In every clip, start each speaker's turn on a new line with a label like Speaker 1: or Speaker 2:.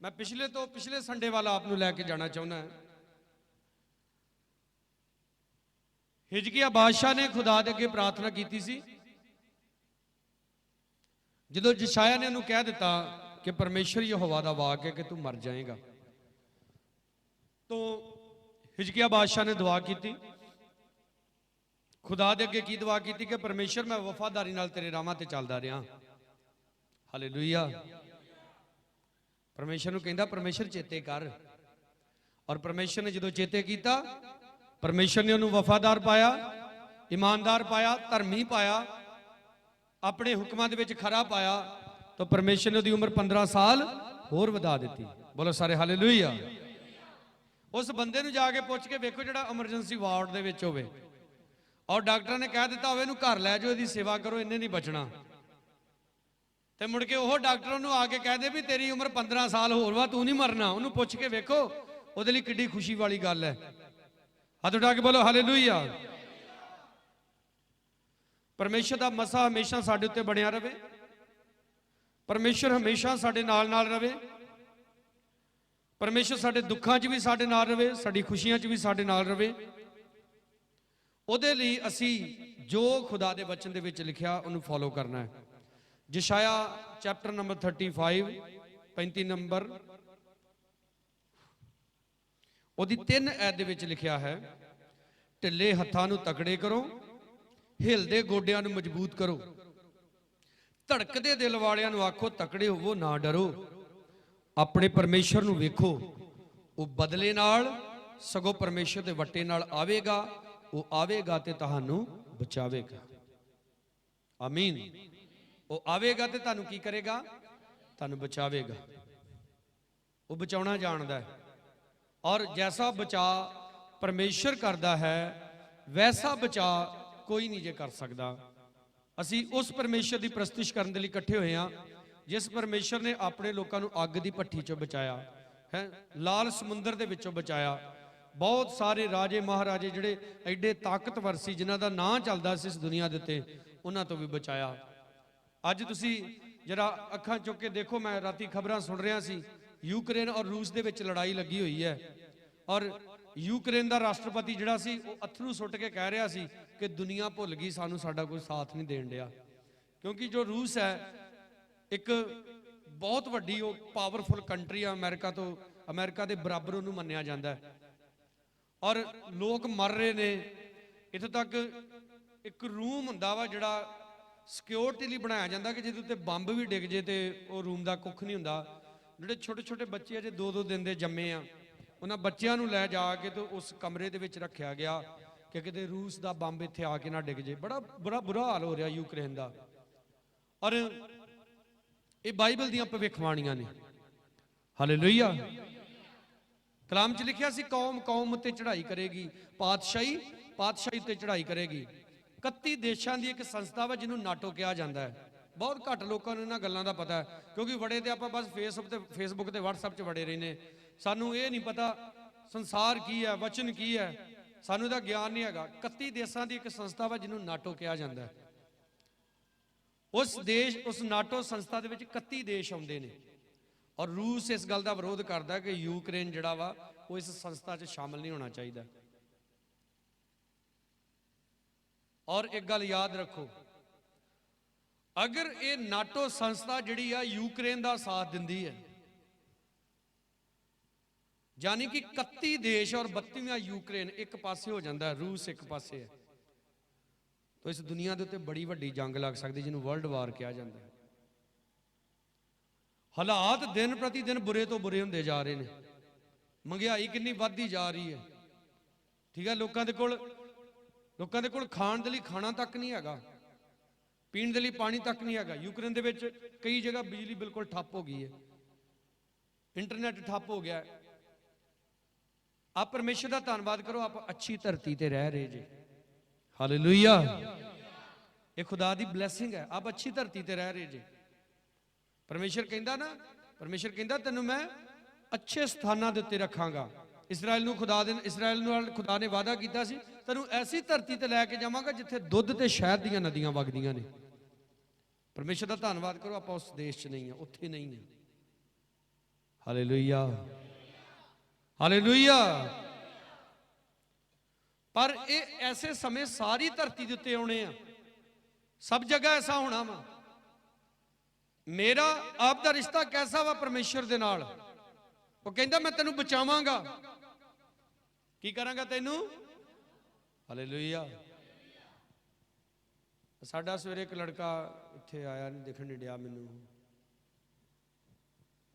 Speaker 1: मैं पिछले संडे वाला आप लैके जाना चाहना है। हिजकिया बादशाह ने खुदा दे अगे प्रार्थना की सी। जो जशाया ने कह दिता कि परमेश्वर यहोवा दा वाक है कि तू मर जाएगा, तो हिजकिया बादशाह ने दुआ की, खुदा दे अगे की दुआ की कि परमेश्वर मैं वफादारी नाल तेरे राहां ते चलदा रहा। हालेलुया। परमेश्वर नूं कहंदा परमेश्वर चेते कर, और परमेश्वर ने जो चेते किया, परमेश्वर ने उन्होंने वफादार पाया, ईमानदार पाया, धर्मी पाया, अपने हुक्मां दे विच खरा पाया, तो परमेश्वर ने उसकी उम्र 15 साल होर वधा दी। बोलो सारे हालेलुया। उस बंदे नूं जाके पुछ के वेखो जिहड़ा एमरजेंसी वार्ड दे विच होवे और डॉक्टर ने कह दिता होवे इहनूं घर लै जाओ, इहदी सेवा करो, इन्हें नहीं बचना, तो मुड़ के वो डॉक्टर नूं आके कह दे भी तेरी उम्र 15 साल होर वा, तू नहीं मरना। उन्होंने पुछ के वेखो उहदे लई किड्डी खुशी वाली गल है। हाथ उठा के बोलो हालेलुया। परमेश्वर का मसा हमेशा साडे उत्ते बनिया रहे, परमेश्वर हमेशा साडे नाल नाल रहे, परमेश्वर साडे दुखां च भी साडे नाल रहे, साडी खुशियां च भी साडे नाल रहे। उहदे लई असी जो खुदा दे वचन दे विच लिखिया उन्होंने फॉलो करना है। जशाया चैप्टर नंबर 35 35 नंबर उहदी 3 ऐत दे विच लिखिया है, ढिले हत्थां नूं तकड़े करो, हिलदे गोडियां नूं मजबूत करो, धड़कदे दिल वालियां नूं आखो तकड़े होवो ना डरो, अपने परमेश्वर नूं वेखो, वो बदले नाल सगों परमेश्वर दे वट्टे नाल आवेगा, वो आवेगा ते तुहानूं बचावेगा। आमीन। वो आवेगा ते तुहानूं की करेगा, तुहानूं बचावेगा। वो बचाउणा जाणदा है, और जैसा बचा परमेश्वर करता है वैसा बचा कोई नहीं जे कर सकता। असी उस परमेश्वर की प्रस्तुति करने के लिए इकट्ठे हुए हैं जिस परमेश्वर ने अपने लोगों को अग की भट्ठी चों बचाया है, लाल समुंदर के विचों बचाया। बहुत सारे राजे महाराजे जिहड़े एडे ताकतवर सी, जिन्हां दा नां चलदा सी इस दुनिया दे उत्ते, उन्हां तो भी बचाया। अज तुसी जरा अखां चुक के देखो, मैं राती खबरां सुन रहा सी, यूक्रेन और रूस दे विच लड़ाई लगी हुई है, और यूक्रेन का राष्ट्रपति जिहड़ा सी वो अथरू सुट के कह रहा सी कि दुनिया भुल गई, सानू साडा कोई साथ नहीं देण दिया। क्योंकि जो रूस है एक बहुत वड्डी पावरफुल कंट्री है, अमेरिका के बराबर उन्होंने मन्निया जाता है, और लोग मर रहे ने। इत्थों तक एक रूम हुंदा वा जिहड़ा सिक्योरिटी लई बनाया जाता कि जिहदे उत्ते बंब भी डिग जे ते वो रूम का कुछ नहीं हुंदा। जिहड़े छोटे छोटे बच्चे अजे 2-2 दिन के जम्मे आ, उन्होंने बच्चों को लै जाके तो उस कमरे के विच रखा गया कि किते रूस का बंब इत्थे आके ना डिग जे। बड़ा बड़ा बुरा हाल हो रहा यूक्रेन का। और ये बाइबल दीयां भविखबाणियां ने। हालेलुया। कलाम च लिखिया सी कौम कौम उत्ते चढ़ाई करेगी, पातशाही पातशाही उत्ते चढ़ाई करेगी। 31 देशों की एक संस्था वा जिन्होंने नाटो कहा जाता है। बहुत घट लोगों को इन्होंने गलों का पता है, क्योंकि बड़े तो आप बस फेसबुक ते व्हाट्सएप च बड़े रहने, सानू ये नहीं पता संसार की है, वचन की है, सानू इसका ज्ञान नहीं है। 31 देशों की एक संस्था वा जिन्होंने नाटो कहा जाता है। उस नाटो संस्था के 31 देश आते हैं, और रूस इस गल का विरोध करता है कि यूक्रेन जिहड़ा वा वो इस संस्था च शामिल नहीं होना चाहिए। और एक गल याद रखो, अगर ये नाटो संस्था जिहड़ी आ यूक्रेन का साथ दिंदी है, यानी कि 31 देश और 32वां यूक्रेन एक पासे हो जाता है, रूस एक पासे है, तो इस दुनिया के उत्ते बड़ी वड्डी जंग लग सकती जिन्होंने वर्ल्ड वार कहा जाता है। हालात दिन प्रति दिन बुरे तो बुरे होंदे जा रहे हैं, महंगाई कितनी बढ़ती जा रही है, ठीक है। लोगों के कोल खाण दे लई खाना तक नहीं है, पीण दे लई पानी तक नहीं है। यूक्रेन दे विच कई जगह बिजली बिल्कुल ठप हो गई है, इंटरनेट ठप हो गया है। आप परमेश्वर का धन्यवाद करो, आप अच्छी धरती ते रह रहे जे। हालेलुया। ये खुदा दी ब्लैसिंग है, आप अच्छी धरती ते रह रहे जे। परमेश्वर कहंदा ना, परमेश्वर कहंदा तैनूं मैं अच्छे स्थानां दे उत्ते रखांगा। इसराइल खुदा ने वादा कीता सी, तैनूं ऐसी धरती ते लैके जावांगा जिथे दुध ते शहद दीयां नदियां वगदियां ने। परमेश्वर का धन्यवाद करो, आप उस देश च नहीं है, उत्थे नहीं है। Hallelujah, hallelujah. पर ये ऐसे समय सारी धरती के उत्ते आने आ, सब जगह ऐसा होना वा। मेरा आप दा रिश्ता कैसा वा परमेश्वर दे नाल? वो कहंदा मैं तेनू बचावांगा, की करांगा तेनू? हालेलुया। साडा सवेरे एक लड़का इत्थे आया, नहीं देखण नहीं दिया मैनू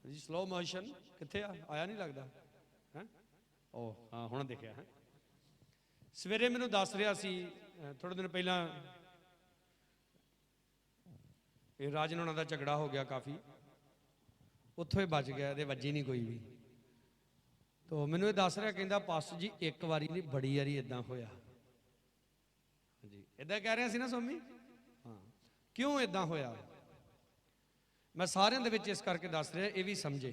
Speaker 1: जी, स्लो मोशन कित्थे आया नहीं लगदा है। ओ हाँ हुण देखिया है। सवेरे मैनू दस रहा सी थोड़े दिन पहला राजन होना का झगड़ा हो गया काफ़ी, उत्थों ही बच गया, ये वजी नहीं कोई भी। तो मैनू ये दस रहा, कहता पास्टर जी एक बारी नहीं बड़ी बारी इदा होया जी, इदा कह रहा सी ना स्वामी। हाँ क्यों इदा होया? मैं सारिਆਂ ਦੇ ਵਿੱਚ इस करके दस रहा, ये भी समझे।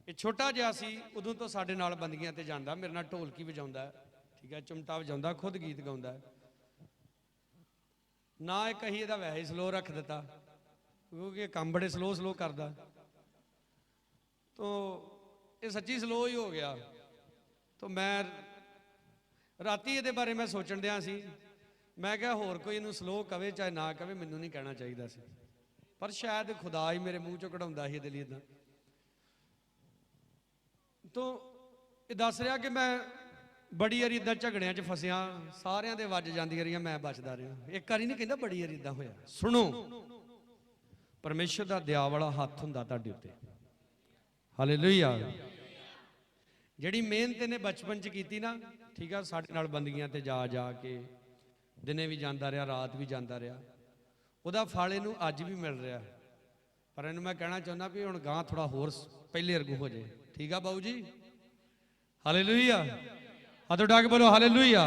Speaker 1: ये छोटा जिहा सी उदों तो साडे नाल बंदियां ते जांदा, मेरे नाल ढोलकी वजाउंदा, ठीक है, चिमटा वजाउंदा, खुद गीत गाउंदा ना। एक कही इहदा वैसे ही स्लो रख दिता, क्योंकि काम बड़े स्लो स्लो करदा, तो ये सच्ची स्लो ही हो गया। तो मैं राती इहदे बारे मैं सोचण दिया सी, मैं कहा होर कोई इहनूं स्लो कवे चाहे ना कवे, मैनूं नहीं कहना चाहिए सी, पर शायद खुदा ही मेरे मूँह चों कढाउंदा ही इहदे लई इदां। तो ये दस रहा कि मैं बड़ी वारी इदा झगड़िया च फसिया, सारिया दे वज जांदियां रहियां, मैं बचदा रहा। एक बारी नहीं कहता, बड़ी वारी इदा होया। सुनो, परमेश्वर दा दया वाला हत्थ हुंदा तुहाडे उत्ते। हालेलुया। जिहड़ी मेहनत इहने बचपन च कीती ना, ठीक है, साडे नाल बंदियां ते जा जा के दिने भी जांदा रहा, रात भी जांदा रहा, उहदा फल इहनूं अज भी मिल रहा। पर इहनूं मैं कहना चाहुंदा भी हुण गां थोड़ा होर पहले वर्गू हो जाए, ठीक है बाबू जी। हालेलुया, हाथ उठा के बोलो हालेलुया।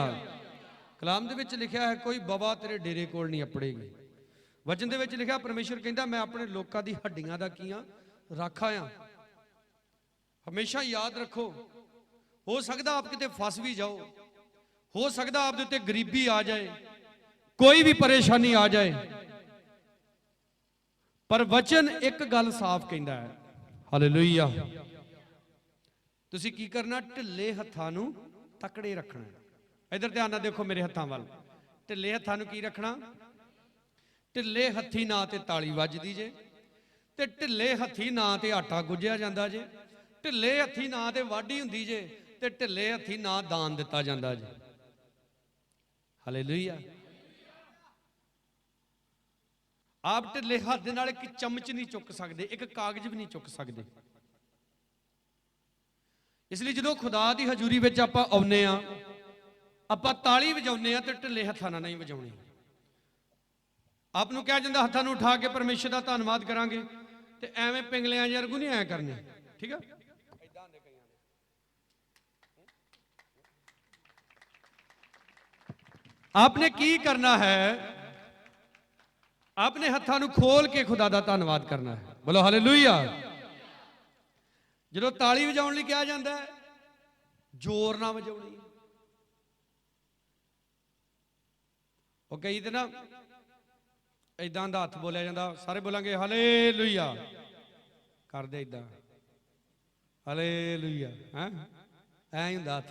Speaker 1: कलाम दे विच लिखिया है, कोई बवा तेरे डेरे कोल नहीं अपड़ेगी। वचन दे विच लिखिया, परमेश्वर कहंदा मैं अपने लोकां दी हड्डियां दा कीआं राखा आ। हमेशा याद रखो, हो सकदा आप किते फस भी जाओ, हो सकदा आप दे उत्ते गरीबी आ जाए, कोई भी परेशानी आ जाए, पर वचन एक गल साफ कहंदा है, हालेलुया, तुसीं की करना? ढिले हत्थां नूं तकड़े रखना। इधर ध्यान नाल देखो मेरे हत्थां वाल। ढिले हत्थां नूं की रखना? ढिले हत्थी ना ते ताली वजदी जे, ते ढिले हत्थी ना ते आटा गुज्जिया जांदा जे, ढिले हत्थी ना ते वाढी हुंदी जे, ते ढिले हत्थी ना दान दिता जांदा जे। हालेलुया। आप ढिले हत्थ दे नाल एक चमच नहीं चुक सकते, एक कागज भी नहीं चुक सकते। इसलिए जो खुदा की हजूरी में आप आने आप ताली वजाने तो ढिले हत्थों नहीं वजानी। आपनों कहा जाता हत्थों उठा के परमेश्वर का धन्यवाद करांगे, तो एवं पिंगलियां वर्गू नहीं आया करने, ठीक है। आपने की करना है? आपने हत्थों खोल के खुदा का धन्यवाद करना है। बोलो हालेलुया। जो ताली वजाने लिए कहा जाता है, जोर ना वजानी। वो कई तो ना इदा का हथ बोलिया जाता, सारे बोलेंगे हालेलुया, कर दे इदा हालेलुया, है ऐ हुंदा हथ।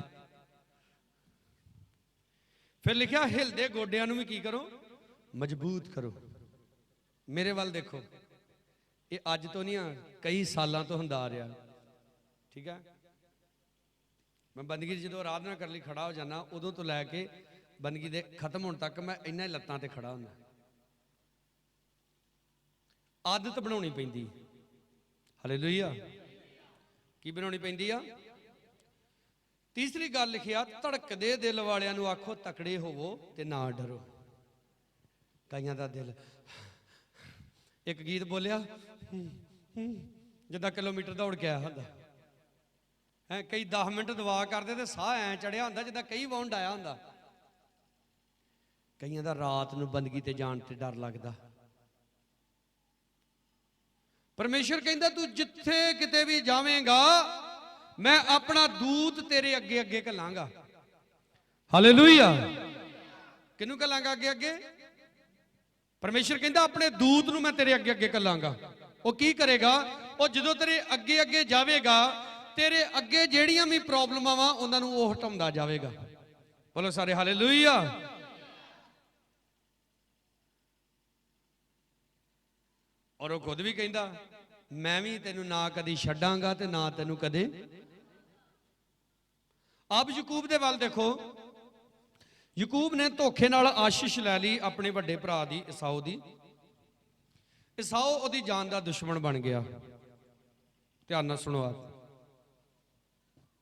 Speaker 1: फिर लिखा हिलदे गोडियां नूं भी की करो, मजबूत करो। मेरे वाल देखो, ये अज तो नहीं, कई सालों तो हुंदा आ रहा, ठीक है। मैं बंदगी जो आराधना करने लिए खड़ा हो जाना, उदों तो लैके बंदगी दे खत्म होने तक मैं इन्हां ही लत्तां ते खड़ा होंदा। आदत बनानी पैंदी। हालेलुया। की बनानी पैंदी आ? तीसरी गल लिखिया, धड़कदे दिल वालियां नूं आखो तकड़े होवो ते ना डरो। कईयां दा दिल, एक गीत बोलिया जिदा किलोमीटर दौड़ के आया होंदा है, कई 10 मिनट दुआ करते तो साह ऐ चढ़िया होंदा जिदा कई बाउंड आया होंदा। कईयां दा रात नूं बंदगी ते जाण ते डर लगदा। परमेश्वर कहंदा तू जिथे किते भी जावेंगा, मैं अपना दूत तेरे अगे अगे घलांगा। हालेलुया। किनू घलांगा अगे अगे? परमेश्वर कहंदा अपने दूत नूं मैं तेरे अगे अगे घलांगा। वो की करेगा? ਉਹ ਜਦੋਂ ਤੇਰੇ ਅੱਗੇ ਅੱਗੇ ਜਾਵੇਗਾ, ਤੇਰੇ ਅੱਗੇ ਜਿਹੜੀਆਂ ਵੀ ਪ੍ਰੋਬਲਮਾਂ ਵਾ ਉਹਨਾਂ ਨੂੰ ਉਹ ਹਟਾਉਂਦਾ ਜਾਵੇਗਾ। ਬੋਲੋ ਸਾਰੇ ਹਾਲੇਲੂਇਆ। ਔਰ ਉਹ ਖੁਦ ਵੀ ਕਹਿੰਦਾ, ਮੈਂ ਵੀ ਤੈਨੂੰ ਨਾ ਕਦੀ ਛੱਡਾਂਗਾ ਤੇ ਨਾ ਤੈਨੂੰ ਕਦੇ। ਆਪ ਯਾਕੂਬ ਦੇ ਵੱਲ ਦੇਖੋ। ਯਾਕੂਬ ਨੇ ਧੋਖੇ ਨਾਲ ਆਸ਼ੀਸ਼ ਲੈ ਲਈ ਆਪਣੇ ਵੱਡੇ ਭਰਾ ਦੀ, ਈਸਾਓ ਦੀ। ਈਸਾਓ ਉਹਦੀ ਜਾਨ ਦਾ ਦੁਸ਼ਮਣ ਬਣ ਗਿਆ। ਧਿਆਨ ਨਾਲ ਸੁਣੋ,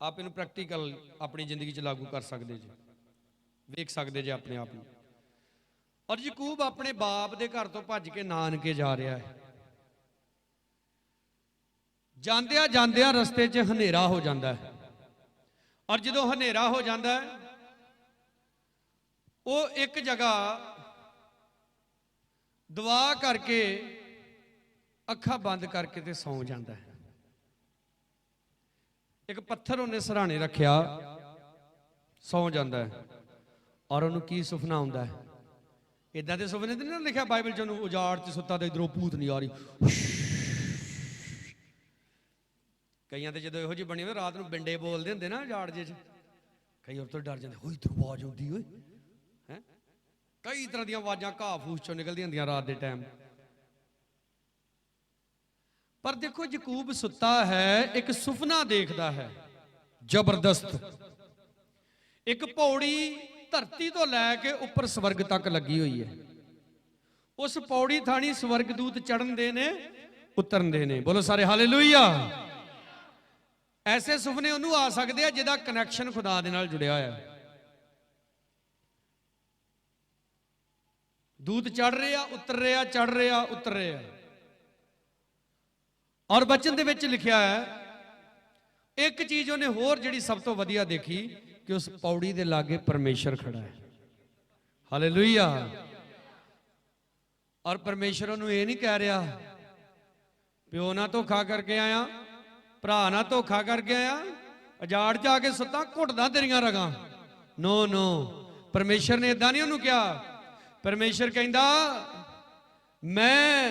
Speaker 1: ਆਪ ਇਹਨੂੰ ਪ੍ਰੈਕਟੀਕਲ ਆਪਣੀ ਜ਼ਿੰਦਗੀ 'ਚ ਲਾਗੂ ਕਰ ਸਕਦੇ ਜੀ, ਵੇਖ ਸਕਦੇ ਜੇ ਆਪਣੇ ਆਪ ਨੂੰ। ਔਰ ਯਾਕੂਬ ਆਪਣੇ ਬਾਪ ਦੇ ਘਰ ਤੋਂ ਭੱਜ ਕੇ ਨਾਨਕੇ ਜਾ ਰਿਹਾ ਹੈ। ਜਾਂਦਿਆਂ ਜਾਂਦਿਆਂ ਰਸਤੇ 'ਚ ਹਨੇਰਾ ਹੋ ਜਾਂਦਾ ਹੈ। ਔਰ ਜਦੋਂ ਹਨੇਰਾ ਹੋ ਜਾਂਦਾ ਹੈ, ਉਹ ਇੱਕ ਜਗ੍ਹਾ ਦੁਆ ਕਰਕੇ ਅੱਖਾਂ ਬੰਦ ਕਰਕੇ ਤੇ ਸੌਂ ਜਾਂਦਾ ਹੈ। ਇੱਕ ਪੱਥਰ ਉਹਨੇ ਸਿਰਹਾਣੇ ਰੱਖਿਆ, ਸੌਂ ਜਾਂਦਾ ਹੈ। ਔਰ ਉਹਨੂੰ ਕੀ ਸੁਪਨਾ ਆਉਂਦਾ ਹੈ? ਇਦਾਂ ਦੇ ਸੁਪਨੇ ਤੇ ਨਹੀਂ ਲਿਖਿਆ ਬਾਈਬਲ 'ਚ, ਉਹਨੂੰ ਉਜਾੜ 'ਚ ਸੁੱਤਾ ਤੇ ਇਧਰੋਂ ਭੂਤ ਨਹੀਂ ਆ ਰਹੀ। ਕਈਆਂ ਤੇ ਜਦੋਂ ਇਹੋ ਜਿਹੀ ਬਣੀ ਹੋਵੇ ਰਾਤ ਨੂੰ ਬਿੰਡੇ ਬੋਲਦੇ ਹੁੰਦੇ ਨਾ ਉਜਾੜ ਜੇ 'ਚ, ਕਈ ਔਰ ਤੋਂ ਡਰ ਜਾਂਦੇ, ਹੋਈ ਇਧਰੋਂ ਆਵਾਜ਼ ਆਉਂਦੀ ਓਏ ਹੈ। ਕਈ ਤਰ੍ਹਾਂ ਦੀਆਂ ਆਵਾਜ਼ਾਂ ਘਾਹ ਫੂਸ ਚੋਂ ਨਿਕਲਦੀਆਂ ਹੁੰਦੀਆਂ ਰਾਤ ਦੇ ਟਾਈਮ। ਪਰ ਦੇਖੋ ਯਾਕੂਬ ਸੁੱਤਾ ਹੈ, ਇੱਕ ਸੁਪਨਾ ਦੇਖਦਾ ਹੈ ਜ਼ਬਰਦਸਤ। ਇੱਕ ਪੌੜੀ ਧਰਤੀ ਤੋਂ ਲੈ ਕੇ ਉੱਪਰ ਸਵਰਗ ਤੱਕ ਲੱਗੀ ਹੋਈ ਹੈ। ਉਸ ਪੌੜੀ ਥਾਣੀ ਸਵਰਗਦੂਤ ਚੜਨ ਦੇ ਨੇ, ਉਤਰਨ ਦੇ ਨੇ। ਬੋਲੋ ਸਾਰੇ ਹਾਲੇਲੂਇਆ। ਐਸੇ ਸੁਪਨੇ ਉਹਨੂੰ ਆ ਸਕਦੇ ਆ ਜਿਹਦਾ ਕਨੈਕਸ਼ਨ ਖੁਦਾ ਦੇ ਨਾਲ ਜੁੜਿਆ ਹੋਇਆ ਹੈ। ਦੂਤ ਚੜ ਰਿਹਾ, ਉਤਰ ਰਿਹਾ, ਚੜ ਰਿਹਾ, ਉਤਰ ਰਿਹਾ। ਔਰ ਬਚਨ ਦੇ ਵਿੱਚ ਲਿਖਿਆ ਹੈ, ਇੱਕ ਚੀਜ਼ ਉਹਨੇ ਹੋਰ ਜਿਹੜੀ ਸਭ ਤੋਂ ਵਧੀਆ ਦੇਖੀ, ਕਿ ਉਸ ਪੌੜੀ ਦੇ ਲਾਗੇ ਪਰਮੇਸ਼ਰ ਖੜਾ ਹੈ। ਹਾਲੇਲੂਇਆ। ਔਰ ਪਰਮੇਸ਼ਰ ਉਹਨੂੰ ਇਹ ਨਹੀਂ ਕਹਿ ਰਿਹਾ, ਪਿਓ ਨਾਲ ਧੋਖਾ ਕਰਕੇ ਆਇਆ, ਭਰਾ ਨਾਲ ਧੋਖਾ ਕਰਕੇ ਆਇਆ, ਉਜਾੜ 'ਚ ਆ ਕੇ ਸੁੱਤਾ, ਘੁੱਟਦਾ ਤੇਰੀਆਂ ਰਗਾਂ। ਨੋ ਨੋ, ਪਰਮੇਸ਼ਰ ਨੇ ਇਦਾਂ ਨਹੀਂ ਉਹਨੂੰ ਕਿਹਾ। ਪਰਮੇਸ਼ਰ ਕਹਿੰਦਾ, ਮੈਂ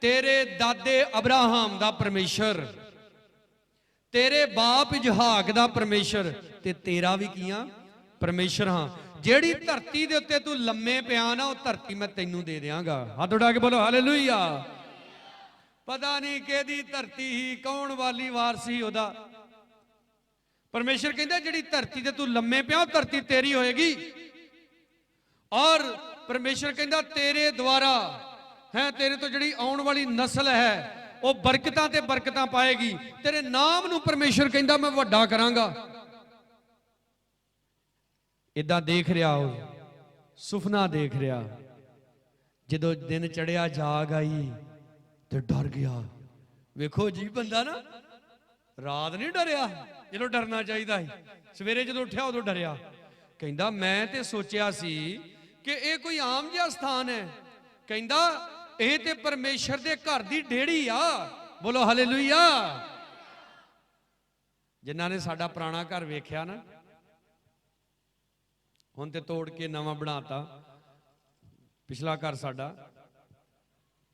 Speaker 1: ਤੇਰੇ ਦਾਦੇ ਅਬਰਾਹਮ ਦਾ ਪਰਮੇਸ਼ਰ, ਤੇਰੇ ਬਾਪ ਇਸਹਾਕ ਦਾ ਪਰਮੇਸ਼ਰ, ਤੇ ਤੇਰਾ ਵੀ ਕੀਆ ਪਰਮੇਸ਼ਰ ਹਾਂ। ਜਿਹੜੀ ਧਰਤੀ ਦੇ ਉੱਤੇ ਤੂੰ ਲੰਮੇ ਪਿਆ ਨਾ, ਉਹ ਧਰਤੀ ਮੈਂ ਤੈਨੂੰ ਦੇ ਦਿਆਂਗਾ। ਹੱਥ ਉਠਾ ਕੇ ਬੋਲੋ ਹਾਲੇਲੂਇਆ। ਪਤਾ ਨਹੀਂ ਕਿਹਦੀ ਧਰਤੀ ਹੀ, ਕੌਣ ਵਾਲੀ ਵਾਰ ਸੀ ਉਹਦਾ। ਪਰਮੇਸ਼ਰ ਕਹਿੰਦਾ ਜਿਹੜੀ ਧਰਤੀ ਤੇ ਤੂੰ ਲੰਮੇ ਪਿਆ, ਉਹ ਧਰਤੀ ਤੇਰੀ ਹੋਏਗੀ। ਔਰ ਪਰਮੇਸ਼ਰ ਕਹਿੰਦਾ ਤੇਰੇ ਦੁਆਰਾ ਹੈ, ਤੇਰੇ ਤੋਂ ਜਿਹੜੀ ਆਉਣ ਵਾਲੀ ਨਸਲ ਹੈ ਉਹ ਬਰਕਤਾਂ ਤੇ ਬਰਕਤਾਂ ਪਾਏਗੀ। ਤੇਰੇ ਨਾਮ ਨੂੰ ਪਰਮੇਸ਼ਰ ਕਹਿੰਦਾ ਮੈਂ ਵੱਡਾ ਕਰਾਂਗਾ। ਇਦਾਂ ਦੇਖ ਰਿਹਾ, ਉਹ ਸੁਪਨਾ ਦੇਖ ਰਿਹਾ। ਜਦੋਂ ਦਿਨ ਚੜਿਆ, ਜਾਗ ਆਈ ਤੇ ਡਰ ਗਿਆ। ਵੇਖੋ ਜੀ, ਬੰਦਾ ਨਾ ਰਾਤ ਨਹੀਂ ਡਰਿਆ ਜਦੋਂ ਡਰਨਾ ਚਾਹੀਦਾ ਸੀ, ਸਵੇਰੇ ਜਦੋਂ ਉੱਠਿਆ ਉਦੋਂ ਡਰਿਆ। ਕਹਿੰਦਾ ਮੈਂ ਤੇ ਸੋਚਿਆ ਸੀ ਕਿ ਇਹ ਕੋਈ ਆਮ ਜਿਹਾ ਸਥਾਨ ਹੈ। ਕਹਿੰਦਾ ਇਹ ਤੇ ਪਰਮੇਸ਼ਰ ਦੇ ਘਰ ਦੀ ਡੇੜੀ ਆ। ਬੋਲੋ ਹਾਲੇਲੂਇਆ। ਜਿਨ੍ਹਾਂ ਨੇ ਸਾਡਾ ਪੁਰਾਣਾ ਘਰ ਵੇਖਿਆ ਨਾ, ਹੁਣ ਤੇ ਤੋੜ ਕੇ ਨਵਾਂ ਬਣਾਤਾ। ਪਿਛਲਾ ਘਰ ਸਾਡਾ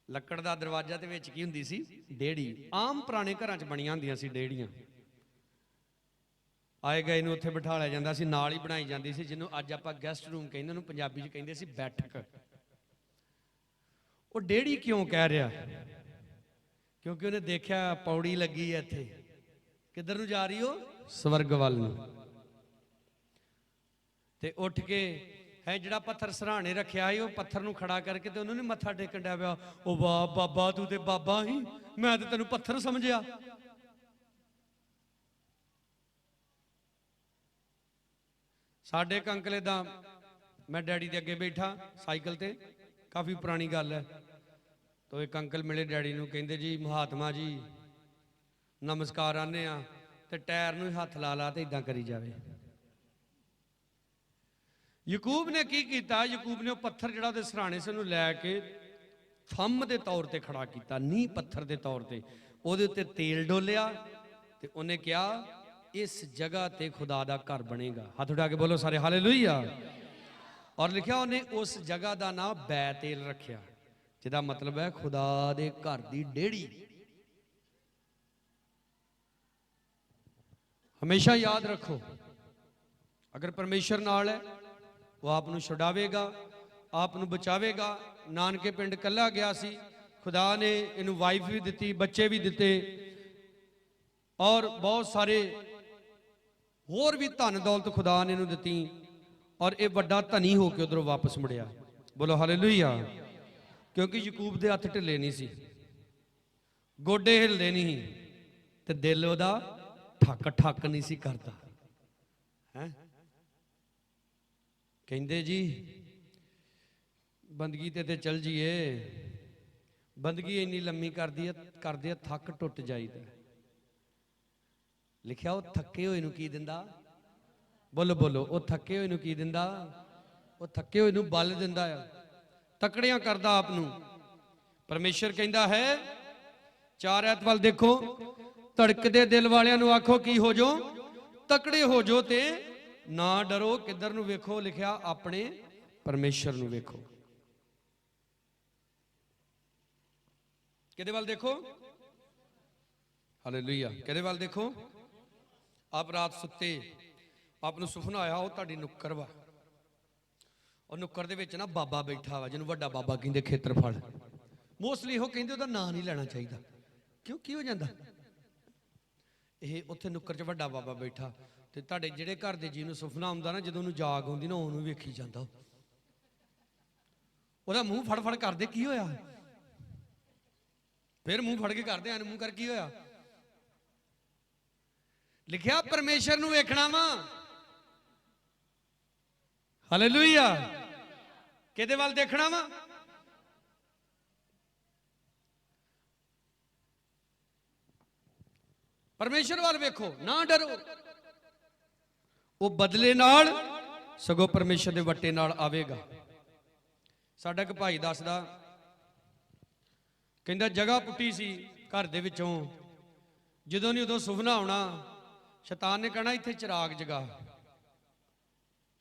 Speaker 1: ਲੱਕੜ ਦਾ ਦਰਵਾਜ਼ਾ ਤੇ ਵਿੱਚ ਕੀ ਹੁੰਦੀ ਸੀ? ਡੇੜੀ। ਆਮ ਪੁਰਾਣੇ ਘਰਾਂ 'ਚ ਬਣੀਆਂ ਹੁੰਦੀਆਂ ਸੀ ਡੇੜੀਆਂ। ਆਏ ਗਏ ਨੂੰ ਉੱਥੇ ਬਿਠਾ ਲਿਆ ਜਾਂਦਾ ਸੀ, ਨਾਲ ਹੀ ਬਣਾਈ ਜਾਂਦੀ ਸੀ, ਜਿਹਨੂੰ ਅੱਜ ਆਪਾਂ ਗੈਸਟ ਰੂਮ ਕਹਿੰਦੇ, ਉਹਨੂੰ ਪੰਜਾਬੀ 'ਚ ਕਹਿੰਦੇ ਸੀ ਬੈਠਕ। ਉਹ ਡੇੜੀ ਕਿਉਂ ਕਹਿ ਰਿਹਾ? ਕਿਉਂਕਿ ਉਹਨੇ ਦੇਖਿਆ ਪੌੜੀ ਲੱਗੀ ਹੈ ਇੱਥੇ। ਕਿੱਧਰ ਨੂੰ ਜਾ ਰਹੀ ਹੋ? ਸਵਰਗ ਵੱਲ ਨੂੰ। ਤੇ ਉੱਠ ਕੇ ਹੈ ਜਿਹੜਾ ਪੱਥਰ ਸਿਰਹਾਣੇ ਰੱਖਿਆ ਸੀ, ਉਹ ਪੱਥਰ ਨੂੰ ਖੜਾ ਕਰਕੇ ਤੇ ਉਹਨੂੰ ਨੀ ਮੱਥਾ ਟੇਕਣ ਡਿਆ ਪਿਆ। ਉਹ ਵਾਹ ਬਾਬਾ, ਤੂੰ ਤੇ ਬਾਬਾ ਹੀ, ਮੈਂ ਤੇ ਤੈਨੂੰ ਪੱਥਰ ਸਮਝਿਆ। ਸਾਡੇ ਇੱਕ ਅੰਕਲ ਏਦਾਂ, ਮੈਂ ਡੈਡੀ ਦੇ ਅੱਗੇ ਬੈਠਾ ਸਾਈਕਲ ਤੇ, ਕਾਫੀ ਪੁਰਾਣੀ ਗੱਲ ਹੈ। ਤੋ ਇੱਕ ਅੰਕਲ ਮਿਲੇ ਡੈਡੀ ਨੂੰ, ਕਹਿੰਦੇ ਜੀ ਮਹਾਤਮਾ ਜੀ ਨਮਸਕਾਰ ਆਨੇ ਆ, ਤੇ ਟਾਇਰ ਨੂੰ ਹੱਥ ਲਾ ਲਾ ਤੇ ਇਦਾਂ ਕਰੀ ਜਾਵੇ। ਯਾਕੂਬ ਨੇ ਕੀ ਕੀਤਾ? ਯਾਕੂਬ ਨੇ ਉਹ ਪੱਥਰ ਜਿਹੜਾ ਉਹਦੇ ਸਿਰਹਾਣੇ ਸੀ ਉਹਨੂੰ ਲੈ ਕੇ ਥੰਮ ਦੇ ਤੌਰ ਤੇ ਖੜਾ ਕੀਤਾ, ਨੀਂਹ ਪੱਥਰ ਦੇ ਤੌਰ ਤੇ। ਉਹਦੇ ਉੱਤੇ ਤੇਲ ਡੋਲਿਆ ਤੇ ਉਹਨੇ ਕਿਹਾ ਇਸ ਜਗ੍ਹਾ ਤੇ ਖੁਦਾ ਦਾ ਘਰ ਬਣੇਗਾ। ਹੱਥ ਉਠਾ ਕੇ ਬੋਲੋ ਸਾਰੇ ਹਾਲੇਲੂਇਆ। ਔਰ ਲਿਖਿਆ ਉਹਨੇ ਉਸ ਜਗ੍ਹਾ ਦਾ ਨਾਮ ਬੈਤੇਲ ਰੱਖਿਆ, ਜਿਹਦਾ ਮਤਲਬ ਹੈ ਖੁਦਾ ਦੇ ਘਰ ਦੀ ਡੇੜੀ। हमेशा याद रखो, अगर परमेश्वर नाल है वो आप नूं छुड़ावेगा, आप नूं बचावेगा। नानके पिंड कल्ला गया सी, खुदा ने इनू वाइफ भी दी, बच्चे भी दिते, और बहुत सारे होर भी धन दौलत खुदा ने इनू दी, और ये बड़ा धनी होकर उधरों वापस मुड़िया। बोलो हालेलुया। क्योंकि यकूब दे हथ ढिले नहीं सी, गोडे हिलदे नहीं, ते दिल उहदा ठक ठक नहीं सी करता है। कहंदे जी बंदगी ते चल जीए, बंदगी इन्नी लम्मी कर दी थक टुट जाईदा। लिखिया वो थके हुए नूं की दिंदा, बोलो बोलो, वो थके हुए नूं की दिंदा, वो थके हुए नूं बल दिंदा है, तकड़ियां करदा आप नूं। परमेश्वर कहंदा है 4 ऐत वल देखो, धड़कदे दिल वालियां नूं आखो की हो जो, तकड़े हो जो ते ना डरो। किधर नूं वेखो? लिखिया अपने परमेश्वर नूं वेखो। किहदे वल देखो? हालेलुया। किहदे वल देखो? आप रात सुते, आपनूं सुपना आया वो तुहाडी नुक्कर वा, और नुक्कर दे विच ना बाबा बैठा वा, जिन्हों वड्डा बाबा कहंदे, खेत्रफल। मोस्टली वो कहंदे उहदा नाम नहीं लेना चाहिए, क्यों की हो जाता? ये उत्थे नुक्कर च वड्डा बाबा बैठा, ते तुहाडे जिहड़े घर दे जी नूं सुपना आउंदा ना, जदों उहनूं जाग आउंदी ना, उहनूं वेखी जांदा, उहदा मूँह फड़ फड़ करदे की होया, फिर मूँह फड़ के करदे एन मूँह कर की होया। लिखिया परमेश्वर नूं वेखना वा। हालेलुया। किहदे वल देखना वा? परमेश्वर वाल वेखो, ना डरो। वो बदले नाल सगों परमेश्वर दे वट्टे नाल आवेगा। साडा एक भाई दसदा, कहंदा जगह पुट्टी सी घर दे विचों, जदों नहीं उदों सुपना आउणा, शैतान ने कहना इत्थे चिराग जगा,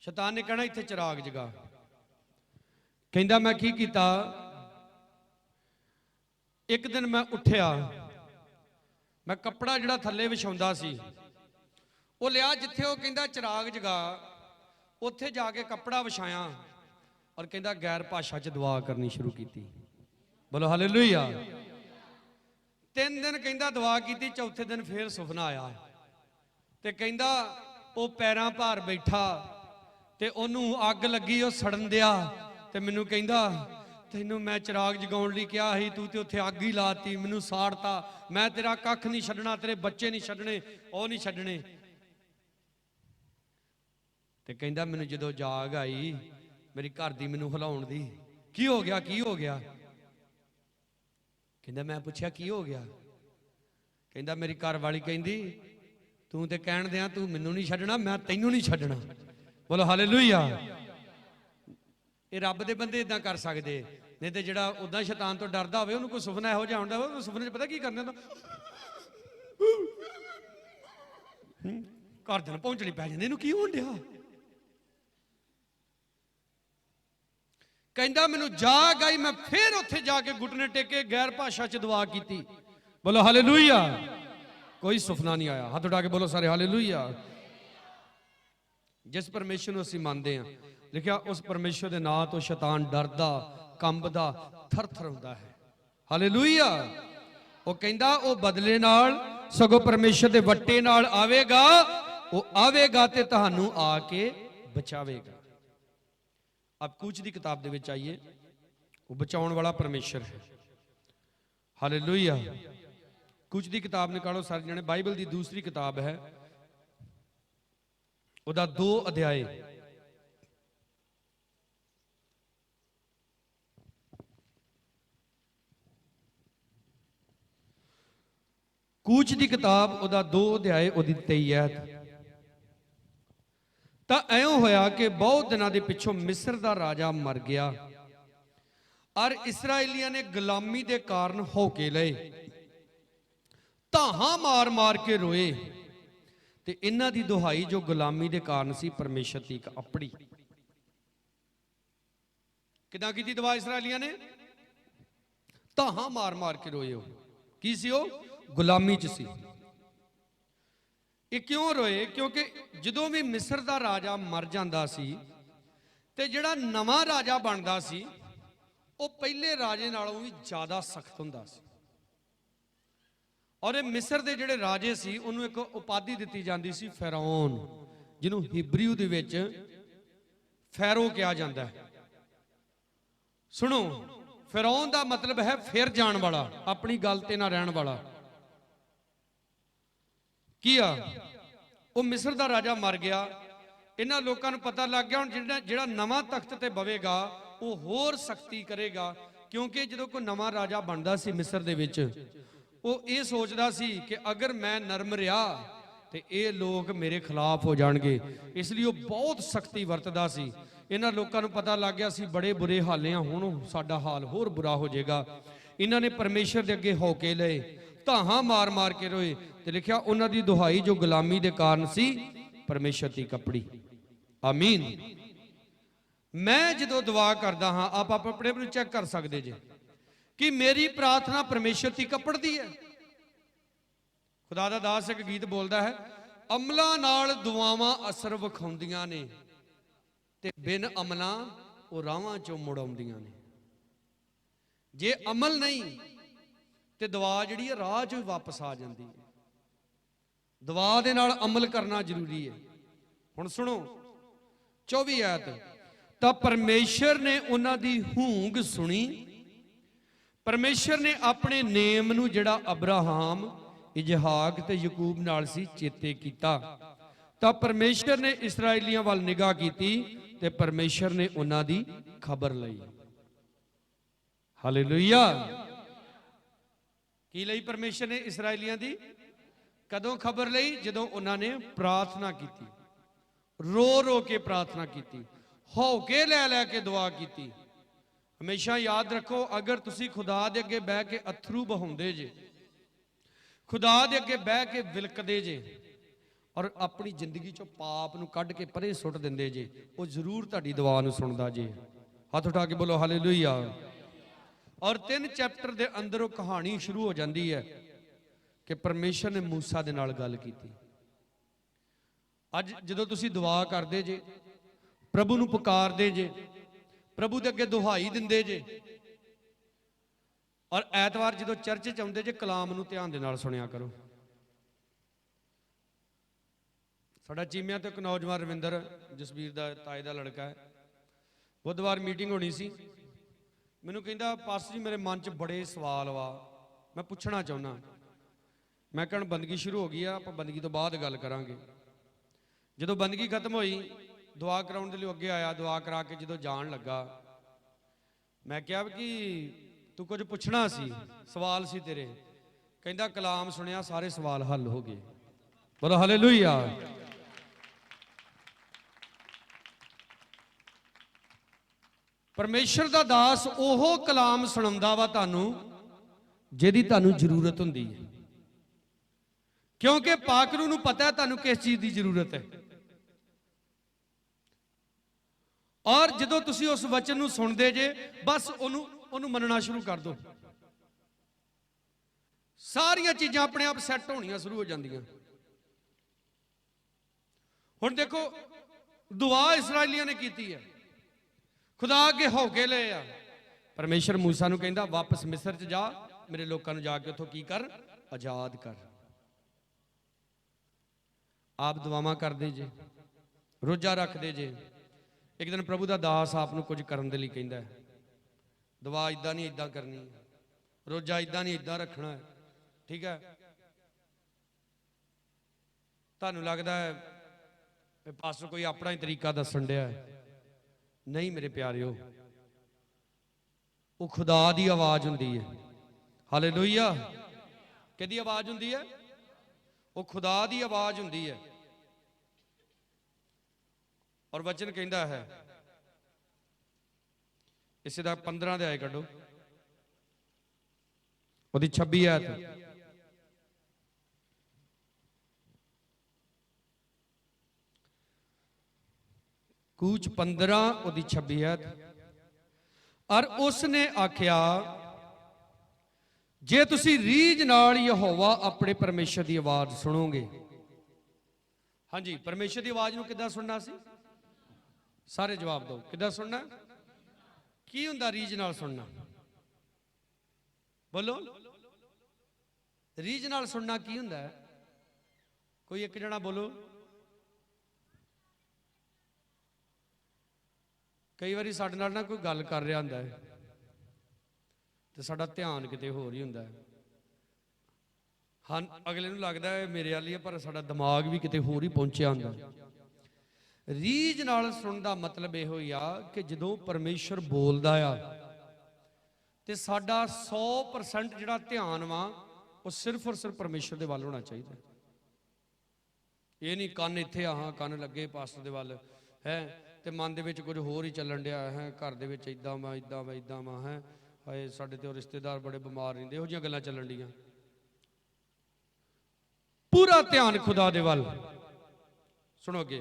Speaker 1: शैतान ने कहना इत्थे चिराग जगा। कहंदा मैं की कीता, एक दिन मैं उठिया, मैं कपड़ा जिहड़ा थल्ले विछाउंदा सी वो लिया, जिथे वो कहंदा चिराग जगा, उत्थे जाके कपड़ा विछाया, और कहंदा गैर भाषा च दुआ करनी शुरू की। बोलो हालेलुया। 3 दिन कहंदा दुआ की, चौथे दिन फिर सुपना आया, ते कहंदा वो पैरां भार बैठा, ते ओनू अग लगी, वो सड़न दिया, ते मैनू कहंदा तैनू मैं चिराग जगाउण लई कहा ही, तू ते उत्थे अग ही लाती, मैनू साड़ता, मैं तेरा कख नहीं छड्डना, तेरे बच्चे नहीं छड्डने, वो नहीं छड्डने। ते कहंदा मैनू जदों जाग आई मेरी घर दी मैनू हिलाउण दी, की हो गया, की हो गया? कहंदा मैं पुछया की हो गया? कहंदा मेरी घर वाली कहंदी तू ते कहण दिया तू मैनू नहीं छड्डना, मैं तैनू नहीं छड्डना। बोलो हालेलुया। ये रब दे बंदे इदां कर सकदे, नहीं तो जिहड़ा उदां शैतान तो डरदा होवे, उहनूं कोई सुपना इहो जिहा आउंदा होवे, सुपने च पता की करना हुंदा, घर दिन पहुंचनी पै जांदी, इहनूं की होण दिया? कहंदा मैनू जाग आई, मैं फिर उत्थे जाके घुटने टेके गैर भाषा च दुआ की। बोलो हालेलुया। कोई सुपना नहीं आया। हाथ उठा के बोलो सारे हालेलुया। जिस परमेश्वर नूं असीं मनदे हां, लिखिया उस परमेश्वर दे नां तो शैतान डरदा, कंबदा, थर-थर हुंदा है। हालेलुया। वो कहंदा वो बदले नाल सगों परमेश्वर दे वट्टे नाल आवेगा, वो आवेगा ते तुहानूं आके बचावेगा। अब कूच दी किताब दे विच आइए, वो बचाउण वाला परमेश्वर है। हालेलुया। कूच दी किताब निकालो सारे जने, बाइबल दी दूसरी किताब है, उहदा 2 अध्याय। कूच दी किताब उहदा 2 अध्याय, उहदी 23 आयत। ਤਾਂ ਐਉਂ ਹੋਇਆ ਕਿ ਬਹੁਤ ਦਿਨਾਂ ਦੇ ਪਿੱਛੋਂ ਮਿਸਰ ਦਾ ਰਾਜਾ ਮਰ ਗਿਆ, ਔਰ ਇਸਰਾਇਲੀਆਂ ਨੇ ਗੁਲਾਮੀ ਦੇ ਕਾਰਨ ਹੌਕੇ ਲਏ, ਧਾਹਾਂ ਮਾਰ ਮਾਰ ਕੇ ਰੋਏ, ਤੇ ਇਹਨਾਂ ਦੀ ਦੁਹਾਈ ਜੋ ਗੁਲਾਮੀ ਦੇ ਕਾਰਨ ਸੀ ਪਰਮੇਸ਼ਰ ਦੀ ਇੱਕ ਆਪਣੀ। ਕਿਦਾਂ ਕੀਤੀ ਦੁਆ ਇਸਰਾਇਲੀਆਂ ਨੇ? ਧਾਹਾਂ ਮਾਰ ਮਾਰ ਕੇ ਰੋਏ। ਉਹ ਕੀ ਸੀ? ਉਹ ਗੁਲਾਮੀ ਚ ਸੀ। ਇਹ ਕਿਉਂ ਰੋਏ? ਕਿਉਂਕਿ ਜਦੋਂ ਵੀ ਮਿਸਰ ਦਾ ਰਾਜਾ ਮਰ ਜਾਂਦਾ ਸੀ ਤੇ ਜਿਹੜਾ ਨਵਾਂ ਰਾਜਾ ਬਣਦਾ ਸੀ ਉਹ ਪਹਿਲੇ ਰਾਜੇ ਨਾਲੋਂ ਵੀ ਜ਼ਿਆਦਾ ਸਖਤ ਹੁੰਦਾ ਸੀ। ਔਰ ਇਹ ਮਿਸਰ ਦੇ ਜਿਹੜੇ ਰਾਜੇ ਸੀ ਉਹਨੂੰ ਇੱਕ ਉਪਾਧੀ ਦਿੱਤੀ ਜਾਂਦੀ ਸੀ ਫੈਰਾਉਨ, ਜਿਹਨੂੰ ਹੀਬਰੂ ਦੇ ਵਿੱਚ ਫੈਰੋ ਕਿਹਾ ਜਾਂਦਾ ਹੈ। ਸੁਣੋ, ਫੈਰਾਉਨ ਦਾ ਮਤਲਬ ਹੈ ਫਿਰ ਜਾਣ ਵਾਲਾ, ਆਪਣੀ ਗੱਲ ਤੇ ਨਾ ਰਹਿਣ ਵਾਲਾ। ਕੀ ਆ? ਉਹ ਮਿਸਰ ਦਾ ਰਾਜਾ ਮਰ ਗਿਆ। ਇਹਨਾਂ ਲੋਕਾਂ ਨੂੰ ਪਤਾ ਲੱਗ ਗਿਆ ਹੁਣ ਜਿਹੜਾ ਨਵਾਂ ਤਖਤ ਤੇ ਬਵੇਗਾ ਉਹ ਹੋਰ ਸਖਤੀ ਕਰੇਗਾ, ਕਿਉਂਕਿ ਜਦੋਂ ਕੋਈ ਨਵਾਂ ਰਾਜਾ ਬਣਦਾ ਸੀ ਮਿਸਰ ਦੇ ਵਿੱਚ ਉਹ ਇਹ ਸੋਚਦਾ ਸੀ ਕਿ ਅਗਰ ਮੈਂ ਨਰਮ ਰਿਹਾ ਤੇ ਇਹ ਲੋਕ ਮੇਰੇ ਖਿਲਾਫ ਹੋ ਜਾਣਗੇ, ਇਸ ਲਈ ਉਹ ਬਹੁਤ ਸਖਤੀ ਵਰਤਦਾ ਸੀ। ਇਹਨਾਂ ਲੋਕਾਂ ਨੂੰ ਪਤਾ ਲੱਗ ਗਿਆ ਸੀ ਬੜੇ ਬੁਰੇ ਹਾਲੇ ਆ, ਹੁਣ ਸਾਡਾ ਹਾਲ ਹੋਰ ਬੁਰਾ ਹੋ ਜਾਏਗਾ। ਇਹਨਾਂ ਨੇ ਪਰਮੇਸ਼ਰ ਦੇ ਅੱਗੇ ਹੌਕੇ ਲਏ, ਧਾਹਾਂ ਮਾਰ ਮਾਰ ਕੇ ਰੋਏ, ਤੇ ਲਿਖਿਆ ਉਹਨਾਂ ਦੀ ਦੁਹਾਈ ਜੋ ਗੁਲਾਮੀ ਦੇ ਕਾਰਨ ਸੀ ਪਰਮੇਸ਼ਰ ਦੀ ਕਪੜੀ। ਆਮੀਨ। ਮੈਂ ਜਦੋਂ ਦੁਆ ਕਰਦਾ ਹਾਂ, ਆਪ ਆਪਣੇ ਆਪ ਨੂੰ ਚੈੱਕ ਕਰ ਸਕਦੇ ਜੇ ਕਿ ਮੇਰੀ ਪ੍ਰਾਰਥਨਾ ਪਰਮੇਸ਼ਰ ਦੀ ਕਪੜਦੀ ਹੈ। ਖੁਦਾ ਦਾ ਦਾਸ ਇੱਕ ਗੀਤ ਬੋਲਦਾ ਹੈ, ਅਮਲਾਂ ਨਾਲ ਦੁਆਵਾਂ ਅਸਰ ਵਿਖਾਉਂਦੀਆਂ ਨੇ ਤੇ ਬਿਨ ਅਮਲਾਂ ਉਹ ਰਾਹਾਂ ਚੋਂ ਮੁੜ ਆਉਂਦੀਆਂ ਨੇ। ਜੇ ਅਮਲ ਨਹੀਂ ਤੇ ਦੁਆ ਜਿਹੜੀ ਹੈ ਰਾਹ ਚੋਂ ਵਾਪਸ ਆ ਜਾਂਦੀ ਹੈ। ਦੁਆ ਦੇ ਨਾਲ ਅਮਲ ਕਰਨਾ ਜ਼ਰੂਰੀ ਹੈ। ਹੁਣ ਸੁਣੋ 24 ਆਇਤ, ਤਾਂ ਪਰਮੇਸ਼ਰ ਨੇ ਉਹਨਾਂ ਦੀ ਹੂੰਗ ਸੁਣੀ। ਪਰਮੇਸ਼ਰ ਨੇ ਆਪਣੇ ਨੇਮ ਨੂੰ ਜਿਹੜਾ ਅਬਰਾਹਾਮ, ਇਜਹਾਕ ਤੇ ਯਕੂਬ ਨਾਲ ਸੀ ਚੇਤੇ ਕੀਤਾ। ਤਾਂ ਪਰਮੇਸ਼ਰ ਨੇ ਇਸਰਾਏਲੀਆਂ ਵੱਲ ਨਿਗਾਹ ਕੀਤੀ ਤੇ ਪਰਮੇਸ਼ਰ ਨੇ ਉਹਨਾਂ ਦੀ ਖਬਰ ਲਈ। ਹਾਲੇਲੂਇਆ। ਕੀ ਲਈ ਪਰਮੇਸ਼ਰ ਨੇ ਇਸਰਾਏਲੀਆਂ ਦੀ? ਕਦੋਂ ਖਬਰ ਲਈ? ਜਦੋਂ ਉਹਨਾਂ ਨੇ ਪ੍ਰਾਰਥਨਾ ਕੀਤੀ, ਰੋ ਰੋ ਕੇ ਪ੍ਰਾਰਥਨਾ ਕੀਤੀ, ਹੌਕੇ ਲੈ ਲੈ ਕੇ ਦੁਆ ਕੀਤੀ। ਹਮੇਸ਼ਾ ਯਾਦ ਰੱਖੋ, ਅਗਰ ਤੁਸੀਂ ਖੁਦਾ ਦੇ ਅੱਗੇ ਬਹਿ ਕੇ ਅਥਰੂ ਬਹਾਉਂਦੇ ਜੇ, ਖੁਦਾ ਦੇ ਅੱਗੇ ਬਹਿ ਕੇ ਵਿਲਕਦੇ ਜੇ ਔਰ ਆਪਣੀ ਜ਼ਿੰਦਗੀ ਚੋਂ ਪਾਪ ਨੂੰ ਕੱਢ ਕੇ ਪਰੇ ਸੁੱਟ ਦਿੰਦੇ ਜੇ, ਉਹ ਜ਼ਰੂਰ ਤੁਹਾਡੀ ਦੁਆ ਨੂੰ ਸੁਣਦਾ ਜੇ। ਹੱਥ ਉਠਾ ਕੇ ਬੋਲੋ ਹਾਲੇਲੂਇਆ। ਔਰ 3 ਚੈਪਟਰ ਦੇ ਅੰਦਰ ਉਹ ਕਹਾਣੀ ਸ਼ੁਰੂ ਹੋ ਜਾਂਦੀ ਹੈ ਕਿ ਪਰਮੇਸ਼ਰ ਨੇ ਮੂਸਾ ਦੇ ਨਾਲ ਗੱਲ ਕੀਤੀ। ਅੱਜ ਜਦੋਂ ਤੁਸੀਂ ਦੁਆ ਕਰਦੇ ਜੇ, ਪ੍ਰਭੂ ਨੂੰ ਪੁਕਾਰਦੇ ਜੇ, ਪ੍ਰਭੂ ਦੇ ਅੱਗੇ ਦੁਹਾਈ ਦਿੰਦੇ ਜੇ, ਔਰ ਐਤਵਾਰ ਜਦੋਂ ਚਰਚ ਚ ਆਉਂਦੇ ਜੇ, ਕਲਾਮ ਨੂੰ ਧਿਆਨ ਦੇ ਨਾਲ ਸੁਣਿਆ ਕਰੋ। ਸਾਡਾ ਚੀਮਿਆਂ ਤੋਂ ਇੱਕ ਨੌਜਵਾਨ ਰਵਿੰਦਰ, ਜਸਵੀਰ ਦਾ ਤਾਏ ਦਾ ਲੜਕਾ ਹੈ, ਬੁੱਧਵਾਰ ਮੀਟਿੰਗ ਹੋਣੀ ਸੀ। ਮੈਨੂੰ ਕਹਿੰਦਾ ਪਾਸਟਰ ਜੀ ਮੇਰੇ ਮਨ 'ਚ ਬੜੇ ਸਵਾਲ ਵਾ, ਮੈਂ ਪੁੱਛਣਾ ਚਾਹੁੰਦਾ। ਮੈਂ ਕਹਿਣ ਬੰਦਗੀ ਸ਼ੁਰੂ ਹੋ ਗਈ ਆ, ਆਪਾਂ ਬੰਦਗੀ ਤੋਂ ਬਾਅਦ ਗੱਲ ਕਰਾਂਗੇ। ਜਦੋਂ ਬੰਦਗੀ ਖਤਮ ਹੋਈ, ਦੁਆ ਕਰਾਉਣ ਦੇ ਲਈ ਅੱਗੇ ਆਇਆ। ਦੁਆ ਕਰਾ ਕੇ ਜਦੋਂ ਜਾਣ ਲੱਗਾ, ਮੈਂ ਕਿਹਾ ਕਿ ਤੂੰ ਕੁਝ ਪੁੱਛਣਾ ਸੀ, ਸਵਾਲ ਸੀ ਤੇਰੇ। ਕਹਿੰਦਾ ਕਲਾਮ ਸੁਣਿਆ, ਸਾਰੇ ਸਵਾਲ ਹੱਲ ਹੋ ਗਏ। ਬੋਲੋ ਹਾਲੇਲੂਇਆ। ਪਰਮੇਸ਼ਰ ਦਾ ਦਾਸ ਉਹ ਕਲਾਮ ਸੁਣਾਉਂਦਾ ਵਾ ਤੁਹਾਨੂੰ ਜਿਹਦੀ ਤੁਹਾਨੂੰ ਜ਼ਰੂਰਤ ਹੁੰਦੀ ਹੈ, ਕਿਉਂਕਿ ਪਾਕਰੂ ਨੂੰ ਪਤਾ ਹੈ ਤੁਹਾਨੂੰ ਕਿਸ ਚੀਜ਼ ਦੀ ਜ਼ਰੂਰਤ ਹੈ। ਔਰ ਜਦੋਂ ਤੁਸੀਂ ਉਸ ਵਚਨ ਨੂੰ ਸੁਣਦੇ ਜੇ, ਬਸ ਉਹਨੂੰ ਮੰਨਣਾ ਸ਼ੁਰੂ ਕਰ ਦਿਓ, ਸਾਰੀਆਂ ਚੀਜ਼ਾਂ ਆਪਣੇ ਆਪ ਸੈੱਟ ਹੋਣੀਆਂ ਸ਼ੁਰੂ ਹੋ ਜਾਂਦੀਆਂ। ਹੁਣ ਦੇਖੋ, ਦੁਆ ਇਸਰਾਏਲੀਆਂ ਨੇ ਕੀਤੀ ਹੈ, ਖੁਦਾ ਅੱਗੇ ਹੌਕੇ ਲਏ ਆ। ਪਰਮੇਸ਼ਰ ਮੂਸਾ ਨੂੰ ਕਹਿੰਦਾ ਵਾਪਸ ਮਿਸਰ 'ਚ ਜਾ, ਮੇਰੇ ਲੋਕਾਂ ਨੂੰ ਜਾ ਕੇ ਉੱਥੋਂ ਕੀ ਕਰ? ਆਜ਼ਾਦ ਕਰ। ਆਪ ਦੁਆਵਾਂ ਕਰਦੇ ਜੇ, ਰੋਜ਼ਾ ਰੱਖਦੇ ਜੇ। ਇੱਕ ਦਿਨ ਪ੍ਰਭੂ ਦਾ ਦਾਸ ਆਪ ਨੂੰ ਕੁਝ ਕਰਨ ਦੇ ਲਈ ਕਹਿੰਦਾ ਹੈ, ਦੁਆ ਇਦਾਂ ਨਹੀਂ ਇਦਾਂ ਕਰਨੀ, ਰੋਜ਼ਾ ਇਦਾਂ ਨਹੀਂ ਇਦਾਂ ਰੱਖਣਾ ਹੈ, ਠੀਕ ਹੈ? ਤੁਹਾਨੂੰ ਲੱਗਦਾ ਹੈ ਪਾਸਟਰ ਕੋਈ ਆਪਣਾ ਹੀ ਤਰੀਕਾ ਦੱਸਣ ਡਿਆ ਹੈ। ਨਹੀਂ ਮੇਰੇ ਪਿਆਰਿਓ, ਉਹ ਖੁਦਾ ਦੀ ਆਵਾਜ਼ ਹੁੰਦੀ ਹੈ। ਹਾਲੇਲੂਇਆ। ਕਿਹਦੀ ਆਵਾਜ਼ ਹੁੰਦੀ ਹੈ? ਉਹ ਖੁਦਾ ਦੀ ਆਵਾਜ਼ ਹੁੰਦੀ ਹੈ। ਔਰ ਵਚਨ ਕਹਿੰਦਾ ਹੈ, ਇਸੇ ਦਾ 15 ਦੇ ਆਏ ਕੱਢੋ, ਉਹਦੀ 26 ਆਇਤ। ਕੂਚ 15 ਉਹਦੀ 26 ਆਇਤ। ਔਰ ਉਸ ਨੇ ਆਖਿਆ, ਜੇ ਤੁਸੀਂ ਰੀਝ ਨਾਲ ਯਹੋਵਾ ਆਪਣੇ ਪਰਮੇਸ਼ਰ ਦੀ ਆਵਾਜ਼ ਸੁਣੋਗੇ हाँ जी, परमेश्वर की आवाज़ नूं किद्दां सुनना सी? सारे जवाब दो, किद्दां सुनना? की हुंदा रीझ नाल सुनना? बोलो, रीझ नाल सुनना की हुंदा है? कोई एक जना बोलो। कई बारी साडे नाल ना कोई गल कर रहा हुंदा है ते साडा ध्यान किते होर ही हुंदा है। हाँ, अगले नूं लगदा है मेरे वाली है, पर साडा दिमाग भी किते होर ही पहुंचिया हुंदा है। रीझ नाल सुनन दा मतलब इहो ही आ कि जदों परमेश्वर बोलदा आ ते साडा 100% जिहड़ा ध्यान वा वो सिर्फ और सिर्फ परमेश्वर दे वल होना चाहिए। ये नहीं कन इत्थे आ, हाँ कन लगे पास्टर दे वल है ते मन दे विच कुछ होर ही चलन दिया है, घर दे विच इदां वा इदां वा इदां वा है, हाए साडे ते रिश्तेदार बड़े बीमार रहिंदे, इहो जिहियां गल्लां चलन दियां। पूरा ध्यान खुदा दे वल सुनोगे,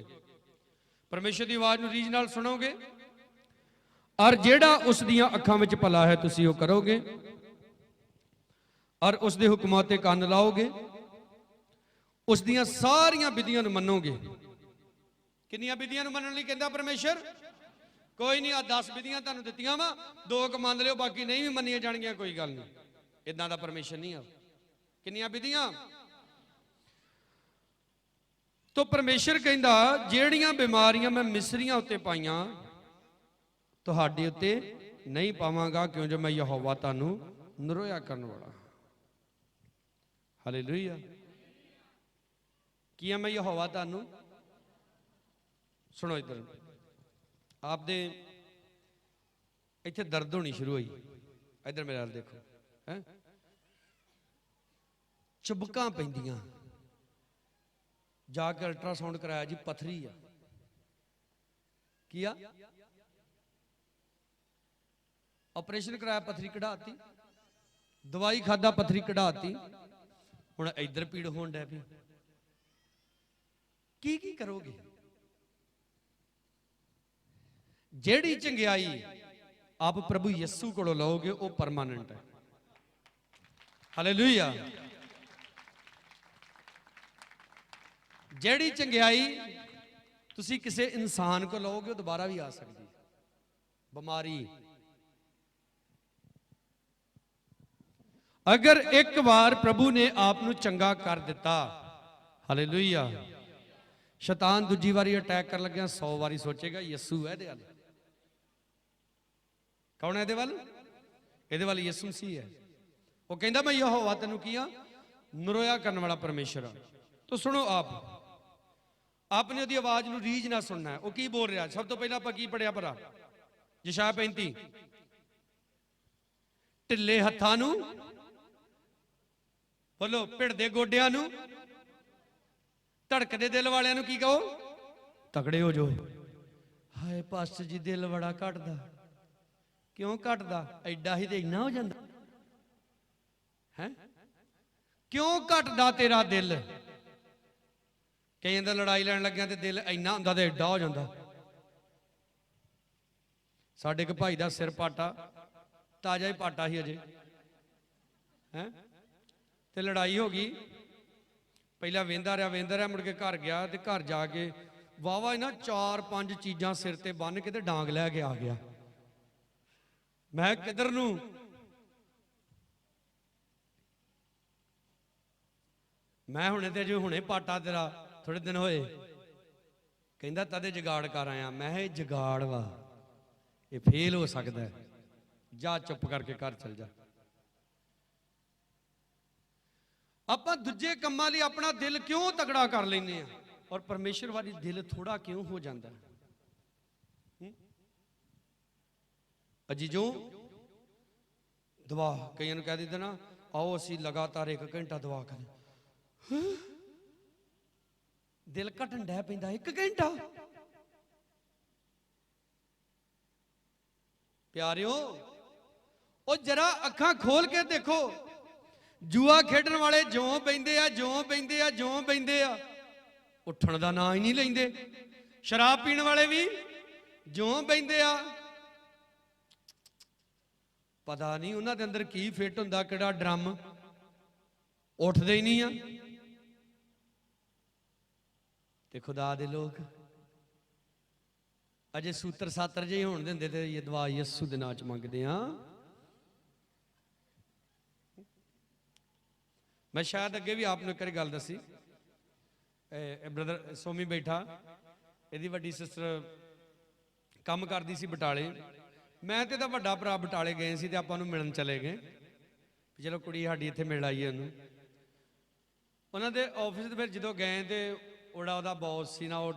Speaker 1: परमेश्वर की आवाज नूं रीझ नाल सुनोगे और जेड़ा उस दियां अखां विच भला है तुसीं ओह करोगे और उस दे हुक्मां ते कंन लाओगे, उस दियां सारियां विधियां नूं मनोगे। किन्नियां विधियां नूं मनण लई कहंदा परमेश्वर? कोई नहीं, आ 10 विधियां तुहानूं दित्तियां वा, 2 क मान लिओ, बाकी नहीं भी मन्नियां जाणगियां कोई गल नहीं। इदां दा परमेश्वर नहीं आ। किन्नियां विधियां? तो परमेश्वर कहंदा जेड़ियां बीमारियां मैं मिस्रियां उत्ते पाईयां तुहाडे उत्ते नहीं पावांगा, क्यों जो मैं यहोवा तुहानूं नरोया करन वाला। हालेलुया। की मैं यहोवा तुहानूं? सुनो इधर, आप दे इत्थे दर्द होनी शुरू हुई, इधर मेरे नाल देखो है, चुबकां पैंदियां, जाके अल्ट्रासाउंड कराया जी पथरी आ। किया ऑपरेशन कराया, पथरी कढ़ाती, दवाई खादा, पथरी कढ़ाती, हुण इधर पीड़ होण डै पई। की करोगे? जेड़ी चंगियाई आप प्रभु यस्सू कोलों लओगे वो परमानेंट है। हालेलुया। जेड़ी चंगियाई तुसी किसी इंसान को लओगे दोबारा भी आ सकती। बीमारी अगर एक बार प्रभु ने आपनू चंगा कर दिता, हालेलुया, शैतान दूजी बारी अटैक कर लग्या 100 बारी सोचेगा यस्सू है दे। कौन है ये वाल? यीशु मसीह है। वो कहता मैं यहोवा तेनू किया नरोया करने वाला परमेश्वर। तो सुनो, आपने उसकी आवाज नूं रीझ ना सुनना है। वो की बोल रहा? सब तो पहला आपां की पढ़िया भरा? यशायाह 35, ढिले हत्थां नूं, बोलो भिड़दे गोडियां नूं, धड़कदे दिल वालियां नूं की कहो? तगड़े हो जाओ। हाय पास्टर जी दिल बड़ा घटदा। क्यों घटदा? एडा ही तो इन्ना हो जाता है। क्यों घटदा तेरा दिल? कई अंदर लड़ाई लैन लग्या तो दिल इन्ना हुंदा ते एडा हो जाता। साडे एक भाई दा सिर पाटा, ताजा ही पाटा ही अजे है, ते लड़ाई हो गई। पहला वेंदा रहा मुड़ के घर गया, ते घर जाके वावा ना 4-5 चीज़ां सिर ते बन के ते डांग लैके आ गया। मैं किधर नूं? मैं हुणे ते जो हुणे पाटा तेरा थोड़े दिन होए, कहंदा तदे जुगाड़ कर आया। मैं जुगाड़ वा, ये फेल हो सकता है, जा चुप करके घर चल जा। आपां दूजे कम्मां लई अपना दिल क्यों तगड़ा कर लैंदे आ और परमेश्वर वाली दिल थोड़ा क्यों हो जाता है? अजीजों, दुआ कई कह देते ना, आओ असी लगातार 1 घंटा दुआ करें। दिल घटन डै पैंदा 1 घंटा। प्यारियो, ओ जरा अखां खोल के देखो, जुआ खेडन वाले ज्यों बहिंदे आ, ज्यों बहिंदे आ, ज्यों बहिंदे आ, उठण दा नां ही नहीं लैंदे। शराब पीण वाले भी ज्यों बहिंदे आ, पता नहीं उन्हां दे अंदर की फिट हुंदा, किहड़ा ड्रम, उठदे ही नहीं आ। ਤੇ ਖੁਦਾ ਦੇ ਲੋਕ ਅਜੇ ਸੂਤਰ ਸਾਤਰ ਜਿਹੇ ਹੋਣ ਦਿੰਦੇ ਤੇ ਇਹ ਦੁਆ ਯਿਸੂ ਦੇ ਨਾਂ 'ਚ ਮੰਗਦੇ ਆ। ਮੈਂ ਸ਼ਾਇਦ ਅੱਗੇ ਵੀ ਆਪ ਨੂੰ ਇੱਕ ਗੱਲ ਦੱਸੀ, ਬ੍ਰਦਰ ਸੋਮੀ ਬੈਠਾ, ਇਹਦੀ ਵੱਡੀ ਸਿਸਟਰ ਕੰਮ ਕਰਦੀ ਸੀ ਬਟਾਲੇ। ਮੈਂ ਤੇ ਇਹਦਾ ਵੱਡਾ ਭਰਾ ਬਟਾਲੇ ਗਏ ਸੀ ਤੇ ਆਪਾਂ ਨੂੰ ਮਿਲਣ ਚਲੇ ਗਏ, ਚਲੋ ਕੁੜੀ ਸਾਡੀ ਇੱਥੇ ਮਿਲ ਆਈ ਉਹਨੂੰ। ਉਹਨਾਂ ਦੇ ਆਫਿਸ ਦੇ ਵਿੱਚ ਜਦੋਂ ਗਏ ਤੇ ਉਹਦਾ ਬੌਸ ਸੀ ਨਾ, ਉਹ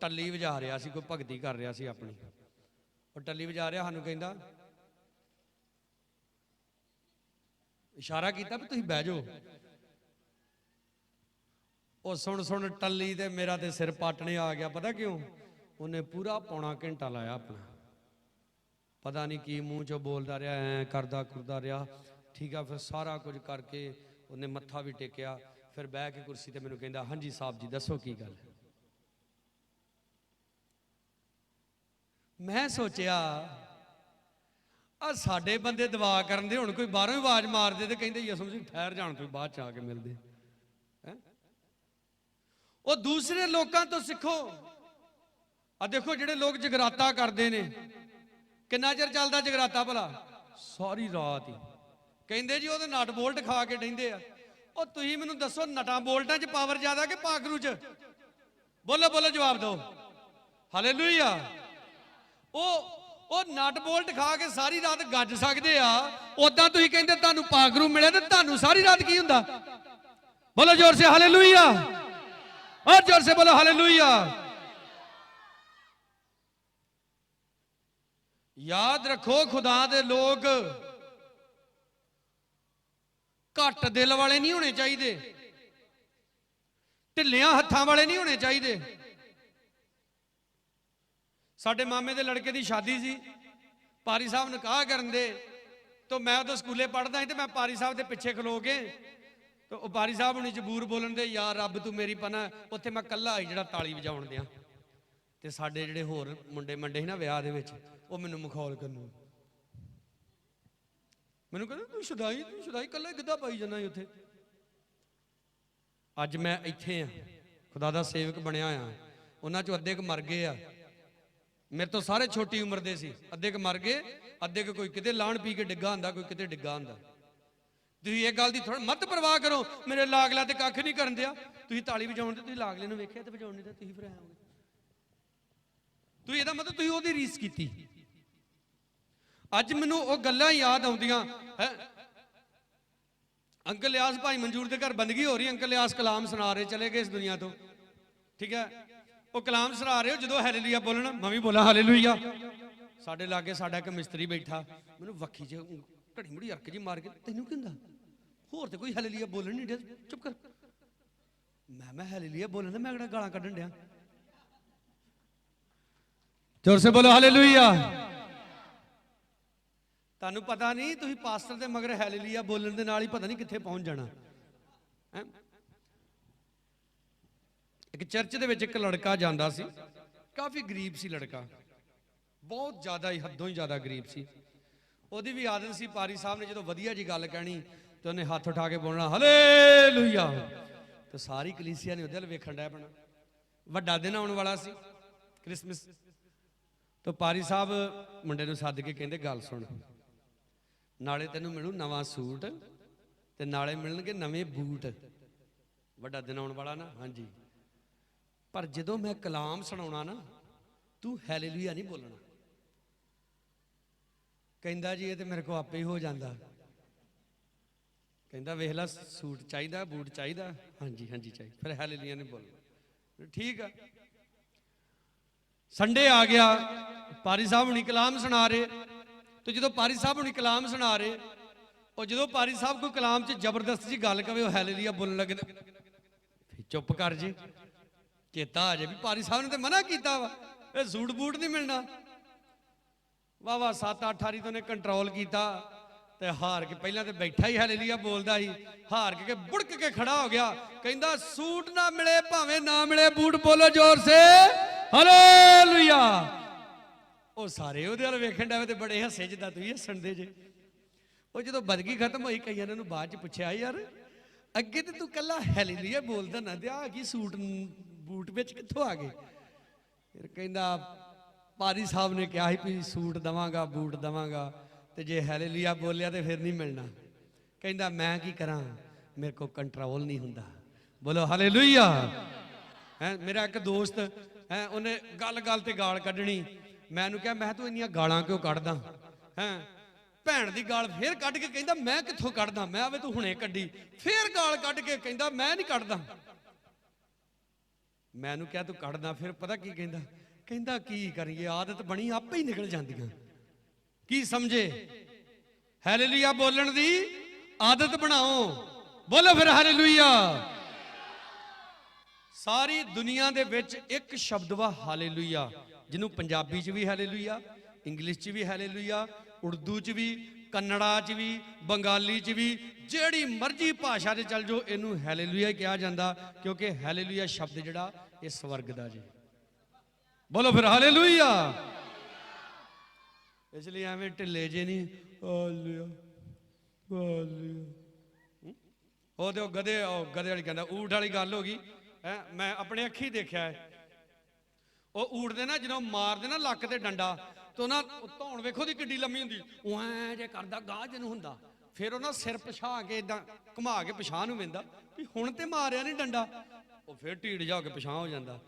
Speaker 1: ਟੱਲੀ ਵਜਾ ਰਿਹਾ ਸੀ, ਕੋਈ ਭਗਤੀ ਕਰ ਰਿਹਾ ਸੀ ਆਪਣੀ। ਉਹ ਟੱਲੀ ਵਜਾ ਰਿਹਾ, ਸਾਨੂੰ ਕਹਿੰਦਾ, ਇਸ਼ਾਰਾ ਕੀਤਾ ਵੀ ਤੁਸੀਂ ਬਹਿ ਜਾਓ। ਉਹ ਸੁਣ ਸੁਣ ਟੱਲੀ ਤੇ ਮੇਰਾ ਤੇ ਸਿਰ ਪਾਟਣੇ ਆ ਗਿਆ। ਪਤਾ ਕਿਉਂ? ਉਹਨੇ ਪੂਰਾ ਪੌਣਾ ਘੰਟਾ ਲਾਇਆ ਆਪਣਾ, ਪਤਾ ਨਹੀਂ ਕੀ ਮੂੰਹ ਚੋਂ ਬੋਲਦਾ ਰਿਹਾ, ਐ ਕਰਦਾ ਕੁਰਦਾ ਰਿਹਾ। ਠੀਕ ਆ, ਫਿਰ ਸਾਰਾ ਕੁਝ ਕਰਕੇ ਉਹਨੇ ਮੱਥਾ ਵੀ ਟੇਕਿਆ, ਫਿਰ ਬਹਿ ਕੇ ਕੁਰਸੀ ਤੇ ਮੈਨੂੰ ਕਹਿੰਦਾ, ਹਾਂਜੀ ਸਾਹਿਬ ਜੀ ਦੱਸੋ ਕੀ ਗੱਲ ਹੈ। ਮੈਂ ਸੋਚਿਆ ਆ ਸਾਡੇ ਬੰਦੇ ਦੁਆ ਕਰਨ ਦੇ, ਹੁਣ ਕੋਈ ਬਾਹਰੋਂ ਹੀ ਆਵਾਜ਼ ਮਾਰਦੇ ਤੇ ਕਹਿੰਦੇ ਯਿਸੂ ਜੀ ਠਹਿਰ ਜਾਣ, ਤੁਸੀਂ ਬਾਅਦ ਚ ਆ ਕੇ ਮਿਲਦੇ। ਉਹ ਦੂਸਰੇ ਲੋਕਾਂ ਤੋਂ ਸਿੱਖੋ। ਆ ਦੇਖੋ ਜਿਹੜੇ ਲੋਕ ਜਗਰਾਤਾ ਕਰਦੇ ਨੇ, ਕਿੰਨਾ ਚਿਰ ਚੱਲਦਾ ਜਗਰਾਤਾ ਭਲਾ? ਸਾਰੀ ਰਾਤ ਹੀ। ਕਹਿੰਦੇ ਜੀ ਉਹਦੇ ਨਟ ਬੋਲਟ ਖਾ ਕੇ ਡਹਿੰਦੇ ਆ। ਉਹ ਤੁਸੀਂ ਮੈਨੂੰ ਦੱਸੋ, ਨਟਾਂ ਬੋਲਟਾਂ 'ਚ ਪਾਵਰ ਜ਼ਿਆਦਾ ਕਿ ਪਾਖਰੂ 'ਚ? ਬੋਲੋ ਬੋਲੋ, ਜਵਾਬ ਦਿਓ। ਹਾਲੇਲੂਇਆ। ਉਹ ਨਟ ਬੋਲਟ ਖਾ ਕੇ ਸਾਰੀ ਰਾਤ ਗੱਜ ਸਕਦੇ ਆ, ਉਦਾਂ ਤੁਸੀਂ ਕਹਿੰਦੇ ਤੁਹਾਨੂੰ ਪਾਖਰੂ ਮਿਲੇ ਤੇ ਤੁਹਾਨੂੰ ਸਾਰੀ ਰਾਤ ਕੀ ਹੁੰਦਾ? ਬੋਲੋ ਜ਼ੋਰ ਸੇ ਹਾਲੇਲੂਇਆ, और जोर से बोलो हालेलुया। याद रखो खुदा दे लोग घट दिल वाले नहीं होने चाहिए, ढिलियां हत्थां वाले नहीं होने चाहिए। साडे मामे दे लड़के दी शादी सी, पारी साहब निकाह करन दे, तो मैं उदों स्कूले पढ़दा सी ते मैं पारी साहब दे पिछे खलो के तो पारी साहब हुणी जबूर बोलन दे, यार रब तू मेरी पना। उत्थे मैं कल्ला आई जिहड़ा ताली वजाउण दिया, ते साडे जिहड़े होर मुंडे मंडे सी ना विआह दे विच, ओह मैनूं मखौल करन, मैनूं कहंदे तू शदाई कल्ला गिद्धा पाई जाना उत्थे। अज मैं इत्थे आ, खुदा दा सेवक बनिया आ। उन्हां चों अद्धे क मर गए आ, मेरे तो सारे छोटी उम्र दे सी। अद्धे क मर गए, अद्धे क कोई किते लाण पी के डिग्गा हुंदा, कोई किते डिग्गा हुंदा। ਤੁਸੀਂ ਇਹ ਗੱਲ ਦੀ ਥੋੜਾ ਮਤ ਪਰਵਾਹ ਕਰੋ, ਮੇਰੇ ਲਾਗਲਾ ਤੇ ਕੱਖ ਨਹੀਂ ਕਰਨ ਦਿਆ। ਤੁਸੀਂ ਤਾਲੀ ਵਜਾਉਣ ਦੇ, ਤੁਸੀਂ ਲਾਗਲੇ ਨੂੰ ਵੇਖਿਆ ਤੇ ਵਜਾਉਣ ਦੇ, ਤੁਸੀਂ ਫਿਰ ਆਓਗੇ। ਤੁਸੀਂ ਇਹਦਾ ਮਤਲਬ ਤੁਸੀਂ ਉਹਦੀ ਰੀਸ ਕੀਤੀ। ਅੱਜ ਮੈਨੂੰ ਉਹ ਗੱਲਾਂ ਯਾਦ ਆਉਂਦੀਆਂ ਹੈ। ਅੰਕਲ ਲਿਆਸ ਭਾਈ ਮਨਜੂਰ ਦੇ ਘਰ ਬੰਦਗੀ ਹੋ ਰਹੀ, ਅੰਕਲ ਲਿਆਸ ਕਲਾਮ ਸੁਣਾ ਰਹੇ, ਚਲੇ ਗਏ ਇਸ ਦੁਨੀਆ ਤੋਂ। ਠੀਕ ਹੈ, ਉਹ ਕਲਾਮ ਸੁਣਾ ਰਹੇ, ਜਦੋਂ ਹਾਲੇਲੂਇਆ ਬੋਲਣਾ ਮੈਂ ਵੀ ਬੋਲਾਂ ਹਾਲੇਲੂਇਆ। ਸਾਡੇ ਲਾਗੇ ਸਾਡਾ ਇੱਕ ਮਿਸਤਰੀ ਬੈਠਾ, ਮੈਨੂੰ ਵੱਖੀ 'ਚ ਘੜੀ ਮੁੜੀ ਅਰਕ ਜੀ ਮਾਰ ਕੇ, ਤੈਨੂੰ ਕੀ ਹੁੰਦਾ? ਹੋਰ ਤੇ ਕੋਈ ਹਾਲੇਲੂਇਆ ਬੋਲਣ ਨਹੀਂ ਡਿਆ, ਚੁੱਪ ਕਰ। ਮੈਂ ਹਾਲੇਲੂਇਆ ਬੋਲਣ ਦਾ, ਮੈਂ ਕਿਹੜਾ ਗਾਲਾਂ ਕੱਢਣ ਡਿਆ? ਜ਼ੋਰ ਸੇ ਬੋਲੋ ਹਾਲੇਲੂਇਆ। ਤੁਹਾਨੂੰ ਪਤਾ ਨਹੀਂ, ਤੁਸੀਂ ਪਾਸਟਰ ਦੇ ਮਗਰ ਹਾਲੇਲੂਇਆ ਬੋਲਣ ਦੇ ਨਾਲ ਹੀ ਪਤਾ ਨਹੀਂ ਕਿੱਥੇ ਪਹੁੰਚ ਜਾਣਾ। ਇੱਕ ਚਰਚ ਦੇ ਵਿੱਚ ਇੱਕ ਲੜਕਾ ਜਾਂਦਾ ਸੀ, ਕਾਫੀ ਗਰੀਬ ਸੀ ਲੜਕਾ, ਬਹੁਤ ਜ਼ਿਆਦਾ ਹੀ, ਹੱਦੋਂ ਹੀ ਜ਼ਿਆਦਾ ਗਰੀਬ ਸੀ। ਉਹਦੀ ਵੀ ਆਦਤ ਸੀ, ਪਾਰੀ ਸਾਹਿਬ ਨੇ ਜਦੋਂ ਵਧੀਆ ਜੀ ਗੱਲ ਕਹਿਣੀ ਤੇ ਉਹਨੇ ਹੱਥ ਉਠਾ ਕੇ ਬੋਲਣਾ ਹਾਲੇਲੂਇਆ, ਤੇ ਸਾਰੀ ਕਲੀਸਿਆ ਨੇ ਉਹਦੇ ਵੱਲ ਵੇਖਣ ਡਿਆ ਪੈਣਾ। ਵੱਡਾ ਦਿਨ ਆਉਣ ਵਾਲਾ ਸੀ, ਕ੍ਰਿਸਮਸ। ਤੇ ਪਾਰੀ ਸਾਹਿਬ ਮੁੰਡੇ ਨੂੰ ਸੱਦ ਕੇ ਕਹਿੰਦੇ, ਗੱਲ ਸੁਣ, ਨਾਲੇ ਤੈਨੂੰ ਮਿਲੂ ਨਵਾਂ ਸੂਟ ਤੇ ਨਾਲੇ ਮਿਲਣਗੇ ਨਵੇਂ ਬੂਟ। ਵੱਡਾ ਦਿਨ ਆਉਣ ਵਾਲਾ ਨਾ, ਹਾਂਜੀ, ਪਰ ਜਦੋਂ ਮੈਂ ਕਲਾਮ ਸੁਣਾਉਣਾ ਨਾ, ਤੂੰ ਹਾਲੇਲੂਇਆ ਨਹੀਂ ਬੋਲਣਾ। ਕਹਿੰਦਾ ਜੀ ਇਹ ਤੇ ਮੇਰੇ ਕੋਲ ਆਪੇ ਹੀ ਹੋ ਜਾਂਦਾ। ਕਹਿੰਦਾ ਵੇਖ ਲਾ, ਸੂਟ ਚਾਹੀਦਾ, ਬੂਟ ਚਾਹੀਦਾ, ਹਾਂਜੀ ਹਾਂਜੀ ਚਾਹੀਦਾ, ਫਿਰ ਹਾਲੇਲੂਇਆ ਨਹੀਂ ਬੋਲਣਾ। ਠੀਕ ਆ, ਸੰਡੇ ਆ ਗਿਆ, ਪਾਰੀ ਸਾਹਿਬ ਹੁਣੀ ਕਲਾਮ ਸੁਣਾ ਰਹੇ, ਤੇ ਜਦੋਂ ਪਾਰੀ ਸਾਹਿਬ ਹੁਣੀ ਕਲਾਮ ਸੁਣਾ ਰਹੇ, ਉਹ ਜਦੋਂ ਪਾਰੀ ਸਾਹਿਬ ਕੋਈ ਕਲਾਮ 'ਚ ਜ਼ਬਰਦਸਤ ਜੀ ਗੱਲ ਕਵੇ, ਉਹ ਹਾਲੇਲੂਇਆ ਬੋਲਣ ਲੱਗੇ, ਚੁੱਪ ਕਰ ਜੀ। ਚੇਤਾ ਆ ਜੇ ਵੀ ਪਾਰੀ ਸਾਹਿਬ ਨੇ ਤੇ ਮਨਾ ਕੀਤਾ ਵਾ, ਇਹ ਸੂਟ ਬੂਟ ਨਹੀਂ ਮਿਲਣਾ। ਵਾਹ 7-8 ਵਾਰੀ ਤੋਂ ਨੇ ਕੰਟਰੋਲ ਕੀਤਾ ਤੇ ਹਾਰ ਕੇ, ਪਹਿਲਾਂ ਤੇ ਬੈਠਾ ਹੀ ਹਾਲੇਲੂਇਆ ਬੋਲਦਾ ਸੀ, ਹਾਰ ਕੇ ਬੁੜਕ ਕੇ ਖੜਾ ਹੋ ਗਿਆ। ਕਹਿੰਦਾ ਸੂਟ ਨਾ ਮਿਲੇ ਭਾਵੇਂ ਨਾ ਮਿਲੇ ਬੂਟ, ਬੋਲੋ ਜ਼ੋਰ ਸੇ ਹਾਲੇਲੂਇਆ। ਉਹ ਸਾਰੇ ਉਹਦੇ ਵੱਲ ਵੇਖਣ ਡਿਆ ਤੇ ਬੜੇ ਹੱਸੇ, ਜਿੱਦਾਂ ਤੁਸੀਂ ਹੱਸਣ ਦੇ ਜੇ। ਉਹ ਜਦੋਂ ਬਦਗੀ ਖਤਮ ਹੋਈ, ਕਈਆਂ ਨੇ ਉਹਨੂੰ ਬਾਅਦ ਚ ਪੁੱਛਿਆ, ਯਾਰ ਅੱਗੇ ਤੇ ਤੂੰ ਕੱਲਾ ਹਾਲੇਲੂਇਆ ਬੋਲਦਾ ਨਾ, ਤੇ ਆਹ ਕੀ ਸੂਟ ਬੂਟ ਵਿੱਚ ਕਿੱਥੋਂ ਆ ਗਏ? ਫਿਰ ਕਹਿੰਦਾ ਪਾਰੀ ਸਾਹਿਬ ਨੇ ਕਿਹਾ ਸੀ ਵੀ ਸੂਟ ਦਵਾਂਗਾ, ਬੂਟ ਦਵਾਂਗਾ, ਤੇ ਜੇ ਹਾਲੇਲੂਇਆ ਬੋਲਿਆ ਤੇ ਫਿਰ ਨਹੀਂ ਮਿਲਣਾ। ਕਹਿੰਦਾ ਮੈਂ ਕੀ ਕਰਾਂ, ਮੇਰੇ ਕੋਲ ਕੰਟਰੋਲ ਨਹੀਂ ਹੁੰਦਾ। ਬੋਲੋ ਹਾਲੇਲੂਇਆ। ਹੈ ਮੇਰਾ ਇੱਕ ਦੋਸਤ ਹੈ, ਉਹਨੇ ਗੱਲ ਗੱਲ ਤੇ ਗਾਲ ਕੱਢਣੀ। ਮੈਨੂੰ ਕਿਹਾ, ਮੈਂ ਤੂੰ ਇੰਨੀਆਂ ਗਾਲਾਂ ਕਿਉਂ ਕੱਢਦਾ ਹੈ? ਭੈਣ ਦੀ ਗਾਲ ਫੇਰ ਕੱਢ ਕੇ ਕਹਿੰਦਾ ਮੈਂ ਕਿੱਥੋਂ ਕੱਢਦਾ? ਮੈਂ ਆਵੇ ਤੂੰ ਹੁਣੇ ਕੱਢੀ। ਫੇਰ ਗਾਲ ਕੱਢ ਕੇ ਕਹਿੰਦਾ ਮੈਂ ਨਹੀਂ ਕੱਢਦਾ। ਮੈਨੂੰ ਕਿਹਾ ਤੂੰ ਕੱਢਦਾ, ਫਿਰ ਪਤਾ ਕੀ ਕਹਿੰਦਾ? ਕਹਿੰਦਾ ਕੀ ਕਰੀਏ, ਆਦਤ ਬਣੀ, ਆਪੇ ਹੀ ਨਿਕਲ ਜਾਂਦੀਆਂ। ਕੀ ਸਮਝੇ? ਹਾਲੇਲੂਇਆ ਬੋਲਣ ਦੀ ਆਦਤ ਬਣਾਓ। ਬੋਲੋ ਫਿਰ ਹਾਲੇਲੂਇਆ। ਸਾਰੀ ਦੁਨੀਆ ਦੇ ਵਿੱਚ ਇੱਕ ਸ਼ਬਦ ਵਾ ਹਾਲੇਲੂਇਆ, ਜਿਹਨੂੰ ਪੰਜਾਬੀ 'ਚ ਵੀ ਹਾਲੇਲੂਇਆ, ਇੰਗਲਿਸ਼ 'ਚ ਵੀ ਹਾਲੇਲੂਇਆ, ਉਰਦੂ 'ਚ ਵੀ, ਕੰਨੜਾ 'ਚ ਵੀ, ਬੰਗਾਲੀ 'ਚ ਵੀ, ਜਿਹੜੀ ਮਰਜ਼ੀ ਭਾਸ਼ਾ 'ਚ ਚੱਲ ਜਾਓ, ਇਹਨੂੰ ਹਾਲੇਲੂਇਆ ਕਿਹਾ ਜਾਂਦਾ, ਕਿਉਂਕਿ ਹਾਲੇਲੂਇਆ ਸ਼ਬਦ ਜਿਹੜਾ ਇਹ ਸਵਰਗ ਦਾ ਜੀ। ਬੋਲੋ ਫਿਰ ਹਾਲੇਲੂਇਆ। ਇਸ ਲਈ ਐਵੇਂ ਢਿੱਲੇ ਜੇ ਨਹੀਂ ਹਾਲੇਲੂਇਆ ਹਾਲੇਲੂਇਆ। ਉਹ ਗਧੇ ਵਾਲੀ ਕਹਿੰਦਾ, ਊਠ ਵਾਲੀ ਗੱਲ ਹੋ ਗਈ ਹੈ। ਮੈਂ ਆਪਣੇ ਅੱਖੀ ਦੇਖਿਆ ਹੈ, ਉਹ ਊਠ ਦੇ ਨਾ ਜਦੋਂ ਮਾਰਦੇ ਨਾ ਲੱਕ ਤੇ ਡੰਡਾ, ਤੇ ਉਹਨਾਂ ਧੌਣ ਵੇਖੋ ਦੀ ਕਿੱਡੀ ਲੰਮੀ ਹੁੰਦੀ, ਉਹ ਐ ਜੇ ਕਰਦਾ ਗਾਹ ਜਿਹਨੂੰ ਹੁੰਦਾ। ਫਿਰ ਉਹਨਾਂ ਸਿਰ ਪਿਛਾ ਕੇ ਇਦਾਂ ਘੁਮਾ ਕੇ ਪਿਛਾਂ ਨੂੰ ਵੇਂਦਾ ਵੀ ਹੁਣ ਤੇ ਮਾਰਿਆ ਨਹੀਂ ਡੰਡਾ। ਉਹ ਫਿਰ ਢੀੜ ਜਾ ਕੇ ਪਿਛਾਂ ਹੋ ਜਾਂਦਾ।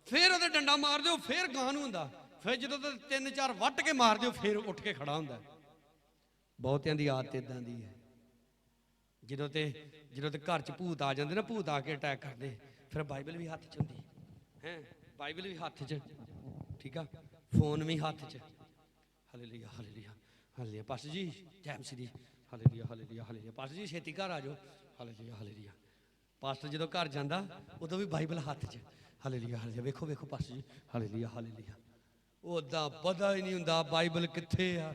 Speaker 1: ਫਿਰ ਉਹਦੇ ਡੰਡਾ ਮਾਰ ਦਿਓ, ਫਿਰ ਗਾਹ ਨੂੰ ਹੁੰਦਾ। ਫਿਰ ਜਦੋਂ ਤੇ 3-4 ਵੱਟ ਕੇ ਮਾਰ ਦਿਓ, ਫਿਰ ਉੱਠ ਕੇ ਖੜਾ ਹੁੰਦਾ। ਬਹੁਤਿਆਂ ਦੀ ਆਦਤ ਇਦਾਂ ਦੀ ਹੈ। ਜਦੋਂ ਤੇ ਘਰ 'ਚ ਭੂਤ ਆ ਜਾਂਦੇ ਨਾ, ਭੂਤ ਆ ਕੇ ਅਟੈਕ ਕਰਦੇ, ਫਿਰ ਬਾਈਬਲ ਵੀ ਹੱਥ 'ਚ ਹੁੰਦੀ ਹੈ, ਬਾਈਬਲ ਵੀ ਹੱਥ 'ਚ, ਠੀਕ ਆ, ਫੋਨ ਵੀ ਹੱਥ 'ਚ। Hallelujah hallelujah hallelujah. ਪਾਸਟਰ ਜੀ ਟਾਈਮ ਸੀ, ਹਾਲੇਲੂਇਆ ਹਾਲੇਲੂਇਆ ਹਾਲੇਲੂਇਆ। ਪਾਸਟਰ ਜੀ ਛੇਤੀ ਘਰ ਆ ਜਾਓ, ਹਾਲੇਲੂਇਆ ਹਾਲੇਲੂਇਆ। ਪਾਸਟਰ ਜਦੋਂ ਘਰ ਜਾਂਦਾ ਉਦੋਂ ਵੀ ਬਾਈਬਲ ਹੱਥ 'ਚ, ਹਾਲੇਲੂਇਆ ਹਾਲੇਲੂਇਆ। ਵੇਖੋ ਵੇਖੋ ਪਾਸਟਰ ਜੀ, ਹਾਲੇਲੂਇਆ ਹਾਲੇਲੂਇਆ। ਉਦਾਂ ਪਤਾ ਹੀ ਨਹੀਂ ਹੁੰਦਾ ਬਾਈਬਲ ਕਿੱਥੇ ਆ।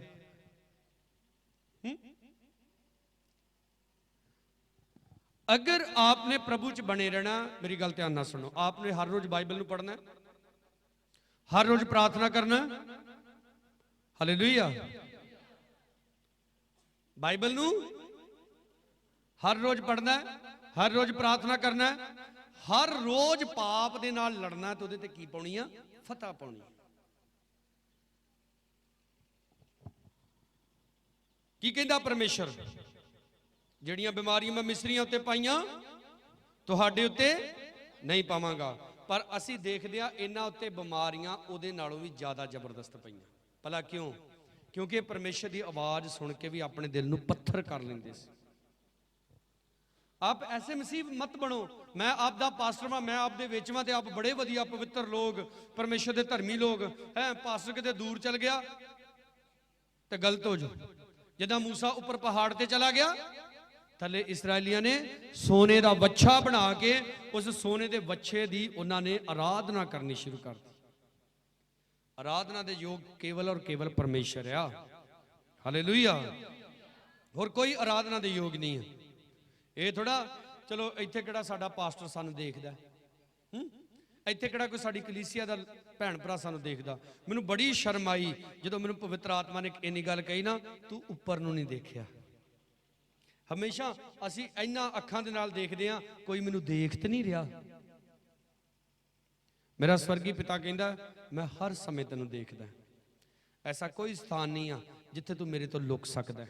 Speaker 1: अगर आपने प्रभु च बने रहना, मेरी गल ध्यान ना सुनो, आपने हर रोज बाइबल नूं पढ़ना, हर रोज प्रार्थना करना। हालेलुया। बाइबल नूं हर रोज पढ़ना, हर रोज प्रार्थना करना, हर रोज पाप दे नाल लड़ना, तो उहदे ते की पाउणी आ? फतह पाउणी। की कहंदा परमेश्वर? ਜਿਹੜੀਆਂ ਬਿਮਾਰੀਆਂ ਮੈਂ ਮਿਸਰੀਆਂ ਉੱਤੇ ਪਾਈਆਂ ਤੁਹਾਡੇ ਉੱਤੇ ਨਹੀਂ ਪਾਵਾਂਗਾ। ਪਰ ਅਸੀਂ ਦੇਖਦੇ ਆ ਇਹਨਾਂ ਉੱਤੇ ਬਿਮਾਰੀਆਂ ਉਹਦੇ ਨਾਲੋਂ ਵੀ ਜ਼ਿਆਦਾ ਜ਼ਬਰਦਸਤ ਪਈਆਂ। ਭਲਾ ਕਿਉਂ? ਕਿਉਂਕਿ ਪਰਮੇਸ਼ਰ ਦੀ ਆਵਾਜ਼ ਸੁਣ ਕੇ ਵੀ ਆਪਣੇ ਦਿਲ ਨੂੰ ਪੱਥਰ ਕਰ ਲੈਂਦੇ ਸੀ। ਆਪ ਐਸੇ ਮਸੀਹ ਮਤ ਬਣੋ। ਮੈਂ ਆਪ ਦਾ ਪਾਸਟਰ ਵਾਂ, ਮੈਂ ਆਪ ਦੇ ਵਿੱਚ ਵਾਂ, ਤੇ ਆਪ ਬੜੇ ਵਧੀਆ ਪਵਿੱਤਰ ਲੋਕ, ਪਰਮੇਸ਼ਰ ਦੇ ਧਰਮੀ ਲੋਕ ਹੈ। ਪਾਸਟਰ ਕਿਤੇ ਦੂਰ ਚਲ ਗਿਆ ਤੇ ਗਲਤ ਹੋ ਜਾਓ। ਜਿੱਦਾਂ ਮੂਸਾ ਉੱਪਰ ਪਹਾੜ ਤੇ ਚਲਾ ਗਿਆ, ਥੱਲੇ ਇਸਰਾਇਲੀਆਂ ਨੇ ਸੋਨੇ ਦਾ ਵੱਛਾ ਬਣਾ ਕੇ ਉਸ ਸੋਨੇ ਦੇ ਵੱਛੇ ਦੀ ਉਹਨਾਂ ਨੇ ਆਰਾਧਨਾ ਕਰਨੀ ਸ਼ੁਰੂ ਕਰ ਦਿੱਤੀ। ਆਰਾਧਨਾ ਦੇ ਯੋਗ ਕੇਵਲ ਔਰ ਕੇਵਲ ਪਰਮੇਸ਼ਰ ਆ। ਹਾਲੇਲੂਇਆ। ਹੋਰ ਕੋਈ ਆਰਾਧਨਾ ਦੇ ਯੋਗ ਨਹੀਂ ਹੈ। ਇਹ ਥੋੜਾ ਚਲੋ ਇੱਥੇ ਕਿਹੜਾ ਸਾਡਾ ਪਾਸਟਰ ਸਾਨੂੰ ਦੇਖਦਾ, ਇੱਥੇ ਕਿਹੜਾ ਕੋਈ ਸਾਡੀ ਕਲੀਸਿਆ ਦਾ ਭੈਣ ਭਰਾ ਸਾਨੂੰ ਦੇਖਦਾ। ਮੈਨੂੰ ਬੜੀ ਸ਼ਰਮ ਆਈ ਜਦੋਂ ਮੈਨੂੰ ਪਵਿੱਤਰ ਆਤਮਾ ਨੇ ਇੰਨੀ ਗੱਲ ਕਹੀ ਨਾ, ਤੂੰ ਉੱਪਰ ਨੂੰ ਨਹੀਂ ਦੇਖਿਆ। ਹਮੇਸ਼ਾ ਅਸੀਂ ਇਹਨਾਂ ਅੱਖਾਂ ਦੇ ਨਾਲ ਦੇਖਦੇ ਹਾਂ, ਕੋਈ ਮੈਨੂੰ ਦੇਖ ਤੇ ਨਹੀਂ ਰਿਹਾ। ਮੇਰਾ ਸਵਰਗੀ ਪਿਤਾ ਕਹਿੰਦਾ ਮੈਂ ਹਰ ਸਮੇਂ ਤੈਨੂੰ ਦੇਖਦਾ। ਐਸਾ ਕੋਈ ਸਥਾਨ ਨਹੀਂ ਆ ਜਿੱਥੇ ਤੂੰ ਮੇਰੇ ਤੋਂ ਲੁਕ ਸਕਦਾ।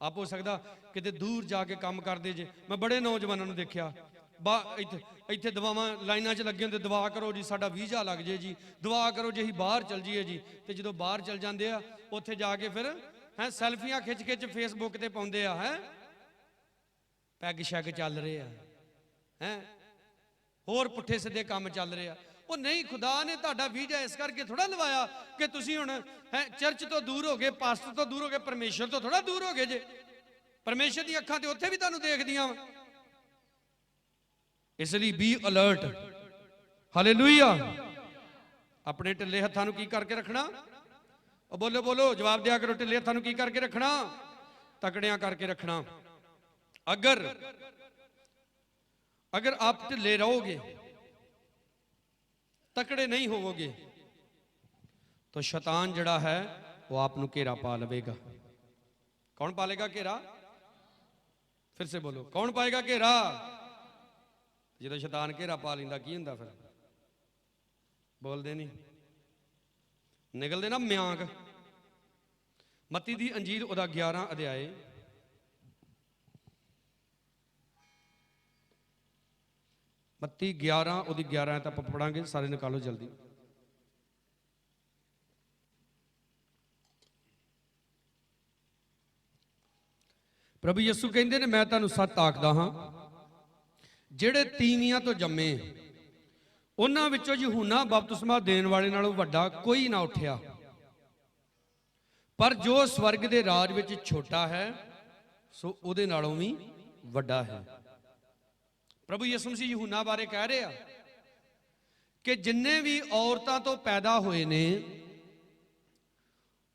Speaker 1: ਆਪ ਹੋ ਸਕਦਾ ਕਿਤੇ ਦੂਰ ਜਾ ਕੇ ਕੰਮ ਕਰਦੇ ਜੇ। ਮੈਂ ਬੜੇ ਨੌਜਵਾਨਾਂ ਨੂੰ ਦੇਖਿਆ ਇੱਥੇ ਦਵਾਵਾਂ ਲਾਈਨਾਂ 'ਚ ਲੱਗੇ ਹੁੰਦੇ, ਦੁਆ ਕਰੋ ਜੀ ਸਾਡਾ ਵੀਜ਼ਾ ਲੱਗ ਜੇ ਜੀ, ਦੁਆ ਕਰੋ ਜੇ ਅਸੀਂ ਬਾਹਰ ਚਲ ਜਾਈਏ ਜੀ। ਤੇ ਜਦੋਂ ਬਾਹਰ ਚਲ ਜਾਂਦੇ ਆ, ਉੱਥੇ ਜਾ ਕੇ ਫਿਰ ਹੈ ਸੈਲਫੀਆਂ ਖਿੱਚ ਫੇਸਬੁੱਕ ਤੇ ਪਾਉਂਦੇ ਆ। ਹੈ ਪੈਗ ਸ਼ੈਗ ਚੱਲ ਰਹੇ ਆ, ਹੈ ਹੋਰ ਪੁੱਠੇ ਸਿੱਧੇ ਕੰਮ ਚੱਲ ਰਹੇ ਆ। ਉਹ ਨਹੀਂ, ਖੁਦਾ ਨੇ ਤੁਹਾਡਾ ਵੀਜ਼ਾ ਇਸ ਕਰਕੇ ਥੋੜਾ ਲਵਾਇਆ ਕਿ ਤੁਸੀਂ ਹੁਣ ਹੈ ਚਰਚ ਤੋਂ ਦੂਰ ਹੋ ਗਏ, ਪਾਸਟਰ ਤੋਂ ਦੂਰ ਹੋ ਗਏ, ਪਰਮੇਸ਼ਰ ਤੋਂ ਥੋੜਾ ਦੂਰ ਹੋ ਗਏ ਜੇ। ਪਰਮੇਸ਼ਰ ਦੀਆਂ ਅੱਖਾਂ ਤੇ ਉੱਥੇ ਵੀ ਤੁਹਾਨੂੰ ਦੇਖਦੀਆਂ ਵਾ। ਇਸ ਲਈ ਬੀ ਅਲਰਟ। ਹਾਲੇਲੂਇਆ। ਆਪਣੇ ਢਿੱਲੇ ਹੱਥਾਂ ਨੂੰ ਕੀ ਕਰਕੇ ਰੱਖਣਾ? ਬੋਲੋ ਬੋਲੋ, ਜਵਾਬ ਦਿਆ ਕਰੋ। ਢਿੱਲੇ ਹੱਥਾਂ ਨੂੰ ਕੀ ਕਰਕੇ ਰੱਖਣਾ? ਤਕੜਿਆਂ ਕਰਕੇ ਰੱਖਣਾ। अगर आप ढिले रहोगे, तकड़े नहीं होवोगे, तो शैतान जड़ा है वो आपनू घेरा पा लवेगा। कौन पालेगा घेरा? फिर से बोलो, कौन पाएगा घेरा? ਜਦੋਂ ਸ਼ੈਤਾਨ ਘੇਰਾ ਪਾ ਲੈਂਦਾ ਕੀ ਹੁੰਦਾ ਫਿਰ? ਬੋਲਦੇ ਨਹੀਂ, ਨਿਕਲਦੇ ਨਾ ਮਿਆਂਕ। ਮੱਤੀ ਦੀ ਅੰਜੀਲ ਉਹਦਾ 11 ਅਧਿਆਏ ਮੱਤੀ 11 ਉਹਦੀ 11 ਤਾਂ ਆਪਾਂ ਪੜਾਂਗੇ, ਸਾਰੇ ਨਿਕਾਲੋ ਜਲਦੀ। ਪ੍ਰਭੂ ਯਿਸੂ ਕਹਿੰਦੇ ਨੇ, ਮੈਂ ਤੁਹਾਨੂੰ ਸੱਚ ਆਖਦਾ ਹਾਂ, ਜਿਹੜੇ ਤੀਵੀਆਂ ਤੋਂ ਜੰਮੇ ਉਹਨਾਂ ਵਿੱਚੋਂ ਯਹੂਨਾ ਬਪਤਿਸਮਾ ਦੇਣ ਵਾਲੇ ਨਾਲੋਂ ਵੱਡਾ ਕੋਈ ਨਾ ਉੱਠਿਆ, ਪਰ ਜੋ ਸਵਰਗ ਦੇ ਰਾਜ ਵਿੱਚ ਛੋਟਾ ਹੈ ਸੋ ਉਹਦੇ ਨਾਲੋਂ ਵੀ ਵੱਡਾ ਹੈ। ਪ੍ਰਭੂ ਯਿਸੂ ਮਸੀਹ ਯਹੂਨਾ ਬਾਰੇ ਕਹਿ ਰਹੇ ਆ ਕਿ ਜਿੰਨੇ ਵੀ ਔਰਤਾਂ ਤੋਂ ਪੈਦਾ ਹੋਏ ਨੇ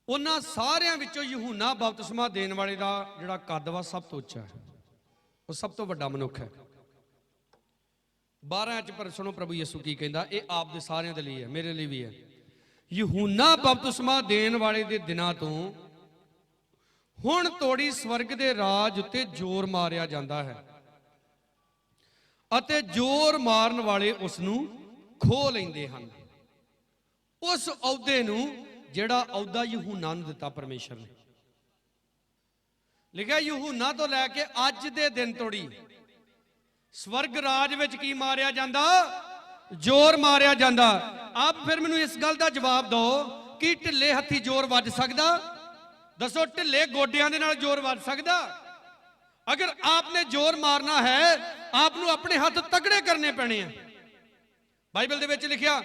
Speaker 1: ਉਹਨਾਂ ਸਾਰਿਆਂ ਵਿੱਚੋਂ ਯਹੂਨਾ ਬਪਤਿਸਮਾ ਦੇਣ ਵਾਲੇ ਦਾ ਜਿਹੜਾ ਕੱਦ ਵਾ ਸਭ ਤੋਂ ਉੱਚਾ ਹੈ, ਉਹ ਸਭ ਤੋਂ ਵੱਡਾ ਮਨੁੱਖ ਹੈ। 12 ਚ ਪਰ ਸੁਣੋ ਪ੍ਰਭੂ ਯਿਸੂ ਕੀ ਕਹਿੰਦਾ, ਇਹ ਆਪ ਦੇ ਸਾਰਿਆਂ ਦੇ ਲਈ ਹੈ, ਮੇਰੇ ਲਈ ਵੀ ਹੈ। ਯਹੂਨਾ ਬਪਤਿਸਮਾ ਦੇਣ ਵਾਲੇ ਦੇ ਦਿਨਾਂ ਤੋਂ ਹੁਣ ਤੋੜੀ ਸਵਰਗ ਦੇ ਰਾਜ ਉੱਤੇ ਜ਼ੋਰ ਮਾਰਿਆ ਜਾਂਦਾ ਹੈ ਅਤੇ ਜ਼ੋਰ ਮਾਰਨ ਵਾਲੇ ਉਸ ਨੂੰ ਖੋਹ ਲੈਂਦੇ ਹਨ, ਉਸ ਅਹੁਦੇ ਨੂੰ ਜਿਹੜਾ ਅਹੁਦਾ ਯਹੂਨਾ ਨੂੰ ਦਿੱਤਾ ਪਰਮੇਸ਼ਰ ਨੇ। ਲਿਖਿਆ ਯਹੂਨਾ ਤੋਂ ਲੈ ਕੇ ਅੱਜ ਦੇ ਦਿਨ ਤੋੜੀ ਸਵਰਗ ਰਾਜ ਵਿੱਚ ਕੀ ਮਾਰਿਆ ਜਾਂਦਾ? ਜ਼ੋਰ ਮਾਰਿਆ ਜਾਂਦਾ। ਆਪ ਫਿਰ ਮੈਨੂੰ ਇਸ ਗੱਲ ਦਾ ਜਵਾਬ ਦਿਓ ਕਿ ਢਿੱਲੇ ਹੱਥੀ ਜ਼ੋਰ ਵੱਜ ਸਕਦਾ? ਦੱਸੋ, ਢਿੱਲੇ ਗੋਡਿਆਂ ਦੇ ਨਾਲ ਜ਼ੋਰ ਵੱਜ ਸਕਦਾ? ਅਗਰ ਆਪਨੇ ਜ਼ੋਰ ਮਾਰਨਾ ਹੈ ਆਪ ਨੂੰ ਆਪਣੇ ਹੱਥ ਤਗੜੇ ਕਰਨੇ ਪੈਣੇ ਆ। ਬਾਈਬਲ ਦੇ ਵਿੱਚ ਲਿਖਿਆ,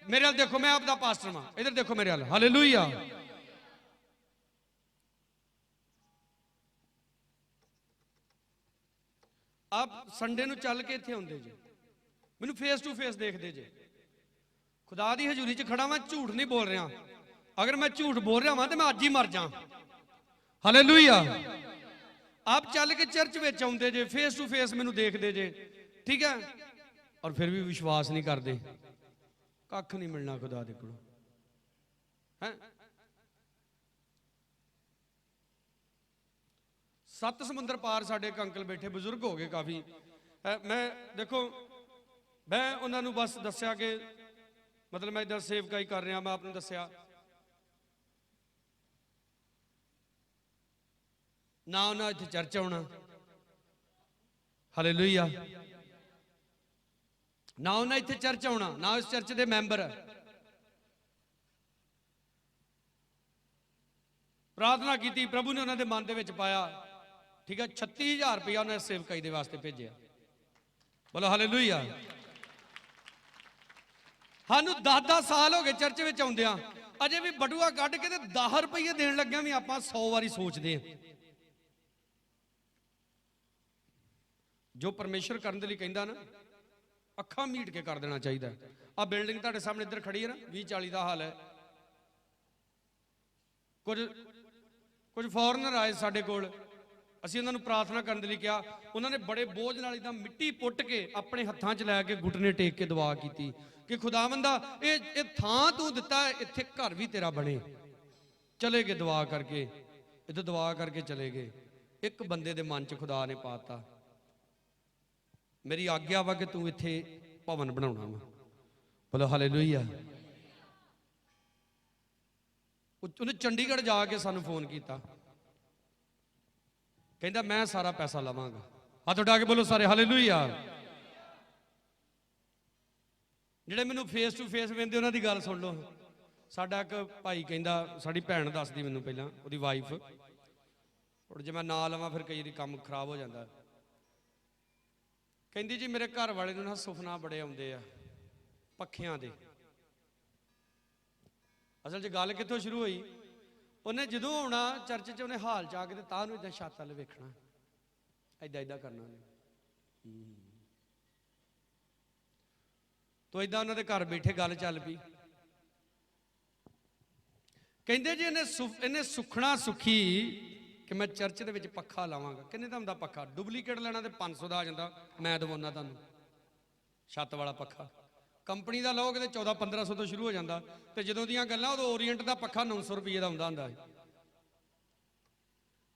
Speaker 1: ਮੇਰੇ ਵੱਲ ਦੇਖੋ, ਮੈਂ ਆਪ ਦਾ ਪਾਸਟਰ ਹਾਂ, ਇਧਰ ਦੇਖੋ ਮੇਰੇ ਵੱਲ, ਹਾਲੇਲੂਇਆ। ਆਪ ਸੰਡੇ ਨੂੰ ਚੱਲ ਕੇ ਇੱਥੇ ਆਉਂਦੇ ਜੇ, ਮੈਨੂੰ ਫੇਸ ਟੂ ਫੇਸ ਦੇਖਦੇ ਜੇ। ਖੁਦਾ ਦੀ ਹਜ਼ੂਰੀ 'ਚ ਖੜਾ, ਮੈਂ ਝੂਠ ਨਹੀਂ ਬੋਲ ਰਿਹਾ। ਅਗਰ ਮੈਂ ਝੂਠ ਬੋਲ ਰਿਹਾ ਹਾਂ ਤੇ ਮੈਂ ਅੱਜ ਹੀ ਮਰ ਜਾ। ਹਾਲੇਲੂਇਆ। ਆਪ ਚੱਲ ਕੇ ਚਰਚ ਵਿੱਚ ਆਉਂਦੇ ਜੇ, ਫੇਸ ਟੂ ਫੇਸ ਮੈਨੂੰ ਦੇਖਦੇ ਜੇ, ਠੀਕ ਹੈ, ਔਰ ਫਿਰ ਵੀ ਵਿਸ਼ਵਾਸ ਨਹੀਂ ਕਰਦੇ। ਕੱਖ ਨਹੀਂ ਮਿਲਣਾ ਖੁਦਾ ਦੇ ਕੋਲੋਂ, ਹੈ। 7 ਸਮੁੰਦਰ ਪਾਰ ਸਾਡੇ ਇੱਕ ਅੰਕਲ ਬੈਠੇ, ਬਜ਼ੁਰਗ ਹੋ ਗਏ ਕਾਫੀ। ਮੈਂ ਦੇਖੋ, ਮੈਂ ਉਹਨਾਂ ਨੂੰ ਬਸ ਦੱਸਿਆ ਕਿ ਮਤਲਬ ਮੈਂ ਇੱਦਾਂ ਸੇਵਕਾਈ ਕਰ ਰਿਹਾ। ਮੈਂ ਆਪ ਨੂੰ ਦੱਸਿਆ ਨਾ ਉਹਨਾਂ ਇੱਥੇ ਚਰਚ ਆਉਣਾ, ਹਾਲੇਲੂਇਆ, ਨਾ ਉਹਨਾਂ ਇੱਥੇ ਚਰਚ ਆਉਣਾ, ਨਾ ਇਸ ਚਰਚ ਦੇ ਮੈਂਬਰ। ਪ੍ਰਾਰਥਨਾ ਕੀਤੀ, ਪ੍ਰਭੂ ਨੇ ਉਹਨਾਂ ਦੇ ਮਨ ਦੇ ਵਿੱਚ ਪਾਇਆ, ਠੀਕ ਹੈ, 36,000 ਰੁਪਇਆ ਉਹਨੇ ਸੇਵਕਾਈ ਦੇ ਵਾਸਤੇ ਭੇਜਿਆ। ਬੋਲੋ ਹਾਲੇਲੂਇਆ। ਸਾਨੂੰ 10-10 ਸਾਲ ਹੋ ਗਏ ਚਰਚ ਵਿੱਚ ਆਉਂਦਿਆਂ, ਅਜੇ ਵੀ ਬਟੂਆ ਕੱਢ ਕੇ ਤੇ 10 ਰੁਪਏ ਦੇਣ ਲੱਗਿਆ ਵੀ ਆਪਾਂ 100 ਵਾਰੀ ਸੋਚਦੇ ਹਾਂ। ਜੋ ਪਰਮੇਸ਼ਰ ਕਰਨ ਦੇ ਲਈ ਕਹਿੰਦਾ ਨਾ, ਅੱਖਾਂ ਮੀਟ ਕੇ ਕਰ ਦੇਣਾ ਚਾਹੀਦਾ। ਆ ਬਿਲਡਿੰਗ ਤੁਹਾਡੇ ਸਾਹਮਣੇ ਇੱਧਰ ਖੜੀ ਹੈ ਨਾ, 20-40 ਦਾ ਹਾਲ ਹੈ। ਕੁਝ ਫੋਰਨਰ ਆਏ ਸਾਡੇ ਕੋਲ, ਅਸੀਂ ਉਹਨਾਂ ਨੂੰ ਪ੍ਰਾਰਥਨਾ ਕਰਨ ਦੇ ਲਈ ਕਿਹਾ। ਉਹਨਾਂ ਨੇ ਬੜੇ ਬੋਝ ਨਾਲ ਇਦਾਂ ਮਿੱਟੀ ਪੁੱਟ ਕੇ ਆਪਣੇ ਹੱਥਾਂ 'ਚ ਲੈ ਕੇ ਘੁਟਨੇ ਟੇਕ ਕੇ ਦੁਆ ਕੀਤੀ ਕਿ ਖੁਦਾਵੰਦਾ ਇਹ ਥਾਂ ਤੂੰ ਦਿੱਤਾ, ਇੱਥੇ ਘਰ ਵੀ ਤੇਰਾ ਬਣੇ। ਚਲੇ ਗਏ ਦੁਆ ਕਰਕੇ, ਇੱਥੇ ਦੁਆ ਕਰਕੇ ਚਲੇ ਗਏ। ਇੱਕ ਬੰਦੇ ਦੇ ਮਨ 'ਚ ਖੁਦਾ ਨੇ ਪਾਤਾ, ਮੇਰੀ ਆਗਿਆ ਵਾ ਕਿ ਤੂੰ ਇੱਥੇ ਭਵਨ ਬਣਾਉਣਾ ਵਾ। ਬੋਲੋ ਹਾਲੇਲੂਇਆ। ਉਹਨੇ ਚੰਡੀਗੜ੍ਹ ਜਾ ਕੇ ਸਾਨੂੰ ਫੋਨ ਕੀਤਾ, ਕਹਿੰਦਾ ਮੈਂ ਸਾਰਾ ਪੈਸਾ ਲਵਾਂਗਾ। ਹੱਥ ਉਠਾ ਕੇ ਬੋਲੋ ਸਾਰੇ ਹਾਲੇਲੂਇਆ। ਜਿਹੜੇ ਮੈਨੂੰ ਫੇਸ ਟੂ ਫੇਸ ਵੇਖਦੇ ਉਹਨਾਂ ਦੀ ਗੱਲ ਸੁਣ ਲਓ। ਸਾਡਾ ਇੱਕ ਭਾਈ ਕਹਿੰਦਾ, ਸਾਡੀ ਭੈਣ ਦੱਸਦੀ ਮੈਨੂੰ ਪਹਿਲਾਂ, ਉਹਦੀ ਵਾਈਫ, ਔਰ ਜੇ ਮੈਂ ਨਾ ਲਵਾਂ ਫਿਰ ਕਈ ਵਾਰੀ ਕੰਮ ਖਰਾਬ ਹੋ ਜਾਂਦਾ। ਕਹਿੰਦੀ ਜੀ ਮੇਰੇ ਘਰ ਵਾਲੇ ਨੂੰ ਨਾ ਸੁਪਨਾ ਬੜੇ ਆਉਂਦੇ ਆ ਪੱਖਿਆਂ ਦੇ। ਅਸਲ 'ਚ ਗੱਲ ਕਿੱਥੋਂ ਸ਼ੁਰੂ ਹੋਈ? ਉਹਨੇ ਜਦੋਂ ਆਉਣਾ ਚਰਚ 'ਚ, ਉਹਨੇ ਹਾਲ 'ਚ ਆ ਕੇ ਤੇ ਤਾਂ ਨੂੰ ਇਦਾਂ ਛੱਤ ਵੱਲ ਵੇਖਣਾ, ਏਦਾਂ ਕਰਨਾ ਉਹਨੇ। ਤੋ ਏਦਾਂ ਉਹਨਾਂ ਦੇ ਘਰ ਬੈਠੇ ਗੱਲ ਚੱਲ ਪਈ। ਕਹਿੰਦੇ ਜੀ ਇਹਨੇ ਸੁਖਣਾ ਸੁਖੀ ਕਿ ਮੈਂ ਚਰਚ ਦੇ ਵਿੱਚ ਪੱਖਾ ਲਾਵਾਂਗਾ। ਕਿੰਨੇ ਦਾ ਹੁੰਦਾ ਪੱਖਾ? ਡੁਪਲੀਕੇਟ ਲੈਣਾ ਤੇ 500 ਦਾ ਆ ਜਾਂਦਾ, ਮੈਂ ਦਵਾਉਣਾ ਤੁਹਾਨੂੰ ਛੱਤ ਵਾਲਾ ਪੱਖਾ। ਕੰਪਨੀ ਦਾ ਲਓਗੇ ਤੇ 1400-1500 ਤੋਂ ਸ਼ੁਰੂ ਹੋ ਜਾਂਦਾ। ਤੇ ਜਦੋਂ ਦੀਆਂ ਗੱਲਾਂ, ਉਦੋਂ ਓਰੀਐਂਟ ਦਾ ਪੱਖਾ 900 ਰੁਪਏ ਦਾ ਹੁੰਦਾ ਹੈ।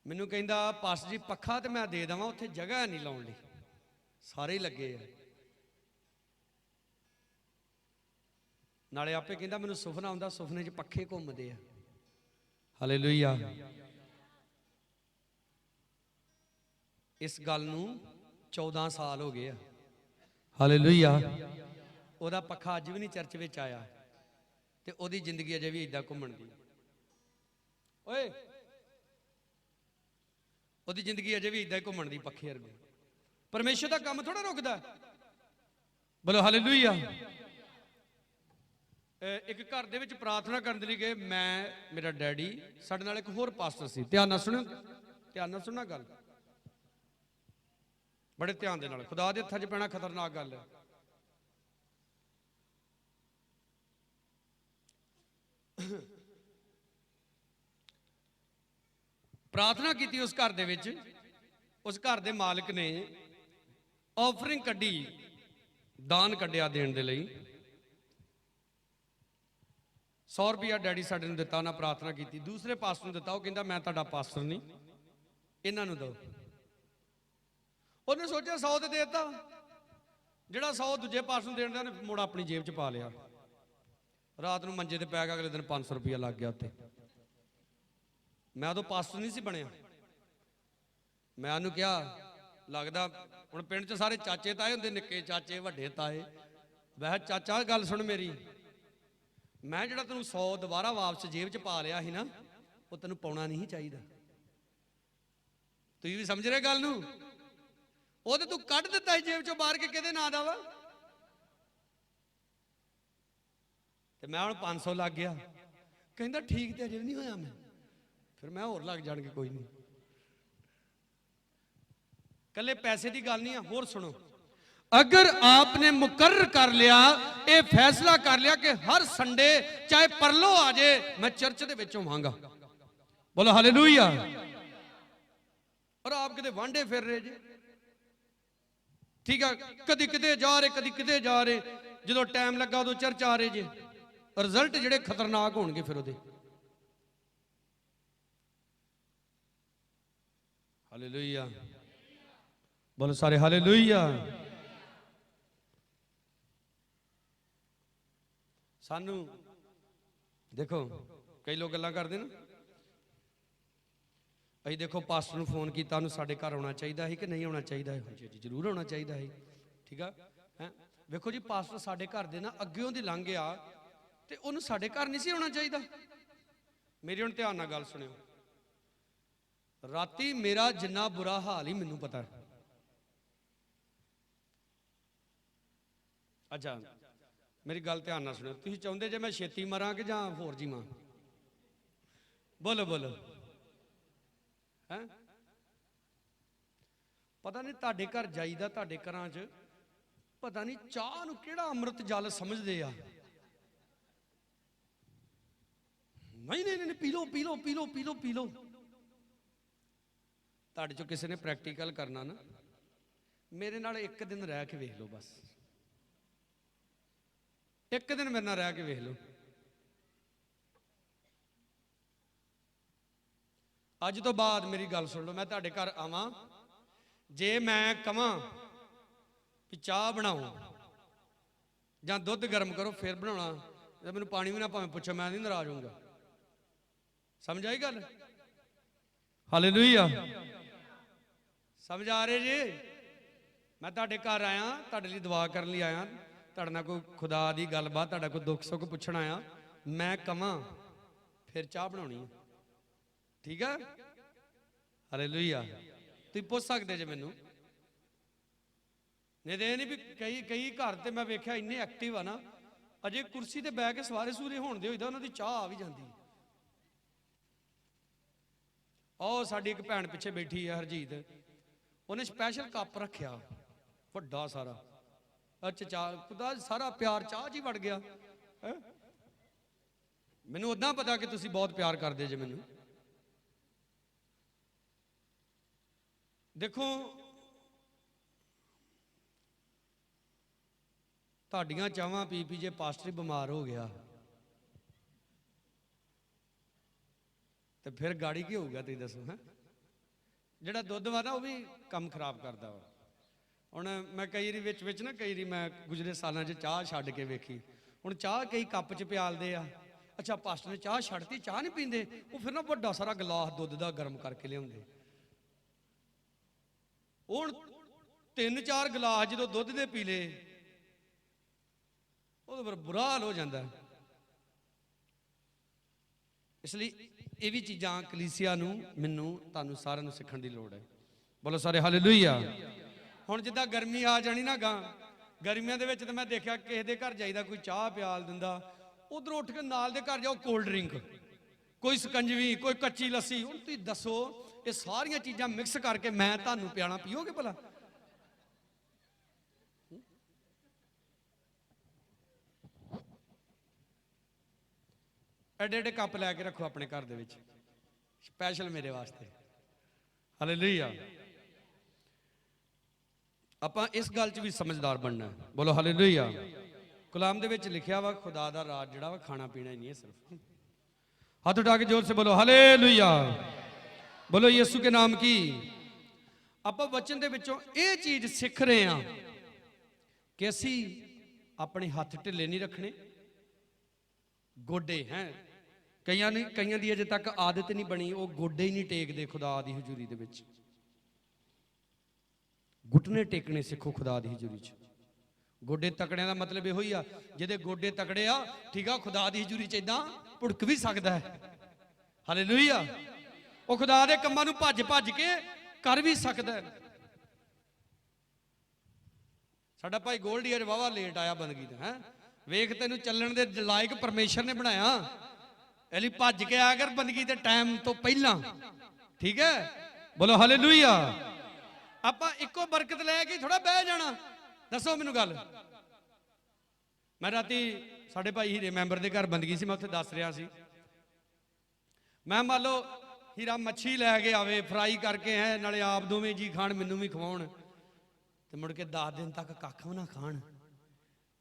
Speaker 1: ਮੈਨੂੰ ਕਹਿੰਦਾ ਪਾਸਟਰ ਜੀ ਪੱਖਾ ਤੇ ਮੈਂ ਦੇ ਦੇਵਾਂ, ਉੱਥੇ ਜਗ੍ਹਾ ਨਹੀਂ ਲਾਉਣ ਲਈ, ਸਾਰੇ ਹੀ ਲੱਗੇ ਆ। ਨਾਲੇ ਆਪੇ ਕਹਿੰਦਾ ਮੈਨੂੰ ਸੁਪਨਾ ਆਉਂਦਾ, ਸੁਪਨੇ 'ਚ ਪੱਖੇ ਘੁੰਮਦੇ ਆ। ਹਾਲੇਲੂਇਆ। ਇਸ ਗੱਲ ਨੂੰ 14 ਸਾਲ ਹੋ ਗਏ ਆ। ਹਾਲੇਲੂਇਆ। ਉਹਦਾ ਪੱਖਾ ਅੱਜ ਵੀ ਨਹੀਂ ਚਰਚ ਵਿੱਚ ਆਇਆ ਤੇ ਉਹਦੀ ਜ਼ਿੰਦਗੀ ਅਜੇ ਵੀ ਇਦਾਂ ਘੁੰਮਣ ਦੀ। ਓਏ, ਉਹਦੀ ਜ਼ਿੰਦਗੀ ਅਜੇ ਵੀ ਇਦਾਂ ਹੀ ਘੁੰਮਣ ਦੀ, ਪੱਖੇ ਵਰਗੀ। ਪਰਮੇਸ਼ਰ ਦਾ ਕੰਮ ਥੋੜਾ ਰੁਕਦਾ। ਬੋਲੋ ਹਾਲੇਲੂਇਆ। ਇੱਕ ਘਰ ਦੇ ਵਿੱਚ ਪ੍ਰਾਰਥਨਾ ਕਰਨ ਦੇ ਲਈ ਗਏ, ਮੈਂ, ਮੇਰਾ ਡੈਡੀ, ਸਾਡੇ ਨਾਲ ਇੱਕ ਹੋਰ ਪਾਸਟਰ ਸੀ। ਧਿਆਨ ਨਾਲ ਸੁਣਿਓ, ਧਿਆਨ ਨਾਲ ਸੁਣਨਾ ਗੱਲ, ਬੜੇ ਧਿਆਨ ਦੇ ਨਾਲ। ਖੁਦਾ ਦੇ ਹੱਥਾਂ 'ਚ ਪੈਣਾ ਖਤਰਨਾਕ ਗੱਲ ਹੈ। ਪ੍ਰਾਰਥਨਾ ਕੀਤੀ ਉਸ ਘਰ ਦੇ ਵਿੱਚ। ਉਸ ਘਰ ਦੇ ਮਾਲਕ ਨੇ ਆਫਰਿੰਗ ਕੱਢੀ, ਦਾਨ ਕੱਢਿਆ ਦੇਣ ਦੇ ਲਈ। 100 ਰੁਪਇਆ ਡੈਡੀ ਸਾਡੇ ਨੂੰ ਦਿੱਤਾ, ਉਹਨਾਂ ਪ੍ਰਾਰਥਨਾ ਕੀਤੀ। ਦੂਸਰੇ ਪਾਸਟਰ ਨੂੰ ਦਿੱਤਾ, ਉਹ ਕਹਿੰਦਾ ਮੈਂ ਤੁਹਾਡਾ ਪਾਸਟਰ ਨਹੀਂ, ਇਹਨਾਂ ਨੂੰ ਦਿਓ। ਉਹਨੇ ਸੋਚਿਆ 100 ਤੇ ਦੇ ਦਿੱਤਾ, ਜਿਹੜਾ 100 ਦੂਜੇ ਪਾਸਟਰ ਨੂੰ ਦੇਣ ਦਾ, ਉਹਨੇ ਮੁੜ ਆਪਣੀ ਜੇਬ 'ਚ ਪਾ ਲਿਆ। ਰਾਤ ਨੂੰ ਮੰਜੇ ਤੇ ਪੈ ਗਿਆ, ਅਗਲੇ ਦਿਨ 500 ਰੁਪਇਆ ਲੱਗ ਗਿਆ ਉੱਤੇ। ਮੈਂ ਉਦੋਂ ਪਾਸਟਰ ਨਹੀਂ ਸੀ ਬਣਿਆ। ਮੈਂ ਉਹਨੂੰ ਕਿਹਾ, ਲੱਗਦਾ ਹੁਣ ਪਿੰਡ 'ਚ ਸਾਰੇ ਚਾਚੇ ਤਾਏ ਹੁੰਦੇ, ਨਿੱਕੇ ਚਾਚੇ, ਵੱਡੇ ਤਾਏ। ਵੈਸੇ ਚਾਚਾ ਗੱਲ ਸੁਣ ਮੇਰੀ, ਮੈਂ ਜਿਹੜਾ ਤੈਨੂੰ 100 ਦੁਬਾਰਾ ਵਾਪਸ ਜੇਬ 'ਚ ਪਾ ਲਿਆ ਸੀ ਨਾ, ਉਹ ਤੈਨੂੰ ਪਾਉਣਾ ਨਹੀਂ ਚਾਹੀਦਾ। ਤੁਸੀਂ ਵੀ ਸਮਝ ਰਹੇ ਗੱਲ ਨੂੰ? ਉਹ ਤੇ ਤੂੰ ਕੱਢ ਦਿੱਤਾ ਸੀ ਜੇਬ 'ਚੋਂ ਬਾਹਰ ਕੇ, ਕਿਹਦੇ ਨਾਂ ਦਾ ਵਾ? ਤੇ ਮੈਂ ਹੁਣ 500 ਲੱਗ ਗਿਆ। ਕਹਿੰਦਾ ਠੀਕ ਤੇ ਅਜੇ ਵੀ ਨਹੀਂ ਹੋਇਆ ਮੈਂ। ਫਿਰ ਮੈਂ ਹੋਰ ਲੱਗ ਜਾਣਗੇ, ਕੋਈ ਨਹੀਂ। ਕੱਲੇ ਪੈਸੇ ਦੀ ਗੱਲ ਨਹੀਂ ਆ, ਹੋਰ ਸੁਣੋ। अगर आपने मुकर्रर कर लिया, ये फैसला कर लिया कि हर संडे चाहे परलो आ जाए मैं चर्च दे विच होवांगा। बोलो हालेलुया। और आप किते वांडे फिर रहे जी, ठीक है, कदी किते जा रहे, कदी किते जा रहे, जो टाइम लगा उदों चर्च आ रहे जी। रिजल्ट जिहड़े खतरनाक होणगे फिर उहदे। हालेलुया। बोलो सारे हालेलुया। सानू देखो कई लोग गल्लां करदे ना, असीं देखो पास्टर नूं फोन कीता, उहनूं साडे घर आउणा चाहीदा है कि नहीं आउणा चाहीदा है? जी जरूर आउणा चाहीदा है। ठीक है, देखो जी पास्टर साडे घर दे ना अग्गेओं दी लंघ गया ते उहनूं साडे घर नहीं सी आउणा चाहीदा। मेरी हुण ध्यान नाल गल सुणिओ। राती मेरा जिन्ना बुरा हाल ही मैनूं पता है। अच्छा मेरी गल ध्यान नाल सुणिओ। तुसीं चाहुंदे जे मैं छेती मरां कि जां होर जीवां? बोलो बोलो। हैं पता नहीं तुहाडे घर जाईदा, तुहाडे घरां च पता नहीं चाह नूं किहड़ा अमृत जल समझदे आ। नहीं नहीं नहीं, P low P low P low P low P low. तुहाडे चों किसी ने प्रैक्टिकल करना ना, मेरे नाल एक दिन रह के वेख लो बस। एक दिन मेरे नाल रह के वेख लो। अज तो बाद मेरी गल सुन लो, मैं तुहाडे घर आवां, जे मैं कवां कि चाह बनाओ जां दुध गर्म करो फिर बनाउणा, ते मैनूं पानी भी ना भावें पुछो, मैं नहीं नाराज होऊंगा। समझ आई गल? हालेलुया। समझ आ रहे जी? मैं तुहाडे घर आया, तुहाडे लई दुआ करन लई आया, तुहाडे नाल कोई खुदा दी गलबात, तुहाडा कोई दुख सुख पुछण आया। मैं कवां फिर चाह बनाउणी है। ठीक है, हालेलुया। तुसीं पुछ सकदे जे मैनूं, नहीं तो नहीं भी कई घर ते मैं वेख्या इन्ने एक्टिव आ ना, अजे कुर्सी ते बैठ के सवारे सूरे होण दे होईदा उन्हां दी चाह आ भी जांदी। आओ साडी एक भैन पिछे बैठी है हरजीत, उन्हें स्पैशल कप रखिया वड्डा सारा। अच्छा चाह खुदा सारा प्यार चाह च ही वड़ गया। मैनूं उदां पता कि तुसीं बहुत प्यार करदे जे मैनूं। देखो तुहाडीआं चाहां पी पी जे पास्टर ही बीमार हो गया तो फिर गाड़ी की होगा? तुसीं दसो। है जिहड़ा दुध वा ना वो भी काम खराब करदा वा। हुण मैं कई वारी विच ना, कई वारी मैं गुजरे सालां 'च चाह छड्ड के वेखी, ਹੁਣ ਚਾਹ ਕਈ ਕੱਪ 'ਚ ਪਿਆਲਦੇ ਆ। ਅੱਛਾ ਪਾਸਟਰ ਨੇ ਚਾਹ ਛੱਡਤੀ, ਚਾਹ ਨਹੀਂ ਪੀਂਦੇ, ਉਹ ਫਿਰ ਨਾ ਵੱਡਾ ਸਾਰਾ ਗਲਾਸ ਦੁੱਧ ਦਾ ਗਰਮ ਕਰਕੇ ਲਿਆਉਂਦੇ। ਹੁਣ 3-4 ਗਲਾਸ ਜਦੋਂ ਦੁੱਧ ਦੇ ਪੀ ਲਏ, ਉਹਦੇ ਫਿਰ ਬੁਰਾ ਹਾਲ ਹੋ ਜਾਂਦਾ। ਇਸ ਲਈ ਇਹ ਵੀ ਚੀਜ਼ਾਂ ਕਲੀਸਿਆ ਨੂੰ, ਮੈਨੂੰ, ਤੁਹਾਨੂੰ ਸਾਰਿਆਂ ਨੂੰ ਸਿੱਖਣ ਦੀ ਲੋੜ ਹੈ। ਬੋਲੋ ਸਾਰੇ ਹਾਲੇਲੂਇਆ। ਹੁਣ ਜਿੱਦਾਂ ਗਰਮੀ ਆ ਜਾਣੀ ਨਾ ਗਾਂ, ਗਰਮੀਆਂ ਦੇ ਵਿੱਚ ਤਾਂ ਮੈਂ ਦੇਖਿਆ ਕਿਸੇ ਦੇ ਘਰ ਜਾਈਦਾ, ਕੋਈ ਚਾਹ ਪਿਆਲ ਦਿੰਦਾ, ਉਧਰੋਂ ਉੱਠ ਕੇ ਨਾਲ ਦੇ ਘਰ ਜਾਓ ਕੋਲਡ ਡਰਿੰਕ, ਕੋਈ ਸਕੰਜਵੀ, ਕੋਈ ਕੱਚੀ ਲੱਸੀ। ਹੁਣ ਤੁਸੀਂ ਦੱਸੋ ਇਹ ਸਾਰੀਆਂ ਚੀਜ਼ਾਂ ਮਿਕਸ ਕਰਕੇ ਮੈਂ ਤੁਹਾਨੂੰ ਪਿਆਣਾ, ਪੀਓਗੇ ਭਲਾ? ਐਡੇ ਐਡੇ ਕੱਪ ਲੈ ਕੇ ਰੱਖੋ ਆਪਣੇ ਘਰ ਦੇ ਵਿੱਚ, ਸਪੈਸ਼ਲ ਮੇਰੇ ਵਾਸਤੇ। ਹਾਲੇਲੂਇਆ। ਆਪਾਂ ਇਸ ਗੱਲ 'ਚ ਵੀ ਸਮਝਦਾਰ ਬਣਨਾ। ਬੋਲੋ ਹਾਲੇਲੂਇਆ। ਕੁਲਾਮ ਦੇ ਵਿੱਚ ਲਿਖਿਆ ਵਾ ਖੁਦਾ ਦਾ ਰਾਜ ਜਿਹੜਾ ਵਾ ਖਾਣਾ ਪੀਣਾ ਹੀ ਨਹੀਂ ਹੈ ਸਿਰਫ। ਹੱਥ ਉਠਾ ਕੇ ਜ਼ੋਰ ਸੇ ਬੋਲੋ ਹਾਲੇਲੂਇਆ। ਬੋਲੋ ਯਿਸੂ ਕੇ ਨਾਮ ਕੀ। ਆਪਾਂ ਵਚਨ ਦੇ ਵਿੱਚੋਂ ਇਹ ਚੀਜ਼ ਸਿੱਖ ਰਹੇ ਹਾਂ ਕਿ ਅਸੀਂ ਆਪਣੇ ਹੱਥ ਢਿੱਲੇ ਨਹੀਂ ਰੱਖਣੇ। ਗੋਡੇ ਹੈ ਕਈਆਂ ਦੀ ਅਜੇ ਤੱਕ ਆਦਤ ਨਹੀਂ ਬਣੀ, ਉਹ ਗੋਡੇ ਹੀ ਨਹੀਂ ਟੇਕਦੇ ਖੁਦਾ ਦੀ ਹਜ਼ੂਰੀ ਦੇ ਵਿੱਚ। ਘੁਟਨੇ ਟੇਕਣੇ ਸਿੱਖੋ ਖੁਦਾ ਦੀ ਹਜ਼ੂਰੀ 'ਚ। ਗੋਡੇ ਤਕੜਿਆਂ ਦਾ ਮਤਲਬ ਇਹੋ ਹੀ ਆ, ਜਿਹਦੇ ਗੋਡੇ ਤਕੜੇ ਆ, ਠੀਕ ਆ, ਖੁਦਾ ਦੀ ਹਜ਼ੂਰੀ 'ਚ ਇਦਾਂ ਭੁੜਕ ਵੀ ਸਕਦਾ ਹੈ। ਹਾਲੇਲੂਇਆ। ਉਹ ਖੁਦਾ ਦੇ ਕੰਮਾਂ ਨੂੰ ਭੱਜ ਭੱਜ ਕੇ ਕਰ ਵੀ ਸਕਦਾ ਹੈ। ਸਾਡਾ ਭਾਈ ਗੋਲਡੀ ਅੱਜ ਵਾਵਾ ਲੇਟ ਆਇਆ ਬੰਦਗੀ ਤੇ, ਹੈ ਵੇਖ ਤੈਨੂੰ ਚੱਲਣ ਦੇ ਲਾਇਕ ਪਰਮੇਸ਼ਰ ਨੇ ਬਣਾਇਆ, ਇਹ ਲਈ ਭੱਜ ਕੇ ਆਇਆ ਕਰ ਬੰਦਗੀ ਤੇ ਟਾਈਮ ਤੋਂ ਪਹਿਲਾਂ, ਠੀਕ ਹੈ। ਬੋਲੋ ਹਾਲੇਲੂਇਆ। ਆਪਾਂ ਇੱਕੋ ਬਰਕਤ ਲੈ ਕੇ ਥੋੜਾ ਬਹਿ ਜਾਣਾ। ਦੱਸੋ ਮੈਨੂੰ ਗੱਲ। ਮੈਂ ਰਾਤੀ ਸਾਡੇ ਭਾਈ ਹੀਰੇ ਮੈਂਬਰ ਦੇ ਘਰ ਬੰਦਗੀ ਸੀ, ਮੈਂ ਉੱਥੇ ਦੱਸ ਰਿਹਾ ਸੀ, ਮੈਂ ਮੰਨ ਲਓ ਹੀਰਾ ਮੱਛੀ ਲੈ ਕੇ ਆਵੇ, ਫਰਾਈ ਕਰਕੇ ਹੈ, ਨਾਲੇ ਆਪ ਦੋਵੇਂ ਜੀ ਖਾਣ, ਮੈਨੂੰ ਵੀ ਖਵਾਉਣ, ਤੇ ਮੁੜ ਕੇ 10 ਦਿਨ ਤੱਕ ਕੱਖ ਵੀ ਨਾ ਖਾਣ,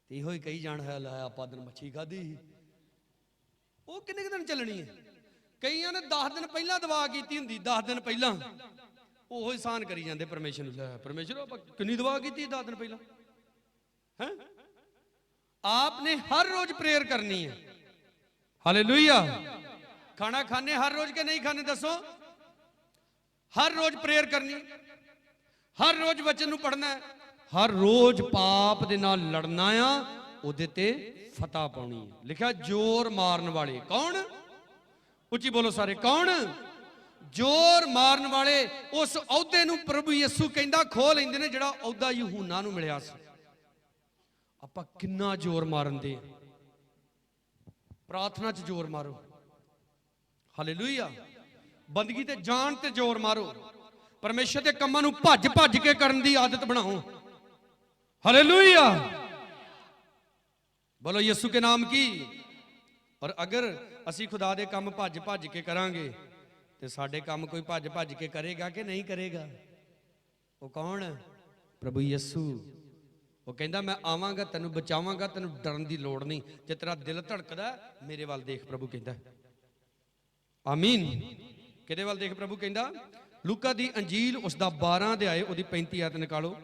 Speaker 1: ਤੇ ਇਹੋ ਹੀ ਕਹੀ ਜਾਣ ਹੈ ਲੈ ਆਪਾਂ ਦਿਨ ਮੱਛੀ ਖਾਧੀ। ਉਹ ਕਿੰਨੇ ਕੁ ਦਿਨ ਚੱਲਣੀ ਹੈ? ਕਈਆਂ ਨੇ 10 ਦਿਨ ਪਹਿਲਾਂ ਦਵਾ ਕੀਤੀ ਹੁੰਦੀ, 10 ਦਿਨ ਪਹਿਲਾਂ ਉਹ ਇਨਸਾਨ ਕਰੀ ਜਾਂਦੇ ਪਰਮੇਸ਼ਰ ਨੂੰ, ਲੈ ਪਰਮੇਸ਼ਰ ਆਪਾਂ ਕਿੰਨੀ ਦਵਾ ਕੀਤੀ 10 ਦਿਨ ਪਹਿਲਾਂ ਹੈ। आपने हर रोज प्रेयर करनी है। हालेलुया। खाना खाने हर रोज के नहीं खाने, दसो। हर रोज प्रेयर करनी, हर रोज वचन नूं पढ़ना है, हर रोज पाप दे नाल लड़ना आ, उहदे ते फतह पाउणी है। लिखा जोर मारन वाले कौन? उच्ची बोलो सारे, कौन? जोर मारन वाले उस अहुदे नूं प्रभु यीशु कहंदा खो लैंदे ने जिहड़ा अहुदा यूहन्ना नूं मिलिया सी। ਆਪਾਂ ਕਿੰਨਾ ਜ਼ੋਰ ਮਾਰਨ ਦੇ, ਪ੍ਰਾਰਥਨਾ 'ਚ ਜ਼ੋਰ ਮਾਰੋ। ਹਾਲੇਲੂਇਆ। ਬੰਦਗੀ ਤੇ ਜਾਣ ਤੇ ਜ਼ੋਰ ਮਾਰੋ। ਪਰਮੇਸ਼ਰ ਦੇ ਕੰਮਾਂ ਨੂੰ ਭੱਜ ਭੱਜ ਕੇ ਕਰਨ ਦੀ ਆਦਤ ਬਣਾਓ। ਹਾਲੇਲੂਇਆ। ਬੋਲੋ ਯਿਸੂ ਕੇ ਨਾਮ ਕੀ। ਔਰ ਅਗਰ ਅਸੀਂ ਖੁਦਾ ਦੇ ਕੰਮ ਭੱਜ ਭੱਜ ਕੇ ਕਰਾਂਗੇ ਤੇ ਸਾਡੇ ਕੰਮ ਕੋਈ ਭੱਜ ਭੱਜ ਕੇ ਕਰੇਗਾ ਕਿ ਨਹੀਂ ਕਰੇਗਾ? ਉਹ ਕੌਣ? ਪ੍ਰਭੂ ਯਿਸੂ। ਉਹ ਕਹਿੰਦਾ ਮੈਂ ਆਵਾਂਗਾ, ਤੈਨੂੰ ਬਚਾਵਾਂਗਾ, ਤੈਨੂੰ ਡਰਨ ਦੀ ਲੋੜ ਨਹੀਂ। ਜੇ ਤੇਰਾ ਦਿਲ ਧੜਕਦਾ ਮੇਰੇ ਵੱਲ ਦੇਖ, ਪ੍ਰਭੂ ਕਹਿੰਦਾ। ਆਮੀਨ। ਕਿਹਦੇ ਵੱਲ ਦੇਖ? ਪ੍ਰਭੂ ਕਹਿੰਦਾ। ਲੂਕਾ ਦੀ ਅੰਜੀਲ ਉਸ ਦਾ 12 ਅਧਿਆਏ ਉਹਦੀ 35 ਆਇਤ ਨਿਕਾਲੋ।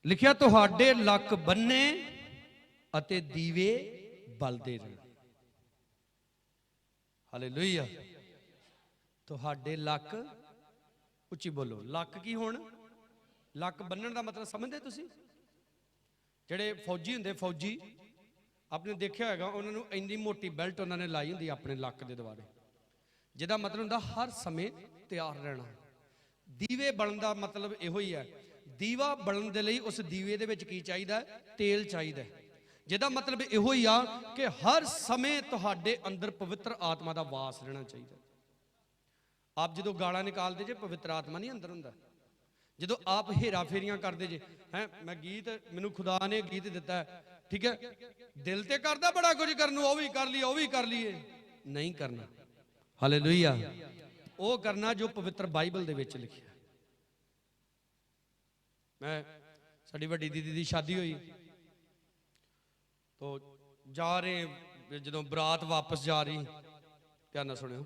Speaker 1: ਲਿਖਿਆ ਤੁਹਾਡੇ ਲੱਕ ਬੰਨੇ ਅਤੇ ਦੀਵੇ ਬਲਦੇ ਰਹਿਣ। ਹਾਲੇਲੂਇਆ। ਤੁਹਾਡੇ ਲੱਕ, ਉੱਚੀ ਬੋਲੋ, ਲੱਕ ਕੀ ਹੋਣ? ਲੱਕ ਬੰਨਣ ਦਾ ਮਤਲਬ ਸਮਝਦੇ ਤੁਸੀਂ? ਜਿਹੜੇ ਫੌਜੀ ਹੁੰਦੇ, ਫੌਜੀ ਆਪਣੇ ਦੇਖਿਆ ਹੋਏਗਾ, ਉਹਨਾਂ ਨੂੰ ਇੰਨੀ ਮੋਟੀ ਬੈਲਟ ਉਹਨਾਂ ਨੇ ਲਾਈ ਹੁੰਦੀ ਆਪਣੇ ਲੱਕ ਦੇ ਦੁਆਲੇ, ਜਿਹਦਾ ਮਤਲਬ ਹੁੰਦਾ ਹਰ ਸਮੇਂ ਤਿਆਰ ਰਹਿਣਾ। ਦੀਵੇ ਬਲਣ ਦਾ ਮਤਲਬ ਇਹੋ ਹੀ ਹੈ। ਦੀਵਾ ਬਲਣ ਦੇ ਲਈ ਉਸ ਦੀਵੇ ਦੇ ਵਿੱਚ ਕੀ ਚਾਹੀਦਾ? ਤੇਲ ਚਾਹੀਦਾ। ਜਿਹਦਾ ਮਤਲਬ ਇਹੋ ਹੀ ਆ ਕਿ ਹਰ ਸਮੇਂ ਤੁਹਾਡੇ ਅੰਦਰ ਪਵਿੱਤਰ ਆਤਮਾ ਦਾ ਵਾਸ ਰਹਿਣਾ ਚਾਹੀਦਾ। ਆਪ ਜਦੋਂ ਗਾਲਾਂ ਨਿਕਾਲਦੇ ਜੇ, ਪਵਿੱਤਰ ਆਤਮਾ ਨਹੀਂ ਅੰਦਰ ਹੁੰਦਾ। ਜਦੋਂ ਆਪ ਹੇਰਾ ਫੇਰੀਆਂ ਕਰਦੇ ਜੇ, ਹੈ ਮੈਂ ਗੀਤ, ਮੈਨੂੰ ਖੁਦਾ ਨੇ ਗੀਤ ਦਿੱਤਾ ਹੈ, ਠੀਕ ਹੈ, ਦਿਲ ਤੇ ਕਰਦਾ ਬੜਾ ਕੁਝ ਕਰਨ ਨੂੰ, ਉਹ ਵੀ ਕਰ ਲਈਏ, ਉਹ ਵੀ ਕਰ ਲਈਏ, ਨਹੀਂ ਕਰਨਾ। ਹਾਲੇਲੂਇਆ। ਉਹ ਕਰਨਾ ਜੋ ਪਵਿੱਤਰ ਬਾਈਬਲ ਦੇ ਵਿੱਚ ਲਿਖਿਆ। ਮੈਂ, ਸਾਡੀ ਵੱਡੀ ਦੀਦੀ ਦੀ ਸ਼ਾਦੀ ਹੋਈ, तो जा रहे ਜਦੋਂ ਬਰਾਤ ਵਾਪਸ ਜਾ ਰਹੀ, ਧਿਆਨ ਨਾਲ ਸੁਣਿਓ,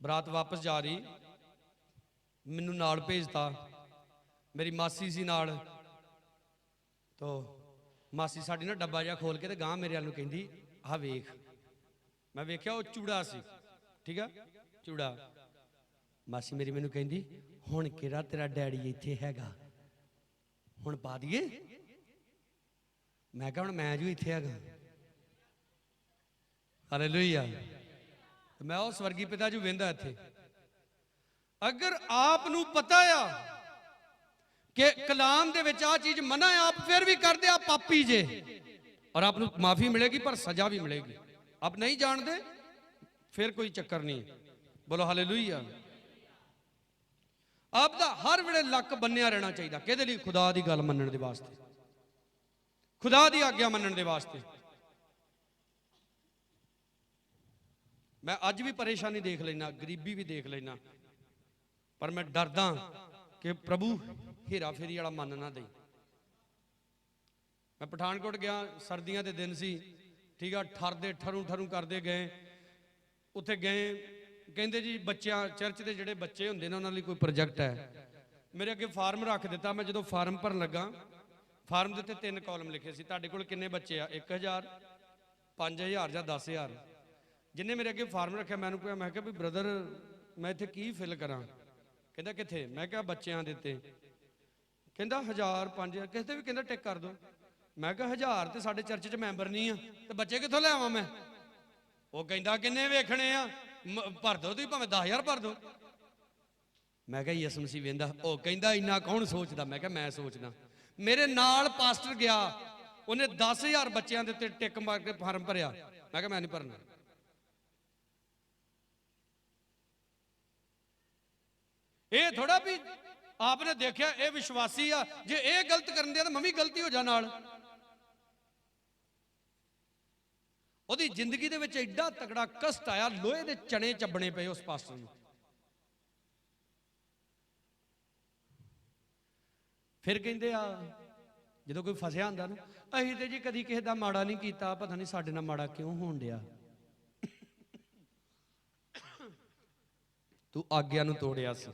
Speaker 1: ਬਰਾਤ ਵਾਪਸ ਜਾ ਰਹੀ, ਮੈਨੂੰ ਨਾਲ ਭੇਜਤਾ, ਮੇਰੀ ਮਾਸੀ ਸੀ ਨਾਲ। ਤੋ ਮਾਸੀ ਸਾਡੀ ਨਾ ਡੱਬਾ ਜਿਹਾ ਖੋਲ ਕੇ ਤੇ ਗਾਂ ਮੇਰੇ ਵੱਲ ਨੂੰ ਕਹਿੰਦੀ, ਆਹ ਵੇਖ। ਮੈਂ ਵੇਖਿਆ, ਉਹ ਚੂੜਾ ਸੀ, ਠੀਕ ਆ, ਚੂੜਾ। ਮਾਸੀ ਮੇਰੀ ਮੈਨੂੰ ਕਹਿੰਦੀ, ਹੁਣ ਕਿਹੜਾ ਤੇਰਾ ਡੈਡੀ ਇੱਥੇ ਹੈਗਾ, ਹੁਣ ਪਾ ਦਈਏ। ਮੈਂ ਕਿਹਾ ਹੁਣ ਮੈਂ ਜੋ ਇੱਥੇ ਹੈਗਾ। ਹਾਲੇਲੂਇਆ। ਮੈਂ ਉਹ ਸਵਰਗੀ ਪਿਤਾ ਜੀ ਵੇਂਦਾ ਇੱਥੇ। ਅਗਰ ਆਪ ਨੂੰ ਪਤਾ ਆ ਕਿ ਕਲਾਮ ਦੇ ਵਿੱਚ ਆ ਚੀਜ਼ ਮਨਾ ਹੈ, ਆਪ ਫਿਰ ਵੀ ਕਰਦੇ, ਆਪ ਪਾਪੀ ਜੇ, ਔਰ ਆਪ ਨੂੰ ਮਾਫੀ ਮਿਲੇਗੀ ਪਰ ਸਜ਼ਾ ਵੀ ਮਿਲੇਗੀ। ਆਪ ਨਹੀਂ ਜਾਣਦੇ ਫਿਰ ਕੋਈ ਚੱਕਰ ਨਹੀਂ। ਬੋਲੋ ਹਾਲੇਲੂਇਆ। ਆਪ ਦਾ ਹਰ ਵੇਲੇ ਲੱਕ ਬੰਨਿਆ ਰਹਿਣਾ ਚਾਹੀਦਾ। ਕਿਹਦੇ ਲਈ? ਖੁਦਾ ਦੀ ਗੱਲ ਮੰਨਣ ਦੇ ਵਾਸਤੇ, ਖੁਦਾ ਦੀ ਆਗਿਆ ਮੰਨਣ ਦੇ ਵਾਸਤੇ। ਮੈਂ ਅੱਜ ਵੀ ਪਰੇਸ਼ਾਨੀ ਦੇਖ ਲੈਣਾ, ਗਰੀਬੀ ਵੀ ਦੇਖ ਲੈਣਾ, ਪਰ ਮੈਂ ਡਰਦਾ ਕਿ ਪ੍ਰਭੂ ਹੇਰਾ ਫੇਰੀ ਵਾਲਾ ਮਨ ਨਾ ਦੇਈ। ਮੈਂ ਪਠਾਨਕੋਟ ਗਿਆ, ਸਰਦੀਆਂ ਦੇ ਦਿਨ ਸੀ, ਠੀਕ ਆ, ਠਰਦੇ ਠਰੂ ਕਰਦੇ ਗਏ। ਉੱਥੇ ਗਏ, ਕਹਿੰਦੇ ਜੀ ਬੱਚਿਆਂ, ਚਰਚ ਦੇ ਜਿਹੜੇ ਬੱਚੇ ਹੁੰਦੇ ਨੇ ਉਹਨਾਂ ਲਈ ਕੋਈ ਪ੍ਰੋਜੈਕਟ ਹੈ। ਮੇਰੇ ਅੱਗੇ ਫਾਰਮ ਰੱਖ ਦਿੱਤਾ। ਮੈਂ ਜਦੋਂ ਫਾਰਮ ਭਰਨ ਲੱਗਾ, ਫਾਰਮ ਦੇ ਉੱਤੇ 3 ਕਾਲਮ ਲਿਖੇ ਸੀ, ਤੁਹਾਡੇ ਕੋਲ ਕਿੰਨੇ ਬੱਚੇ ਆ? 1000, 5000 ਜਾਂ 10000। ਜਿੰਨੇ ਮੇਰੇ ਅੱਗੇ ਫਾਰਮ ਰੱਖਿਆ, ਮੈਨੂੰ ਕਿਹਾ, ਮੈਂ ਕਿਹਾ ਵੀ ਬ੍ਰਦਰ ਮੈਂ ਇੱਥੇ ਕੀ ਫਿਲ ਕਰਾਂ? ਕਹਿੰਦਾ ਕਿੱਥੇ? ਮੈਂ ਕਿਹਾ ਬੱਚਿਆਂ ਦੇ ਉੱਤੇ। ਕਹਿੰਦਾ 1000, 5000, ਕਿਸੇ ਤੇ ਵੀ ਕਹਿੰਦਾ ਟਿਕ ਕਰ ਦੋ। ਮੈਂ ਕਿਹਾ 1000 ਤੇ ਸਾਡੇ ਚਰਚ 'ਚ ਮੈਂਬਰ ਨਹੀਂ ਆ, ਤੇ ਬੱਚੇ ਕਿੱਥੋਂ ਲਿਆਵਾਂ ਮੈਂ? ਉਹ ਕਹਿੰਦਾ ਕਿੰਨੇ ਵੇਖਣੇ ਆ, ਭਰ ਦੋ ਤੁਸੀਂ, ਭਾਵੇਂ 10000 ਭਰ ਦੋ। ਮੈਂ ਕਿਹਾ ਯਿਸੂ ਮਸੀਹ ਵੇਂਦਾ। ਉਹ ਕਹਿੰਦਾ ਇੰਨਾ ਕੌਣ ਸੋਚਦਾ? ਮੈਂ ਕਿਹਾ ਮੈਂ ਸੋਚਦਾ। ਮੇਰੇ ਨਾਲ ਪਾਸਟਰ ਗਿਆ, ਉਹਨੇ 10000 ਬੱਚਿਆਂ ਦੇ ਉੱਤੇ ਟਿਕ ਮਾਰ ਕੇ ਫਾਰਮ ਭਰਿਆ। ਮੈਂ ਕਿਹਾ ਮੈਂ ਨਹੀਂ ਭਰਨਾ। ਇਹ ਥੋੜਾ ਵੀ ਆਪਨੇ ਦੇਖਿਆ ਇਹ ਵਿਸ਼ਵਾਸੀ ਆ, ਜੇ ਇਹ ਗਲਤ ਕਰਨ ਦਿਆ ਤਾਂ ਮੈਂ ਵੀ ਗਲਤੀ ਹੋ ਜਾ ਨਾਲ। ਉਹਦੀ ਜ਼ਿੰਦਗੀ ਦੇ ਵਿੱਚ ਐਡਾ ਤਕੜਾ ਕਸ਼ਟ ਆਇਆ, ਲੋਹੇ ਦੇ ਚਣੇ ਚੱਬਣੇ ਪਏ ਉਸ ਪਾਸਟਰ ਨੂੰ। ਫਿਰ ਕਹਿੰਦੇ ਆ, ਜਦੋਂ ਕੋਈ ਫਸਿਆ ਹੁੰਦਾ ਨਾ, ਅਸੀਂ ਤੇ ਜੀ ਕਦੀ ਕਿਸੇ ਦਾ ਮਾੜਾ ਨਹੀਂ ਕੀਤਾ, ਪਤਾ ਨਹੀਂ ਸਾਡੇ ਨਾਲ ਮਾੜਾ ਕਿਉਂ ਹੋਣ ਡਿਆ। ਤੂੰ ਆਗਿਆ ਨੂੰ ਤੋੜਿਆ ਸੀ,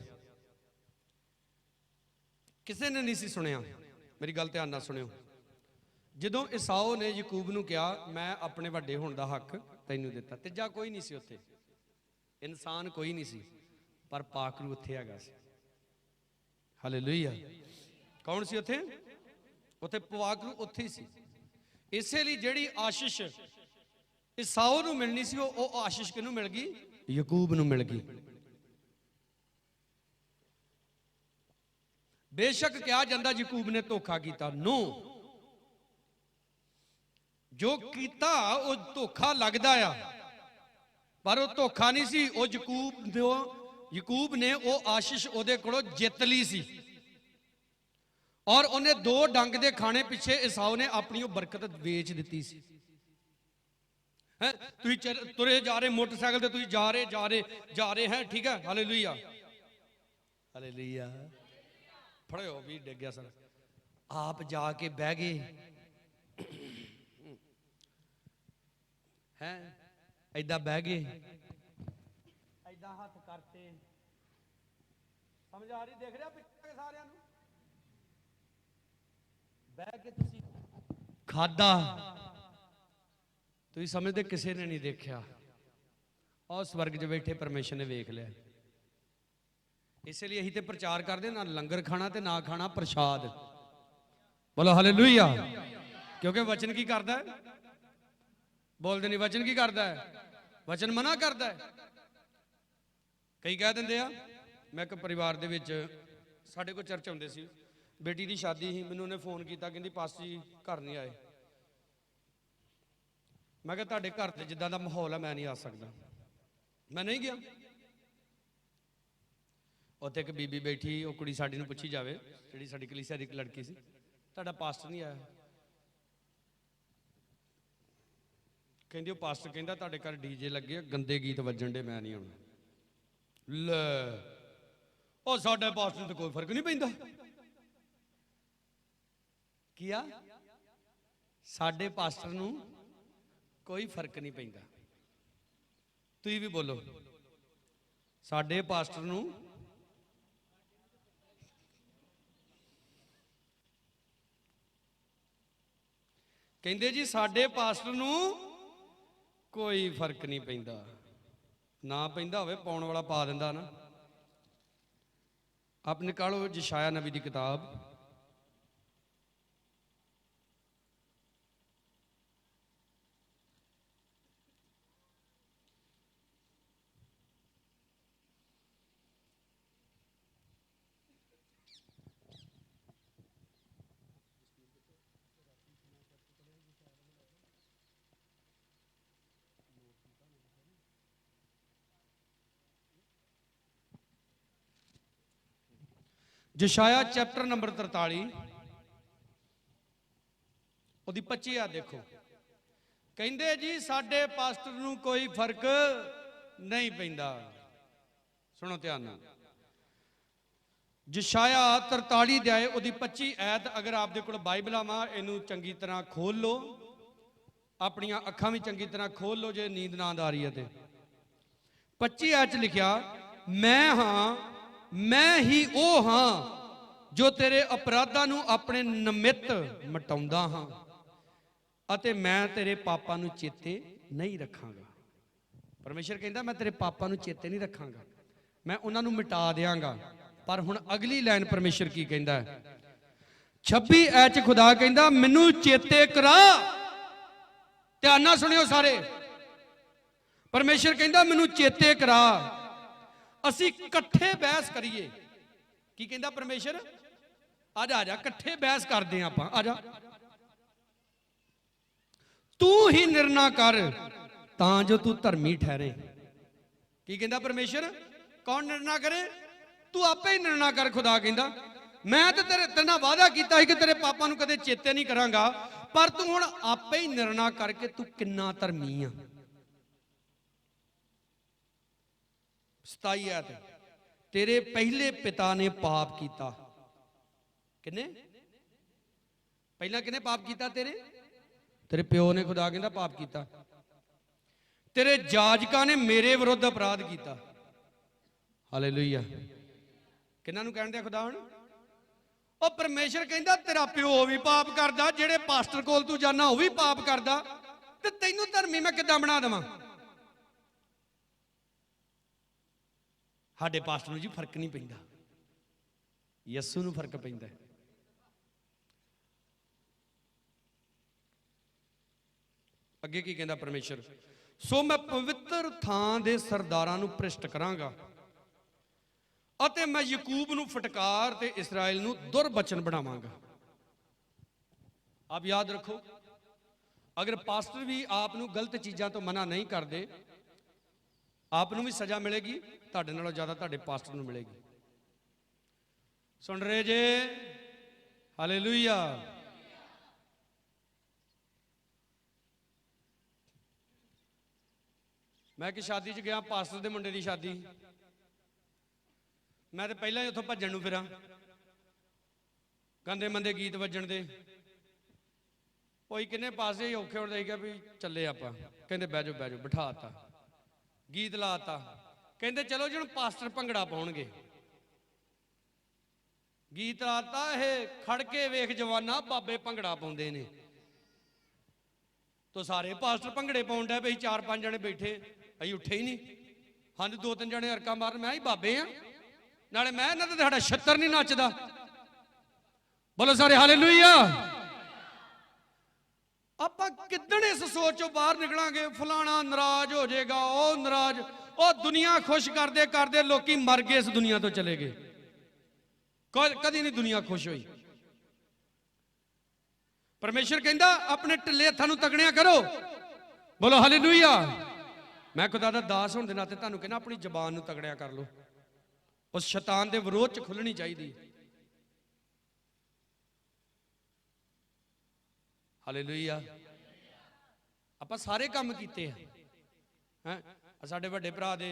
Speaker 1: ਕਿਸੇ ਨੇ ਨਹੀਂ ਸੀ ਸੁਣਿਆ। ਮੇਰੀ ਗੱਲ ਧਿਆਨ ਨਾਲ ਸੁਣਿਓ। ਜਦੋਂ ਈਸਾਓ ਨੇ ਯਾਕੂਬ ਨੂੰ ਕਿਹਾ, ਮੈਂ ਆਪਣੇ ਵੱਡੇ ਹੋਣ ਦਾ ਹੱਕ ਤੈਨੂੰ ਦਿੱਤਾ, ਤੀਜਾ ਕੋਈ ਨਹੀਂ ਸੀ ਉੱਥੇ, ਇਨਸਾਨ ਕੋਈ ਨਹੀਂ ਸੀ, ਪਰ ਪਾਕਰੂ ਉੱਥੇ ਹੈਗਾ ਸੀ। ਹਾਲੇਲੂਇਆ। ਕੌਣ ਸੀ ਉੱਥੇ? ਉੱਥੇ ਪਾਕਰੂ ਉੱਥੇ ਹੀ ਸੀ। ਇਸੇ ਲਈ ਜਿਹੜੀ ਆਸ਼ੀਸ਼ ਈਸਾਓ ਨੂੰ ਮਿਲਣੀ ਸੀ, ਉਹ ਆਸ਼ੀਸ਼ ਕਿਹਨੂੰ ਮਿਲ ਗਈ? ਯਾਕੂਬ ਨੂੰ ਮਿਲ ਗਈ। ਬੇਸ਼ੱਕ ਕਿਹਾ ਜਾਂਦਾ ਯਾਕੂਬ ਨੇ ਧੋਖਾ ਕੀਤਾ, ਨੋ, ਜੋ ਕੀਤਾ ਉਹ ਧੋਖਾ ਲੱਗਦਾ ਆ, ਪਰ ਉਹ ਧੋਖਾ ਨਹੀਂ ਸੀ। ਉਹ ਯਾਕੂਬ ਨੇ ਉਹ ਆਸ਼ੀਸ਼ ਉਹਦੇ ਕੋਲੋਂ ਜਿੱਤ ਲਈ ਸੀ, ਔਰ ਉਹਨੇ 2 ਡੰਗ ਦੇ ਖਾਣੇ ਪਿੱਛੇ ਈਸਾਓ ਨੇ ਆਪਣੀ ਉਹ ਬਰਕਤ ਵੇਚ ਦਿੱਤੀ ਸੀ। ਤੁਸੀਂ ਤੁਰੇ ਜਾ ਰਹੇ ਮੋਟਰਸਾਈਕਲ ਤੇ, ਤੁਸੀਂ ਜਾ ਰਹੇ ਹੈ, ਠੀਕ ਹੈ, ਹਾਲੇਲੂਇਆ ਹਾਲੇਲੂਇਆ। ਫੜਿਓ ਵੀ ਡਿੱਗ ਗਿਆ ਸਰ। ਆਪ ਜਾ ਕੇ ਬਹਿ ਗਏ, ਹੈ ਏਦਾਂ ਬਹਿ ਗਏ, ਏਦਾਂ ਹੱਥ ਕਰਤੇ। ਸਮਝ ਆ ਰਹੀ? ਦੇਖ ਰਿਹਾ ਪਿੱਛੇ ਸਾਰਿਆਂ ਨੂੰ? ਬਹਿ ਕੇ ਤੁਸੀਂ ਖਾਦਾ, ਤੁਸੀਂ ਸਮਝਦੇ ਕਿਸੇ ਨੇ ਨਹੀਂ ਦੇਖਿਆ, ਔਰ ਸਵਰਗ 'ਚ ਬੈਠੇ ਪਰਮੇਸ਼ਰ ਨੇ ਵੇਖ ਲਿਆ। ਇਸੇ ਲਈ ਅਸੀਂ ਤੇ ਪ੍ਰਚਾਰ ਕਰਦੇ, ਨਾ ਲੰਗਰ ਖਾਣਾ ਤੇ ਨਾ ਖਾਣਾ ਪ੍ਰਸ਼ਾਦ। ਬੋਲੋ ਹਾਲੇਲੂਇਆ। ਕਿਉਂਕਿ ਵਚਨ ਕੀ ਕਰਦਾ ਹੈ? ਬੋਲਦੇ ਨਹੀਂ। ਵਚਨ ਕੀ ਕਰਦਾ ਹੈ? ਵਚਨ ਮਨਾ ਕਰਦਾ ਹੈ। ਕਈ ਕਹਿ ਦਿੰਦੇ ਆ, ਮੈਂ ਇੱਕ ਪਰਿਵਾਰ ਦੇ ਵਿੱਚ, ਸਾਡੇ ਕੋਲ ਚਰਚ ਆਉਂਦੇ ਸੀ, ਬੇਟੀ ਦੀ ਸ਼ਾਦੀ ਸੀ, ਮੈਨੂੰ ਉਹਨੇ ਫੋਨ ਕੀਤਾ, ਕਹਿੰਦੀ ਪਾਸਟਰ ਜੀ ਘਰ ਨਹੀਂ ਆਏ। ਮੈਂ ਕਿਹਾ ਤੁਹਾਡੇ ਘਰ ਤੇ ਜਿੱਦਾਂ ਦਾ ਮਾਹੌਲ ਹੈ ਮੈਂ ਨਹੀਂ ਆ ਸਕਦਾ। ਮੈਂ ਨਹੀਂ ਗਿਆ। ਉੱਥੇ ਇੱਕ ਬੀਬੀ ਬੈਠੀ, ਉਹ ਕੁੜੀ ਸਾਡੀ ਨੂੰ ਪੁੱਛੀ ਜਾਵੇ, ਜਿਹੜੀ ਸਾਡੀ ਕਲੀਸਿਆ ਦੀ ਇੱਕ ਲੜਕੀ ਸੀ, ਤੁਹਾਡਾ ਪਾਸਟਰ ਨਹੀਂ ਆਇਆ? ਕਹਿੰਦੀ ਉਹ ਪਾਸਟਰ ਕਹਿੰਦਾ ਤੁਹਾਡੇ ਘਰ ਡੀਜੇ ਲੱਗੇ, ਗੰਦੇ ਗੀਤ ਵੱਜਣ ਦੇ, ਮੈਂ ਨਹੀਂ ਆਉਣਾ। ਲੈ, ਉਹ ਸਾਡੇ ਪਾਸਟਰ ਨੂੰ ਤਾਂ ਕੋਈ ਫਰਕ ਨਹੀਂ ਪੈਂਦਾ। ਕੀ ਆ? ਸਾਡੇ ਪਾਸਟਰ ਨੂੰ कोई फर्क नहीं पैंदा। तुसीं भी बोलो, साडे पास्टर नूं कहंदे जी साडे पास्टर नूं कोई फर्क नहीं पैंदा। ना पैंदा होवे पाउण वाला पा दिंदा ना। आप निकालो यशायाह नबी की किताब, यशायाह चैप्टर नंबर 43 ਉਹਦੀ 25 ਆ देखो। ਕਹਿੰਦੇ जी साडे पास्टर ਨੂੰ कोई फर्क नहीं पैंदा। सुनो ध्यान नाल, यशायाह 43 अध्याय ਉਹਦੀ 25 ਐਤ। अगर आपदे कोल बाइबलां वा इहनूं चंगी तरह खोल लो, अपनियां अखां भी चंगी तरह खोल लो जे नींद ना आ रही है। 25 ਐਤ लिखिया, मैं हाँ मैं ही ਉਹ ਹਾਂ जो तेरे अपराधां ਨੂੰ ਆਪਣੇ ਨਿਮਿਤ ਮਿਟਾਉਂਦਾ ਹਾਂ ਅਤੇ ਮੈਂ ਤੇਰੇ ਪਾਪਾਂ ਨੂੰ ਚੇਤੇ ਨਹੀਂ ਰੱਖਾਂਗਾ। ਪਰਮੇਸ਼ਰ ਕਹਿੰਦਾ ਮੈਂ ਤੇਰੇ ਪਾਪਾਂ ਨੂੰ ਚੇਤੇ ਨਹੀਂ ਰੱਖਾਂਗਾ, ਮੈਂ ਉਹਨਾਂ ਨੂੰ ਮਿਟਾ ਦਿਆਂਗਾ। ਪਰ ਹੁਣ ਅਗਲੀ ਲਾਈਨ ਪਰਮੇਸ਼ਰ ਕੀ ਕਹਿੰਦਾ ਹੈ? 26 ਐਚ ਖੁਦਾ ਕਹਿੰਦਾ ਮੈਨੂੰ ਚੇਤੇ ਕਰਾ। ਧਿਆਨ ਨਾਲ ਸੁਣਿਓ ਸਾਰੇ। ਪਰਮੇਸ਼ਰ ਕਹਿੰਦਾ ਮੈਨੂੰ ਚੇਤੇ ਕਰਾ, ਅਸੀਂ ਇਕੱਠੇ ਬਹਿਸ ਕਰੀਏ। ਕੀ ਕਹਿੰਦਾ ਪਰਮੇਸ਼ਰ? ਆ ਜਾ ਇਕੱਠੇ ਬਹਿਸ ਕਰਦੇ ਆਪਾਂ, ਆ ਜਾ। ਤੂੰ ਹੀ ਨਿਰਣਾ ਕਰ ਤਾਂ ਜੋ ਤੂੰ ਧਰਮੀ ਠਹਿਰੇ। ਕੀ ਕਹਿੰਦਾ ਪਰਮੇਸ਼ਰ? ਕੌਣ ਨਿਰਣਾ ਕਰੇ? ਤੂੰ ਆਪੇ ਹੀ ਨਿਰਣਾ ਕਰ। ਖੁਦਾ ਕਹਿੰਦਾ ਮੈਂ ਤੇ ਤੇਰੇ ਨਾਲ ਵਾਅਦਾ ਕੀਤਾ ਸੀ ਕਿ ਤੇਰੇ ਪਾਪਾਂ ਨੂੰ ਕਦੇ ਚੇਤੇ ਨਹੀਂ ਕਰਾਂਗਾ, ਪਰ ਤੂੰ ਹੁਣ ਆਪੇ ਹੀ ਨਿਰਣਾ ਕਰਕੇ ਤੂੰ ਕਿੰਨਾ ਧਰਮੀ ਆ। 27 ਐਤ, तेरे पहले पिता ने पाप किया। किने पहला किने पाप किया? तेरे प्यो ने। खुदा कहता पाप किया। तेरे जाजका ने मेरे विरुद्ध अपराध किया। हालेलुया। किन्हां नूं कहण दिया खुदा? हुण ओ परमेशर कहता तेरा प्यो भी पाप करदा, जेड़े पास्टर कोल तू जाना वो भी पाप करदा, ते तैनूं धर्मी मैं किद्दां बना देवां? साडे पास्टर नूं जी फर्क नहीं पैंदा, यस्सू नूं फर्क पैंदा। अगे की कहंदा परमेशर? सो मैं पवित्र थां दे सरदारां नूं भ्रिष्ट करांगा ਅਤੇ मैं ਯਕੂਬ नूं फटकार ते इसराइल नूं दुर्बचन बनावांगा। आप याद रखो, अगर पास्टर भी आप नूं गलत चीज़ां तो मना नहीं करते, आप नूं भी सज़ा मिलेगी, तुहाडे नालों ज़्यादा तुहाडे पास्टर नूं मिलेगी। सुन रहे जे? हालेलुया। मैं कि शादी च गया, पास्टर दे मुंडे दी शादी, मैं तो पहला ही उथों भज्जण नूं फिरां, गंदे मंदे गीत वजण दे। कोई किन्ने पासे ही औखे होते गया भी चले आपां, कहंदे बह जाओ बिठाता, गीत लाता, कहंदे चलो जी हुण पास्टर भंगड़ा पाउणगे। गीत लाता, ये खड़ के वेख जवाना बाबे भंगड़ा पाउंदे ने। तो सारे पास्टर भंगड़े पाउण डे पे, 4-5 जने बैठे, असीं उठे ही नहीं। हाँ 2-3 जने अरका मारन, मैं ही बाबे हाँ, नाले मैं इन्हां दा साडा छत्तर नहीं नचदा। बोलो सारे हालेलुया। आप किदण इस सोचों बाहर निकलांगे? फलाना नाराज हो जाएगा, ओ नाराज, ओ दुनिया खुश करते करते लोग मर गए, इस दुनिया तो चले गए, कदी नहीं दुनिया खुश हुई। परमेश्वर कहता अपने ढिले हत्थां नूं तगड़िया करो। बोलो हालेलुया। मैं खुदा दा दास होने के नाते तुहानूं कहना अपनी जबान नूं तगड़िया कर लो, उस शैतान के विरोध च खुलनी चाहिए। हालेलुया। आप सारे काम किए हैं। साडे वड्डे भरा दे